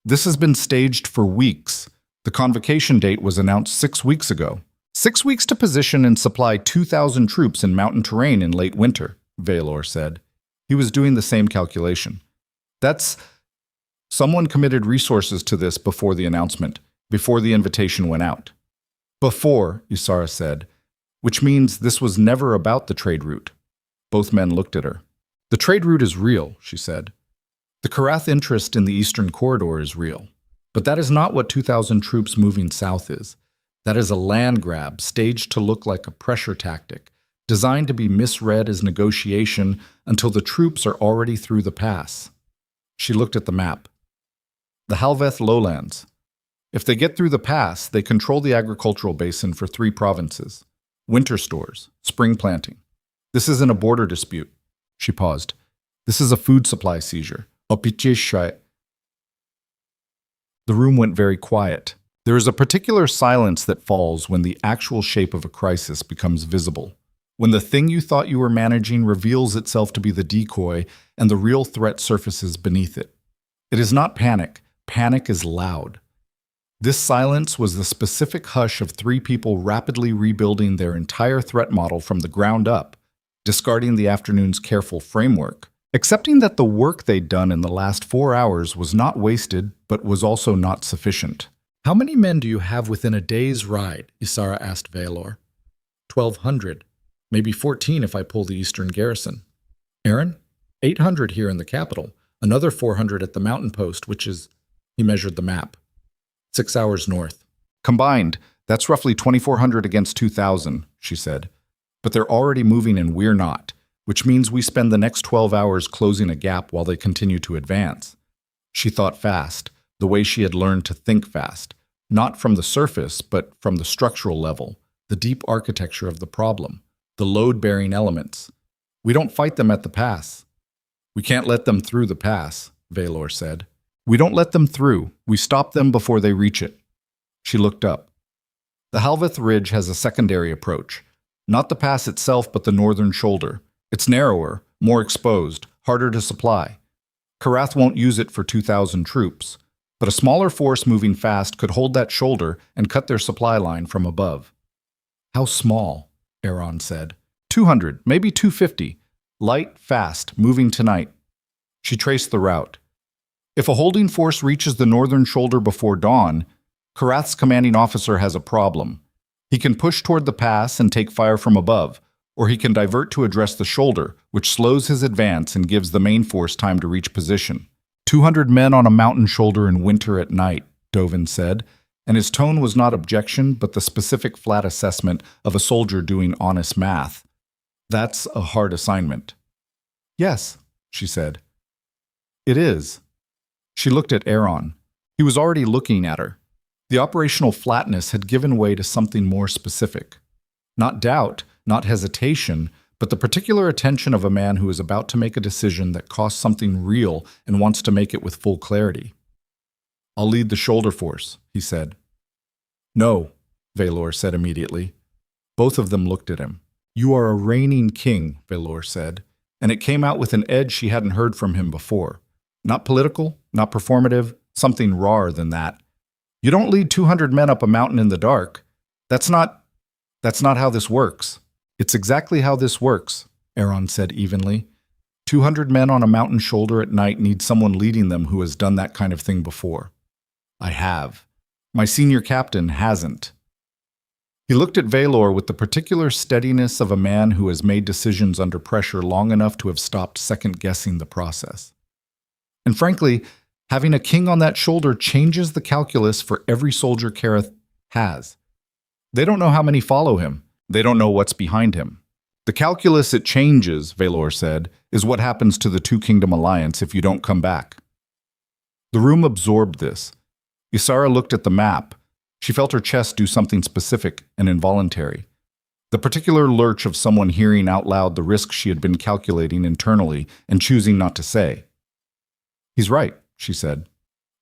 [SPEAKER 1] This has been staged for weeks. The convocation date was announced 6 weeks ago. 6 weeks to position and supply 2,000 troops in mountain terrain in late winter, Vaelor said. He was doing the same calculation. Someone committed resources to this before the announcement, before the invitation went out. Before, Ysara said, which means this was never about the trade route. Both men looked at her. The trade route is real, she said. The Karath interest in the eastern corridor is real. But that is not what 2,000 troops moving south is. That is a land grab staged to look like a pressure tactic, designed to be misread as negotiation until the troops are already through the pass. She looked at the map. The Halveth lowlands. If they get through the pass, they control the agricultural basin for 3 provinces. Winter stores, spring planting. This isn't a border dispute. She paused. This is a food supply seizure. The room went very quiet. There is a particular silence that falls when the actual shape of a crisis becomes visible. When the thing you thought you were managing reveals itself to be the decoy and the real threat surfaces beneath it. It is not panic. Panic is loud. This silence was the specific hush of 3 people rapidly rebuilding their entire threat model from the ground up, discarding the afternoon's careful framework, accepting that the work they'd done in the last 4 hours was not wasted, but was also not sufficient. How many men do you have within a day's ride? Ysara asked Vaelor. 1,200. Maybe 14 if I pull the eastern garrison. Aaron? 800 here in the capital. Another 400 at the mountain post, which is, he measured the map, 6 hours north. Combined, that's roughly 2,400 against 2,000, she said. But they're already moving and we're not, which means we spend the next 12 hours closing a gap while they continue to advance. She thought fast, the way she had learned to think fast, not from the surface, but from the structural level, the deep architecture of the problem, the load-bearing elements. We don't fight them at the pass. We can't let them through the pass, Vaelor said. We don't let them through. We stop them before they reach it. She looked up. The Halveth Ridge has a secondary approach. Not the pass itself, but the northern shoulder. It's narrower, more exposed, harder to supply. Karath won't use it for 2,000 troops, but a smaller force moving fast could hold that shoulder and cut their supply line from above. How small? Aaron said. 200, maybe 250. Light, fast, moving tonight. She traced the route. If a holding force reaches the northern shoulder before dawn, Karath's commanding officer has a problem. He can push toward the pass and take fire from above, or he can divert to address the shoulder, which slows his advance and gives the main force time to reach position. 200 men on a mountain shoulder in winter at night, Dovin said, and his tone was not objection, but the specific flat assessment of a soldier doing honest math. That's a hard assignment. Yes, she said. It is. She looked at Aaron. He was already looking at her. The operational flatness had given way to something more specific. Not doubt, not hesitation, but the particular attention of a man who is about to make a decision that costs something real and wants to make it with full clarity. I'll lead the shoulder force, he said. No, Vaelor said immediately. Both of them looked at him. You are a reigning king, Vaelor said, and it came out with an edge she hadn't heard from him before. Not political, not performative, something rawer than that. You don't lead 200 men up a mountain in the dark. That's not how this works. It's exactly how this works, Aaron said evenly. 200 men on a mountain shoulder at night need someone leading them who has done that kind of thing before. I have. My senior captain hasn't. He looked at Vaelor with the particular steadiness of a man who has made decisions under pressure long enough to have stopped second-guessing the process. And frankly, having a king on that shoulder changes the calculus for every soldier Karath has. They don't know how many follow him. They don't know what's behind him. The calculus it changes, Vaelor said, is what happens to the Two-Kingdom Alliance if you don't come back. The room absorbed this. Ysara looked at the map. She felt her chest do something specific and involuntary. The particular lurch of someone hearing out loud the risk she had been calculating internally and choosing not to say. He's right, she said.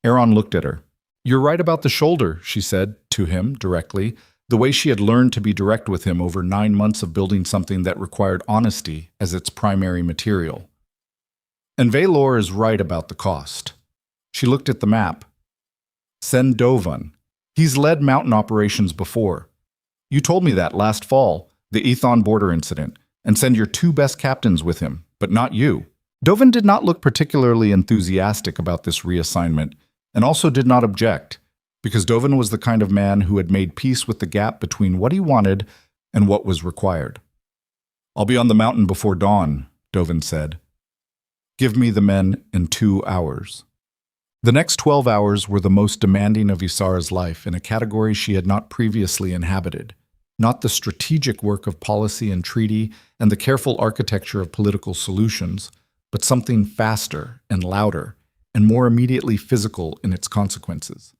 [SPEAKER 1] Aaron looked at her. You're right about the shoulder, she said to him directly, the way she had learned to be direct with him over 9 months of building something that required honesty as its primary material. And Vaelor is right about the cost. She looked at the map. Send Dovin. He's led mountain operations before. You told me that last fall, the Ethon border incident, and send your 2 best captains with him, but not you. Dovin did not look particularly enthusiastic about this reassignment, and also did not object, because Dovin was the kind of man who had made peace with the gap between what he wanted and what was required. I'll be on the mountain before dawn, Dovin said. Give me the men in 2 hours. The next 12 hours were the most demanding of Ysara's life in a category she had not previously inhabited, not the strategic work of policy and treaty and the careful architecture of political solutions, but something faster and louder and more immediately physical in its consequences,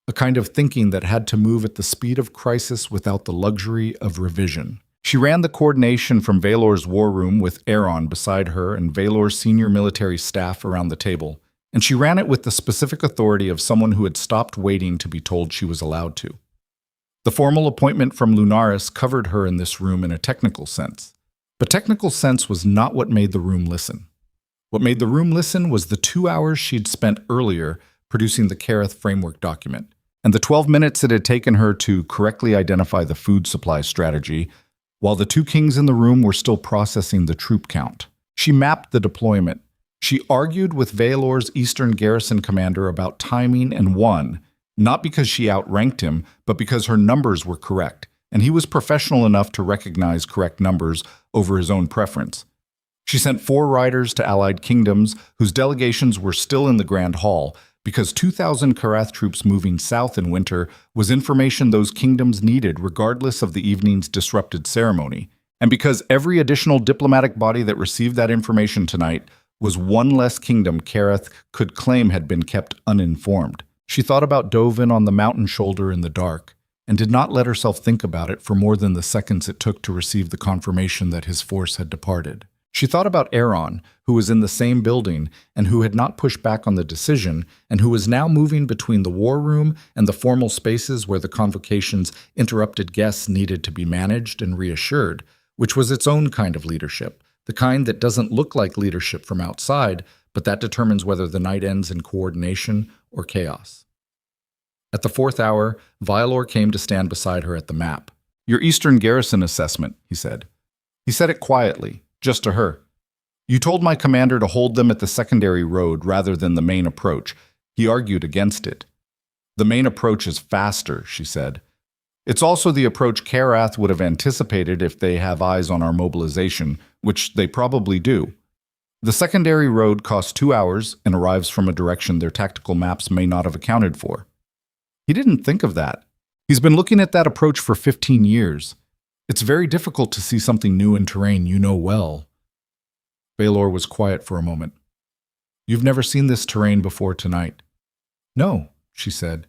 [SPEAKER 1] a kind of thinking that had to move at the speed of crisis without the luxury of revision. She ran the coordination from Vaelor's war room with Aaron beside her and Vaelor's senior military staff around the table, and she ran it with the specific authority of someone who had stopped waiting to be told she was allowed to. The formal appointment from Lunaris covered her in this room in a technical sense, but technical sense was not what made the room listen. What made the room listen was the 2 hours she'd spent earlier producing the Karath framework document, and the 12 minutes it had taken her to correctly identify the food supply strategy, while the 2 kings in the room were still processing the troop count. She mapped the deployment. She argued with Vaelor's Eastern Garrison commander about timing and won, not because she outranked him, but because her numbers were correct, and he was professional enough to recognize correct numbers over his own preference. She sent 4 riders to allied kingdoms whose delegations were still in the Grand Hall, because 2,000 Karath troops moving south in winter was information those kingdoms needed regardless of the evening's disrupted ceremony, and because every additional diplomatic body that received that information tonight was one less kingdom Karath could claim had been kept uninformed. She thought about Dovin on the mountain shoulder in the dark, and did not let herself think about it for more than the seconds it took to receive the confirmation that his force had departed. She thought about Aaron, who was in the same building and who had not pushed back on the decision, and who was now moving between the war room and the formal spaces where the convocation's interrupted guests needed to be managed and reassured, which was its own kind of leadership, the kind that doesn't look like leadership from outside, but that determines whether the night ends in coordination or chaos. At the 4th hour, Vaelor came to stand beside her at the map. "Your Eastern Garrison assessment," he said. He said it quietly, just to her. "You told my commander to hold them at the secondary road rather than the main approach. He argued against it." "The main approach is faster," she said. "It's also the approach Karath would have anticipated if they have eyes on our mobilization, which they probably do. The secondary road costs 2 hours and arrives from a direction their tactical maps may not have accounted for." He didn't think of that. He's been looking at that approach for 15 years. It's very difficult to see something new in terrain you know well. Vaelor was quiet for a moment. "You've never seen this terrain before tonight." "No," she said,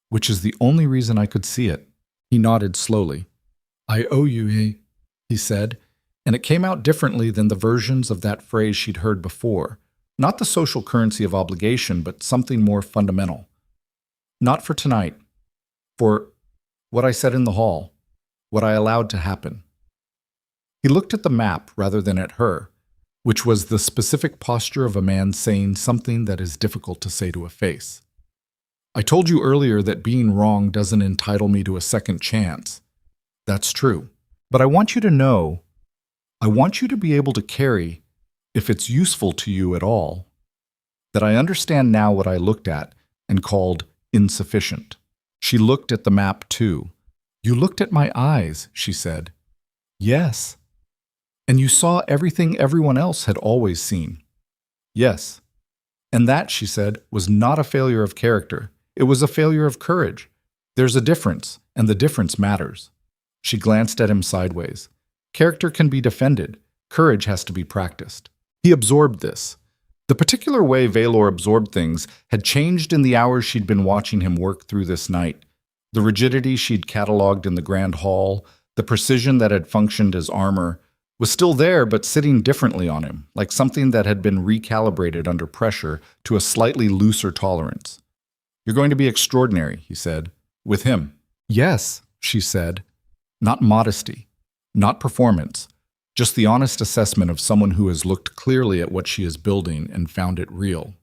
[SPEAKER 1] "which is the only reason I could see it." He nodded slowly. "I owe you," he said, and it came out differently than the versions of that phrase she'd heard before. Not the social currency of obligation, but something more fundamental. "Not for tonight. For what I said in the hall. What I allowed to happen." He looked at the map rather than at her, which was the specific posture of a man saying something that is difficult to say to a face. "I told you earlier that being wrong doesn't entitle me to a second chance. That's true. But I want you to know, I want you to be able to carry, if it's useful to you at all, that I understand now what I looked at and called insufficient." She looked at the map too. "You looked at my eyes," she said. "Yes." "And you saw everything everyone else had always seen." "Yes." "And that," she said, "was not a failure of character. It was a failure of courage. There's a difference, and the difference matters." She glanced at him sideways. Character can be defended. Courage has to be practiced. He absorbed this. The particular way Vaelor absorbed things had changed in the hours she'd been watching him work through this night. The rigidity she'd catalogued in the grand hall, the precision that had functioned as armor, was still there but sitting differently on him, like something that had been recalibrated under pressure to a slightly looser tolerance. "You're going to be extraordinary," he said, "with him." "Yes," she said. Not modesty, not performance, just the honest assessment of someone who has looked clearly at what she is building and found it real.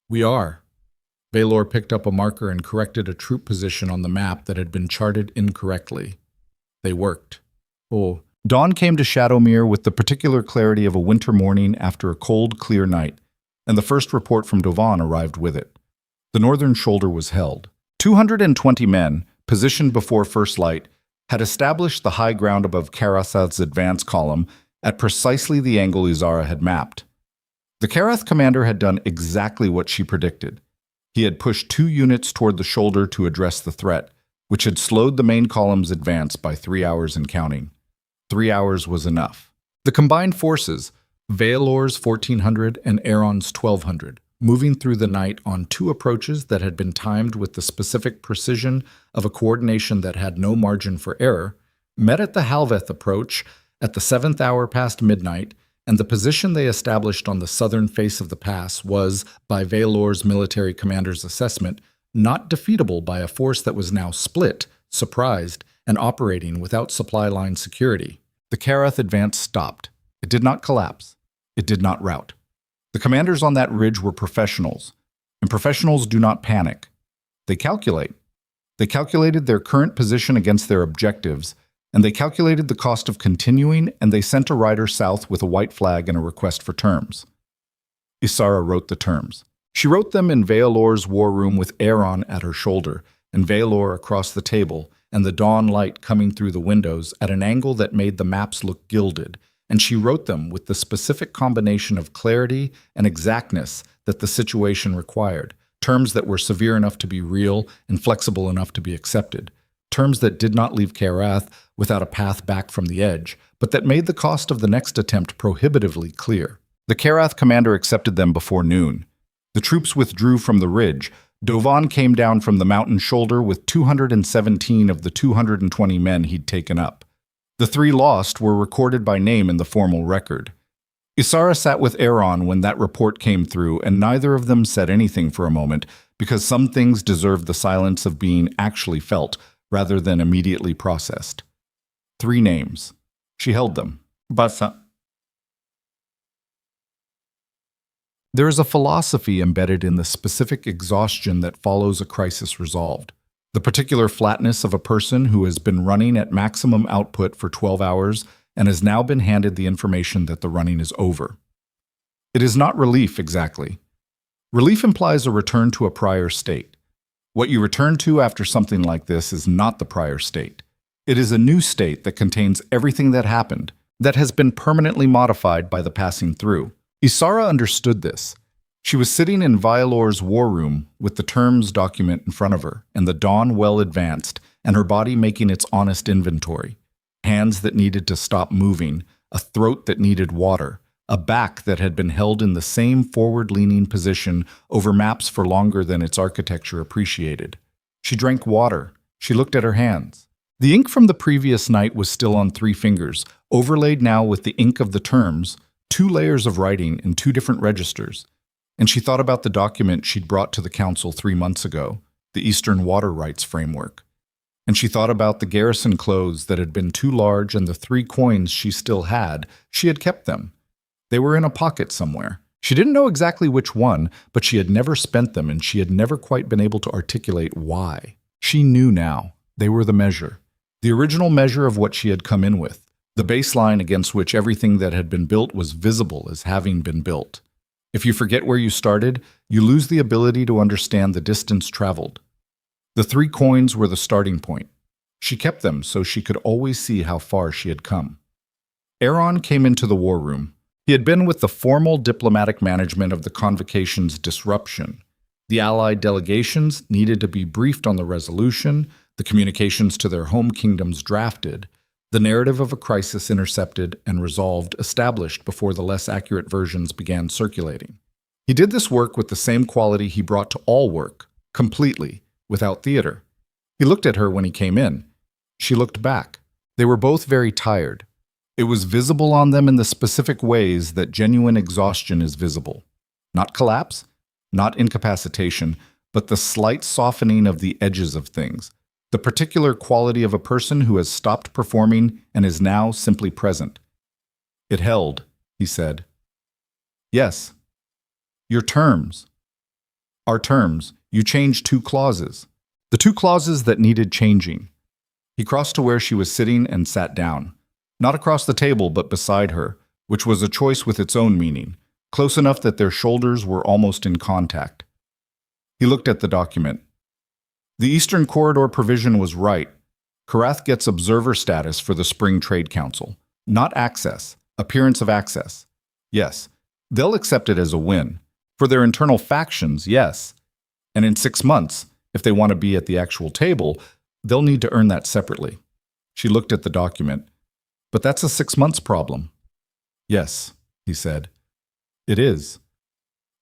[SPEAKER 1] "We are." Vaelor picked up a marker and corrected a troop position on the map that had been charted incorrectly. They worked. Oh, dawn came to Shadowmere with the particular clarity of a winter morning after a cold, clear night, and the first report from Dovan arrived with it. The northern shoulder was held. 220 men, positioned before first light, had established the high ground above Karath's advance column at precisely the angle Ysara had mapped. The Karath commander had done exactly what she predicted. He had pushed 2 units toward the shoulder to address the threat, which had slowed the main column's advance by 3 hours and counting. 3 hours was enough. The combined forces, Vaelor's 1,400 and Aaron's 1,200, moving through the night on 2 approaches that had been timed with the specific precision of a coordination that had no margin for error, met at the Halveth approach at the 7th hour past midnight, and the position they established on the southern face of the pass was, by Vaelor's military commander's assessment, not defeatable by a force that was now split, surprised, and operating without supply line security. The Karath advance stopped. It did not collapse. It did not rout. The commanders on that ridge were professionals, and professionals do not panic. They calculate. They calculated their current position against their objectives, and they calculated the cost of continuing, and they sent a rider south with a white flag and a request for terms. Ysara wrote the terms. She wrote them in Vaelor's war room with Aaron at her shoulder, and Vaelor across the table, and the dawn light coming through the windows at an angle that made the maps look gilded, and she wrote them with the specific combination of clarity and exactness that the situation required, terms that were severe enough to be real and flexible enough to be accepted, terms that did not leave Karath without a path back from the edge, but that made the cost of the next attempt prohibitively clear. The Karath commander accepted them before noon. The troops withdrew from the ridge. Dovan came down from the mountain shoulder with 217 of the 220 men he'd taken up. The 3 lost were recorded by name in the formal record. Ysara sat with Aaron when that report came through, and neither of them said anything for a moment, because some things deserve the silence of being actually felt rather than immediately processed. 3 names. She held them. Basa. There is a philosophy embedded in the specific exhaustion that follows a crisis resolved. The particular flatness of a person who has been running at maximum output for 12 hours and has now been handed the information that the running is over. It is not relief exactly. Relief implies a return to a prior state. What you return to after something like this is not the prior state. It is a new state that contains everything that happened, that has been permanently modified by the passing through. Ysara understood this. She was sitting in Vaelor's war room with the terms document in front of her, and the dawn well advanced, and her body making its honest inventory. Hands that needed to stop moving, a throat that needed water, a back that had been held in the same forward-leaning position over maps for longer than its architecture appreciated. She drank water. She looked at her hands. The ink from the previous night was still on 3 fingers, overlaid now with the ink of the terms, 2 layers of writing in 2 different registers. And she thought about the document she'd brought to the council 3 months ago, the Eastern Water Rights Framework. And she thought about the garrison clothes that had been too large and the 3 coins she still had. She had kept them. They were in a pocket somewhere. She didn't know exactly which one, but she had never spent them and she had never quite been able to articulate why. She knew now. They were the measure. The original measure of what she had come in with. The baseline against which everything that had been built was visible as having been built. If you forget where you started, you lose the ability to understand the distance traveled. The 3 coins were the starting point. She kept them so she could always see how far she had come. Aaron came into the war room. He had been with the formal diplomatic management of the convocation's disruption. The Allied delegations needed to be briefed on the resolution, the communications to their home kingdoms drafted, the narrative of a crisis intercepted and resolved established before the less accurate versions began circulating. He did this work with the same quality he brought to all work, completely, without theater. He looked at her when he came in. She looked back. They were both very tired. It was visible on them in the specific ways that genuine exhaustion is visible. Not collapse, not incapacitation, but the slight softening of the edges of things. The particular quality of a person who has stopped performing and is now simply present. It held, he said. Yes. Your terms. Our terms. You changed 2 clauses. The 2 clauses that needed changing. He crossed to where she was sitting and sat down. Not across the table, but beside her, which was a choice with its own meaning, close enough that their shoulders were almost in contact. He looked at the document. The Eastern Corridor provision was right. Karath gets observer status for the Spring Trade Council. Not access. Appearance of access. Yes. They'll accept it as a win. For their internal factions, yes. And in 6 months, if they want to be at the actual table, they'll need to earn that separately. She looked at the document. But that's a 6 months problem. Yes, he said. It is.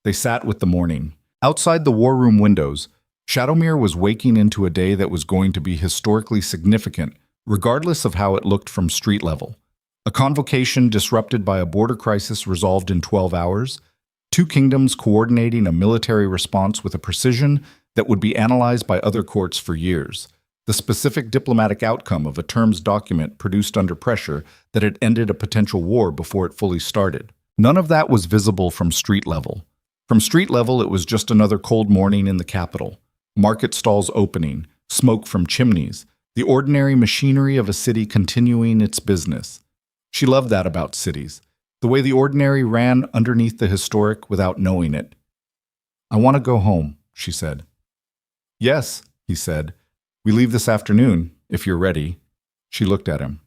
[SPEAKER 1] They sat with the morning. Outside the war room windows, Shadowmere was waking into a day that was going to be historically significant, regardless of how it looked from street level. A convocation disrupted by a border crisis resolved in 12 hours, 2 kingdoms coordinating a military response with a precision that would be analyzed by other courts for years. The specific diplomatic outcome of a terms document produced under pressure that had ended a potential war before it fully started. None of that was visible from street level. From street level, it was just another cold morning in the capital. Market stalls opening, smoke from chimneys, the ordinary machinery of a city continuing its business. She loved that about cities, the way the ordinary ran underneath the historic without knowing it. I want to go home, she said. Yes, he said. We leave this afternoon, if you're ready. She looked at him.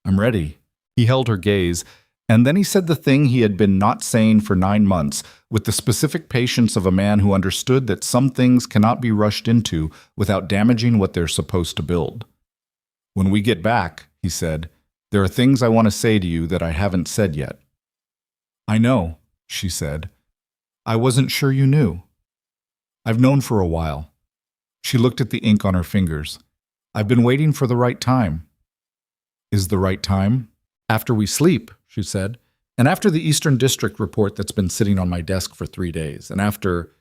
[SPEAKER 1] I'm ready. He held her gaze, and then he said the thing he had been not saying for 9 months, with the specific patience of a man who understood that some things cannot be rushed into without damaging what they're supposed to build. When we get back, he said, there are things I want to say to you that I haven't said yet. I know, she said. I wasn't sure you knew. I've known for a while. She looked at the ink on her fingers. I've been waiting for the right time. Is the right time? After we sleep, she said. And after the Eastern District report that's been sitting on my desk for 3 days, and after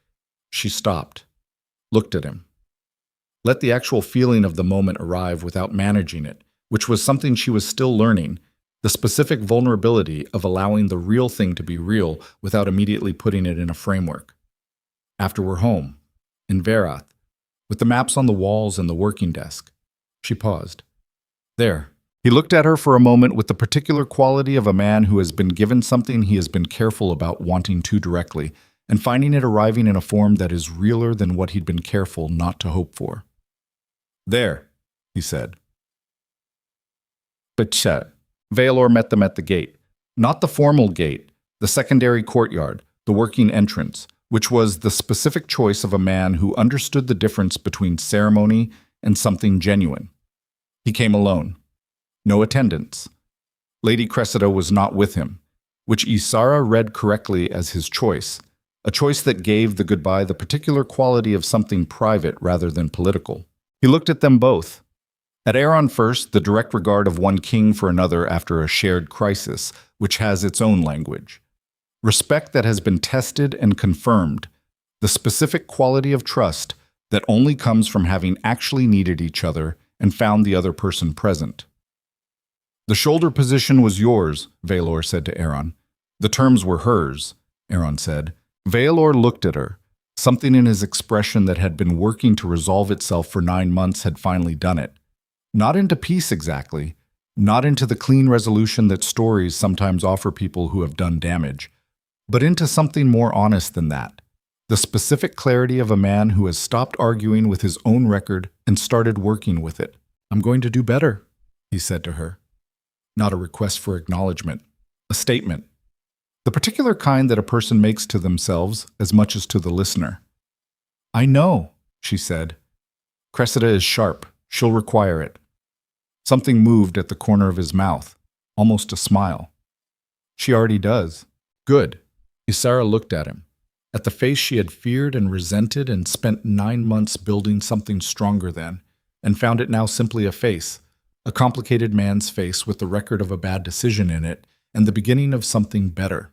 [SPEAKER 1] she stopped, looked at him, let the actual feeling of the moment arrive without managing it, which was something she was still learning, the specific vulnerability of allowing the real thing to be real without immediately putting it in a framework. After we're home, in Verath, with the maps on the walls and the working desk, she paused. There. He looked at her for a moment with the particular quality of a man who has been given something he has been careful about wanting too directly, and finding it arriving in a form that is realer than what he'd been careful not to hope for. There, he said. But Vaelor met them at the gate. Not the formal gate, the secondary courtyard, the working entrance, which was the specific choice of a man who understood the difference between ceremony and something genuine. He came alone. No attendants. Lady Cressida was not with him, which Ysara read correctly as his choice, a choice that gave the goodbye the particular quality of something private rather than political. He looked at them both. At Aeron first, the direct regard of one king for another after a shared crisis, which has its own language. Respect that has been tested and confirmed, the specific quality of trust that only comes from having actually needed each other and found the other person present. The shoulder position was yours, Vaelor said to Aeron. The terms were hers, Aeron said. Vaelor looked at her. Something in his expression that had been working to resolve itself for 9 months had finally done it. Not into peace exactly, not into the clean resolution that stories sometimes offer people who have done damage, but into something more honest than that. The specific clarity of a man who has stopped arguing with his own record and started working with it. I'm going to do better, he said to her. Not a request for acknowledgement, a statement. The particular kind that a person makes to themselves as much as to the listener. I know, she said. Cressida is sharp. She'll require it. Something moved at the corner of his mouth, almost a smile. She already does. Good. Ysara looked at him, at the face she had feared and resented and spent 9 months building something stronger than, and found it now simply a face, a complicated man's face with the record of a bad decision in it and the beginning of something better.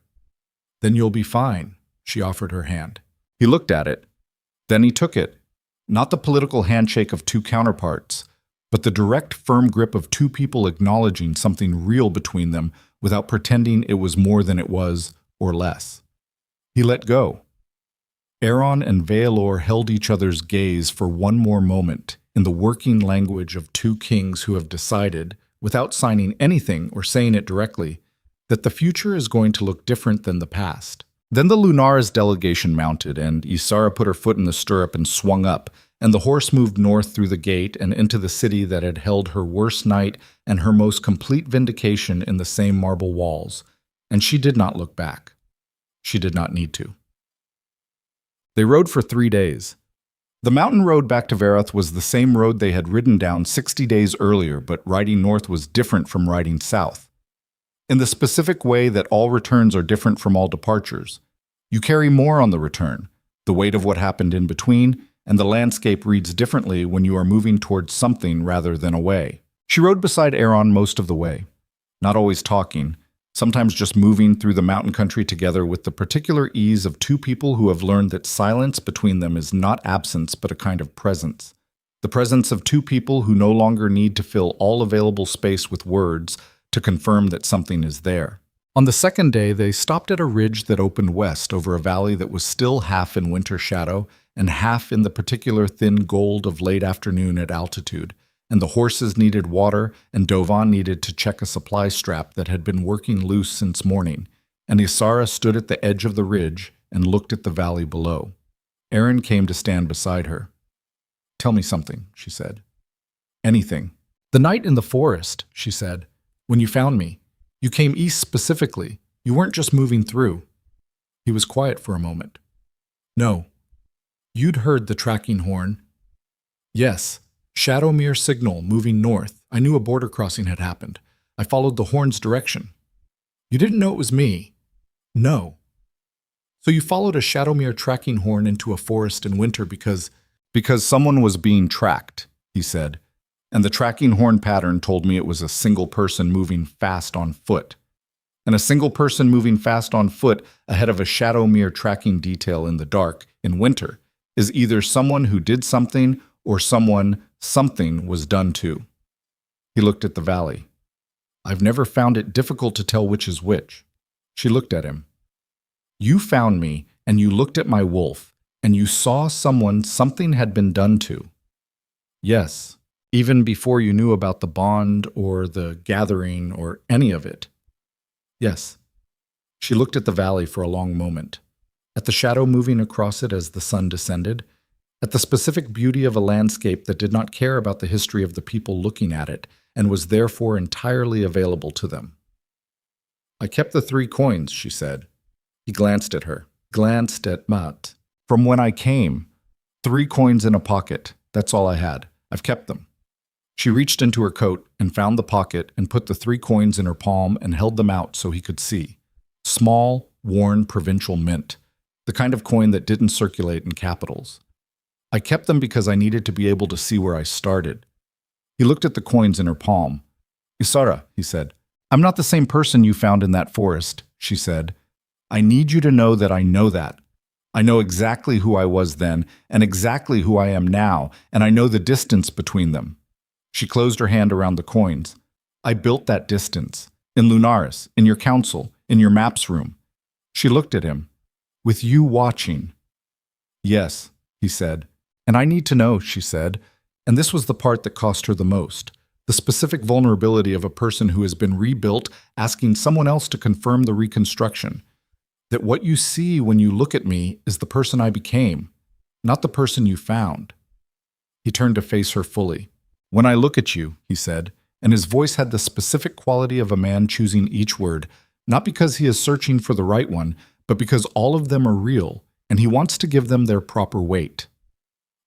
[SPEAKER 1] Then you'll be fine, she offered her hand. He looked at it. Then he took it. Not the political handshake of two counterparts, but the direct, firm grip of two people acknowledging something real between them without pretending it was more than it was or less. He let go. Aeron and Vaelor held each other's gaze for one more moment in the working language of two kings who have decided, without signing anything or saying it directly, that the future is going to look different than the past. Then the Lunaris delegation mounted, and Ysara put her foot in the stirrup and swung up, and the horse moved north through the gate and into the city that had held her worst night and her most complete vindication in the same marble walls, and she did not look back. She did not need to. They rode for 3 days. The mountain road back to Verath was the same road they had ridden down 60 days earlier, but riding north was different from riding south. In the specific way that all returns are different from all departures. You carry more on the return, the weight of what happened in between, and the landscape reads differently when you are moving towards something rather than away. She rode beside Aeron most of the way, not always talking, sometimes just moving through the mountain country together with the particular ease of two people who have learned that silence between them is not absence but a kind of presence. The presence of two people who no longer need to fill all available space with words to confirm that something is there. On the second day, they stopped at a ridge that opened west over a valley that was still half in winter shadow and half in the particular thin gold of late afternoon at altitude, and the horses needed water and Dovan needed to check a supply strap that had been working loose since morning, and Ysara stood at the edge of the ridge and looked at the valley below. Aeron came to stand beside her. Tell me something, she said. Anything. The night in the forest, she said. When you found me, you came east specifically. You weren't just moving through. He was quiet for a moment. No. You'd heard the tracking horn. Yes. Shadowmere signal moving north. I knew a border crossing had happened. I followed the horn's direction. You didn't know it was me. No. So you followed a Shadowmere tracking horn into a forest in winter because someone was being tracked, he said. And the tracking horn pattern told me it was a single person moving fast on foot. And a single person moving fast on foot ahead of a shadow mirror tracking detail in the dark in winter is either someone who did something or something was done to. He looked at the valley. I've never found it difficult to tell which is which. She looked at him. You found me, and you looked at my wolf, and you saw something had been done to. Yes, even before you knew about the bond or the gathering or any of it. Yes. She looked at the valley for a long moment, at the shadow moving across it as the sun descended, at the specific beauty of a landscape that did not care about the history of the people looking at it and was therefore entirely available to them. I kept the 3 coins, she said. He glanced at her, glanced at Matt. From when I came, 3 coins in a pocket. That's all I had. I've kept them. She reached into her coat and found the pocket and put the 3 coins in her palm and held them out so he could see. Small, worn provincial mint, the kind of coin that didn't circulate in capitals. I kept them because I needed to be able to see where I started. He looked at the coins in her palm. Ysara, he said, I'm not the same person you found in that forest, she said. I need you to know that I know that. I know exactly who I was then and exactly who I am now, and I know the distance between them. She closed her hand around the coins. I built that distance. In Lunaris, in your council, in your maps room. She looked at him. With you watching. Yes, he said. And I need to know, she said. And this was the part that cost her the most. The specific vulnerability of a person who has been rebuilt, asking someone else to confirm the reconstruction. That what you see when you look at me is the person I became, not the person you found. He turned to face her fully. When I look at you, he said, and his voice had the specific quality of a man choosing each word, not because he is searching for the right one, but because all of them are real, and he wants to give them their proper weight.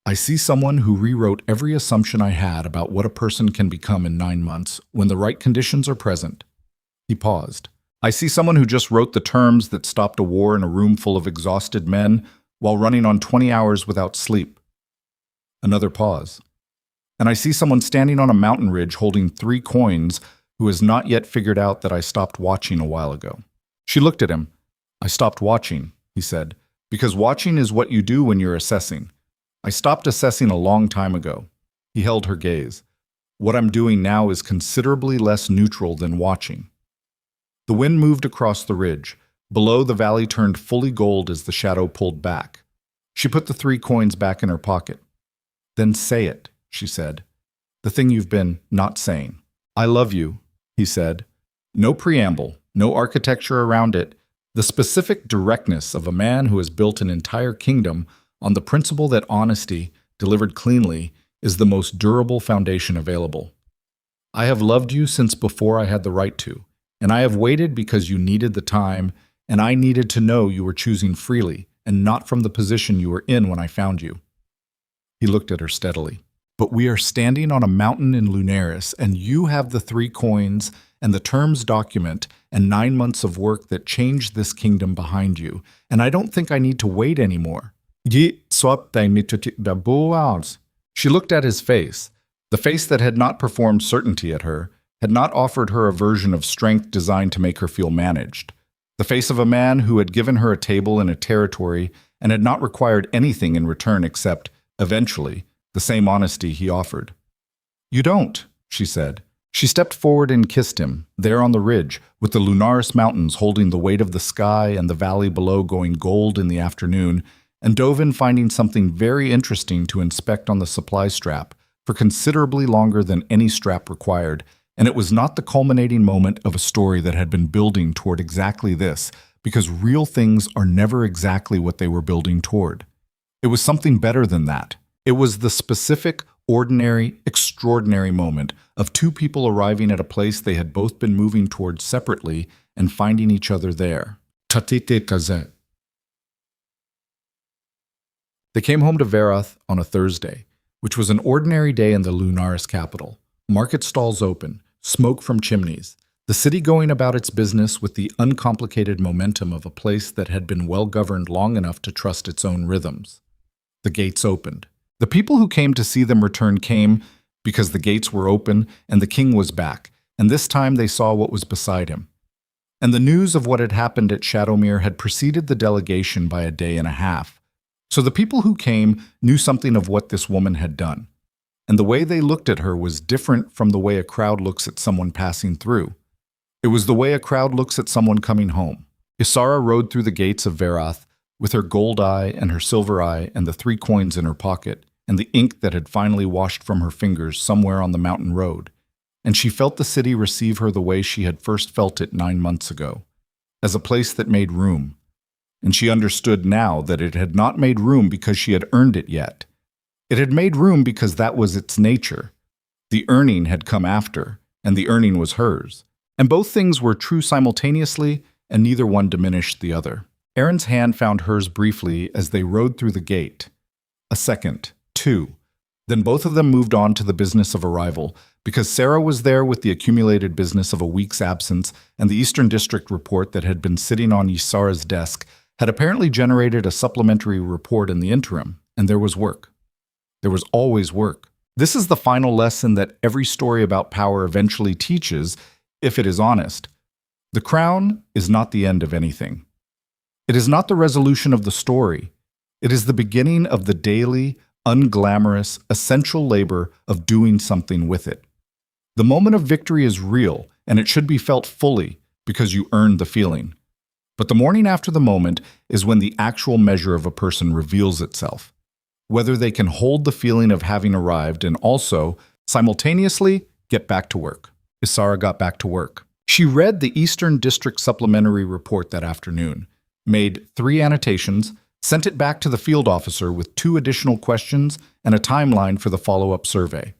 [SPEAKER 1] I see someone who rewrote every assumption I had about what a person can become in 9 months when the right conditions are present. He paused. I see someone who just wrote the terms that stopped a war in a room full of exhausted men while running on 20 hours without sleep. Another pause. And I see someone standing on a mountain ridge holding 3 coins who has not yet figured out that I stopped watching a while ago. She looked at him. I stopped watching, he said, because watching is what you do when you're assessing. I stopped assessing a long time ago. He held her gaze. What I'm doing now is considerably less neutral than watching. The wind moved across the ridge. Below, the valley turned fully gold as the shadow pulled back. She put the 3 coins back in her pocket. Then say it, she said. The thing you've been not saying. I love you, he said. No preamble, no architecture around it. The specific directness of a man who has built an entire kingdom on the principle that honesty, delivered cleanly, is the most durable foundation available. I have loved you since before I had the right to, and I have waited because you needed the time, and I needed to know you were choosing freely and not from the position you were in when I found you. He looked at her steadily. But we are standing on a mountain in Lunaris, and you have the 3 coins and the terms document and 9 months of work that changed this kingdom behind you, and I don't think I need to wait anymore. She looked at his face, the face that had not performed certainty at her, had not offered her a version of strength designed to make her feel managed, the face of a man who had given her a table in a territory and had not required anything in return except, eventually, the same honesty he offered. You don't, she said. She stepped forward and kissed him, there on the ridge, with the Lunaris mountains holding the weight of the sky and the valley below going gold in the afternoon, and dove in finding something very interesting to inspect on the supply strap for considerably longer than any strap required, and it was not the culminating moment of a story that had been building toward exactly this, because real things are never exactly what they were building toward. It was something better than that. It was the specific, ordinary, extraordinary moment of 2 people arriving at a place they had both been moving towards separately and finding each other there. Tatite Kazet. They came home to Verath on a Thursday, which was an ordinary day in the Lunaris capital. Market stalls open, smoke from chimneys, the city going about its business with the uncomplicated momentum of a place that had been well governed long enough to trust its own rhythms. The gates opened. The people who came to see them return came because the gates were open and the king was back, and this time they saw what was beside him. And the news of what had happened at Shadowmere had preceded the delegation by a day and a half. So the people who came knew something of what this woman had done. And the way they looked at her was different from the way a crowd looks at someone passing through. It was the way a crowd looks at someone coming home. Ysara rode through the gates of Verath with her gold eye and her silver eye and the 3 coins in her pocket and the ink that had finally washed from her fingers somewhere on the mountain road. And she felt the city receive her the way she had first felt it 9 months ago, as a place that made room. And she understood now that it had not made room because she had earned it yet. It had made room because that was its nature. The earning had come after, and the earning was hers. And both things were true simultaneously, and neither one diminished the other. Erin's hand found hers briefly as they rode through the gate. A second, 2. Then both of them moved on to the business of arrival, because Sarah was there with the accumulated business of a week's absence, and the Eastern District report that had been sitting on Ysara's desk had apparently generated a supplementary report in the interim, and there was work. There was always work. This is the final lesson that every story about power eventually teaches, if it is honest. The crown is not the end of anything. It is not the resolution of the story. It is the beginning of the daily, unglamorous, essential labor of doing something with it. The moment of victory is real, and it should be felt fully because you earned the feeling. But the morning after the moment is when the actual measure of a person reveals itself. Whether they can hold the feeling of having arrived and also, simultaneously, get back to work. Ysara got back to work. She read the Eastern District Supplementary Report that afternoon, made 3 annotations, sent it back to the field officer with 2 additional questions and a timeline for the follow-up survey.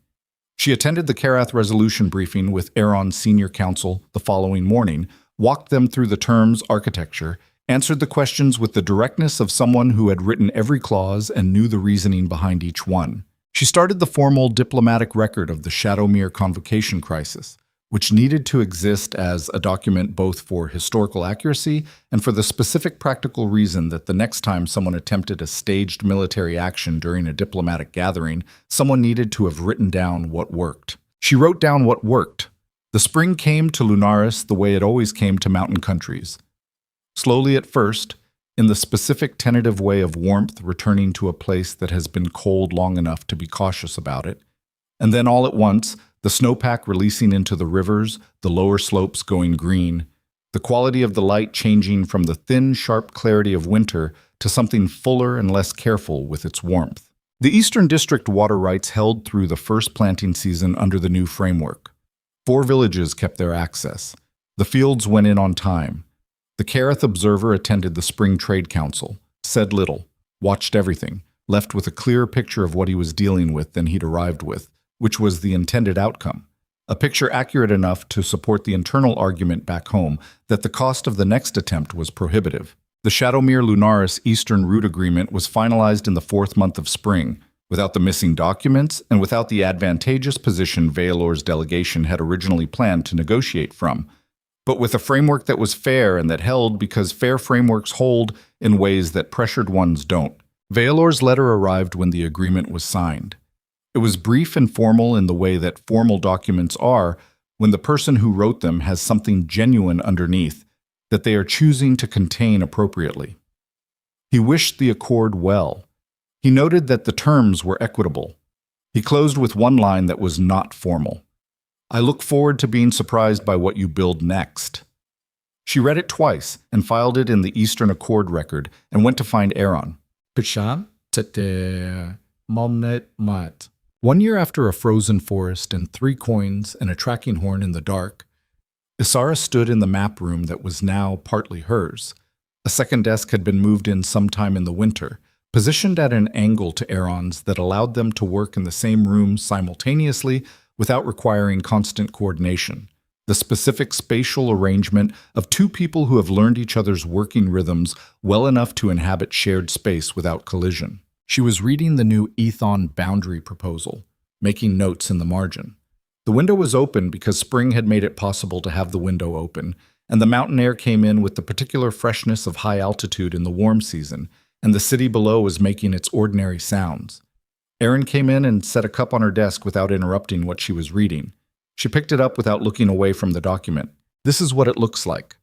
[SPEAKER 1] She attended the Karath resolution briefing with Aeron's senior counsel the following morning, walked them through the terms architecture, answered the questions with the directness of someone who had written every clause and knew the reasoning behind each one. She started the formal diplomatic record of the Shadowmere convocation crisis, which needed to exist as a document both for historical accuracy and for the specific practical reason that the next time someone attempted a staged military action during a diplomatic gathering, someone needed to have written down what worked. She wrote down what worked. The spring came to Lunaris the way it always came to mountain countries. Slowly at first, in the specific tentative way of warmth returning to a place that has been cold long enough to be cautious about it, and then all at once, the snowpack releasing into the rivers, the lower slopes going green, the quality of the light changing from the thin, sharp clarity of winter to something fuller and less careful with its warmth. The Eastern District water rights held through the first planting season under the new framework. 4 villages kept their access. The fields went in on time. The Karath observer attended the Spring Trade Council, said little, watched everything, left with a clearer picture of what he was dealing with than he'd arrived with, which was the intended outcome. A picture accurate enough to support the internal argument back home that the cost of the next attempt was prohibitive. The Shadowmere Lunaris Eastern Route Agreement was finalized in the 4th month of spring, without the missing documents and without the advantageous position Vaelor's delegation had originally planned to negotiate from, but with a framework that was fair and that held because fair frameworks hold in ways that pressured ones don't. Vaelor's letter arrived when the agreement was signed. It was brief and formal in the way that formal documents are when the person who wrote them has something genuine underneath that they are choosing to contain appropriately. He wished the accord well. He noted that the terms were equitable. He closed with one line that was not formal. I look forward to being surprised by what you build next. She read it twice and filed it in the Eastern Accord record and went to find Aeron.
[SPEAKER 2] Pisham, tete, momnet mat. 1 year after a frozen forest and 3 coins and a tracking horn in the dark, Ysara stood in the map room that was now partly hers. A second desk had been moved in sometime in the winter, positioned at an angle to Aeron's that allowed them to work in the same room simultaneously without requiring constant coordination. The specific spatial arrangement of 2 people who have learned each other's working rhythms well enough to inhabit shared space without collision. She was reading the new Ethon boundary proposal, making notes in the margin. The window was open because spring had made it possible to have the window open, and the mountain air came in with the particular freshness of high altitude in the warm season, and the city below was making its ordinary sounds. Erin came in and set a cup on her desk without interrupting what she was reading. She picked it up without looking away from the document. This is what it looks like.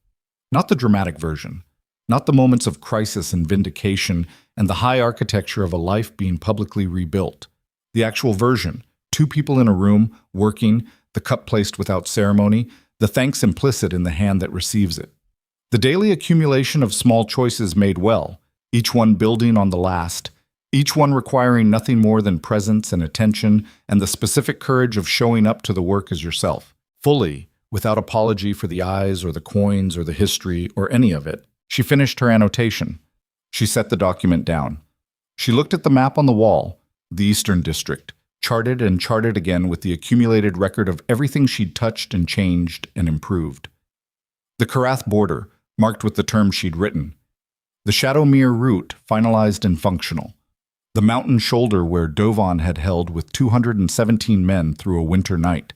[SPEAKER 1] Not the dramatic version, not the moments of crisis and vindication and the high architecture of a life being publicly rebuilt. The actual version, two people in a room, working, the cup placed without ceremony, the thanks implicit in the hand that receives it. The daily accumulation of small choices made well, each one building on the last, each one requiring nothing more than presence and attention and the specific courage of showing up to the work as yourself, fully, without apology for the eyes or the coins or the history or any of it. She finished her annotation. She set the document down. She looked at the map on the wall, the Eastern District, charted and charted again with the accumulated record of everything she'd touched and changed and improved. The Karath border, marked with the terms she'd written. The Shadowmere route, finalized and functional. The mountain shoulder where Dovan had held with 217 men through a winter night.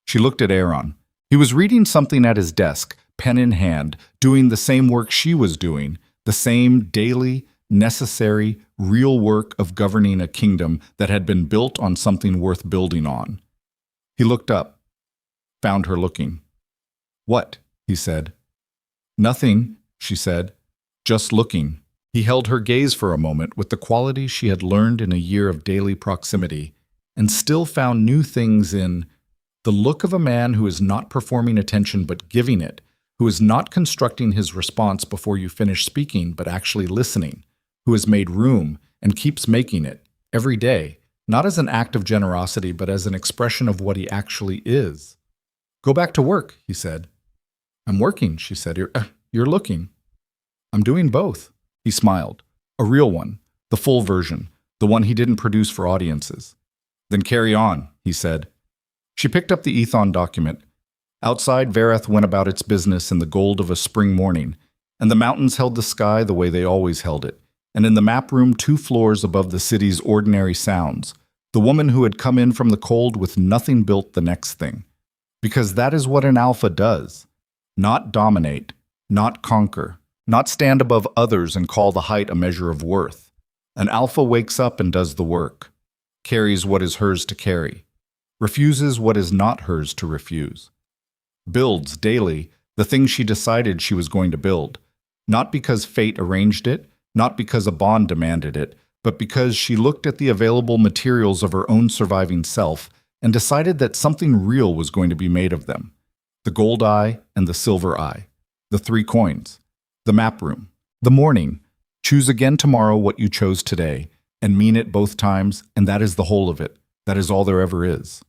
[SPEAKER 1] She looked at Aaron. He was reading something at his desk, pen in hand, doing the same work she was doing, the same daily, necessary, real work of governing a kingdom that had been built on something worth building on. He looked up, found her looking. "What?" he said. "Nothing," she said, "just looking." He held her gaze for a moment with the quality she had learned in a year of daily proximity, and still found new things in the look of a man who is not performing attention but giving it, who is not constructing his response before you finish speaking but actually listening, who has made room and keeps making it, every day, not as an act of generosity but as an expression of what he actually is. "Go back to work," he said. "I'm working," she said. You're looking." "I'm doing both." He smiled. A real one, the full version, the one he didn't produce for audiences. "Then carry on," he said. She picked up the Ethon document. Outside, Vareth went about its business in the gold of a spring morning, and the mountains held the sky the way they always held it, and in the map room 2 floors above the city's ordinary sounds, the woman who had come in from the cold with nothing built the next thing. Because that is what an alpha does. Not dominate, not conquer, not stand above others and call the height a measure of worth. An alpha wakes up and does the work, carries what is hers to carry, refuses what is not hers to refuse. Builds daily the thing she decided she was going to build, not because fate arranged it, not because a bond demanded it, but because she looked at the available materials of her own surviving self and decided that something real was going to be made of them. The gold eye and the silver eye, the 3 coins, the map room, the morning. Choose again tomorrow what you chose today, and mean it both times, and that is the whole of it. That is all there ever is.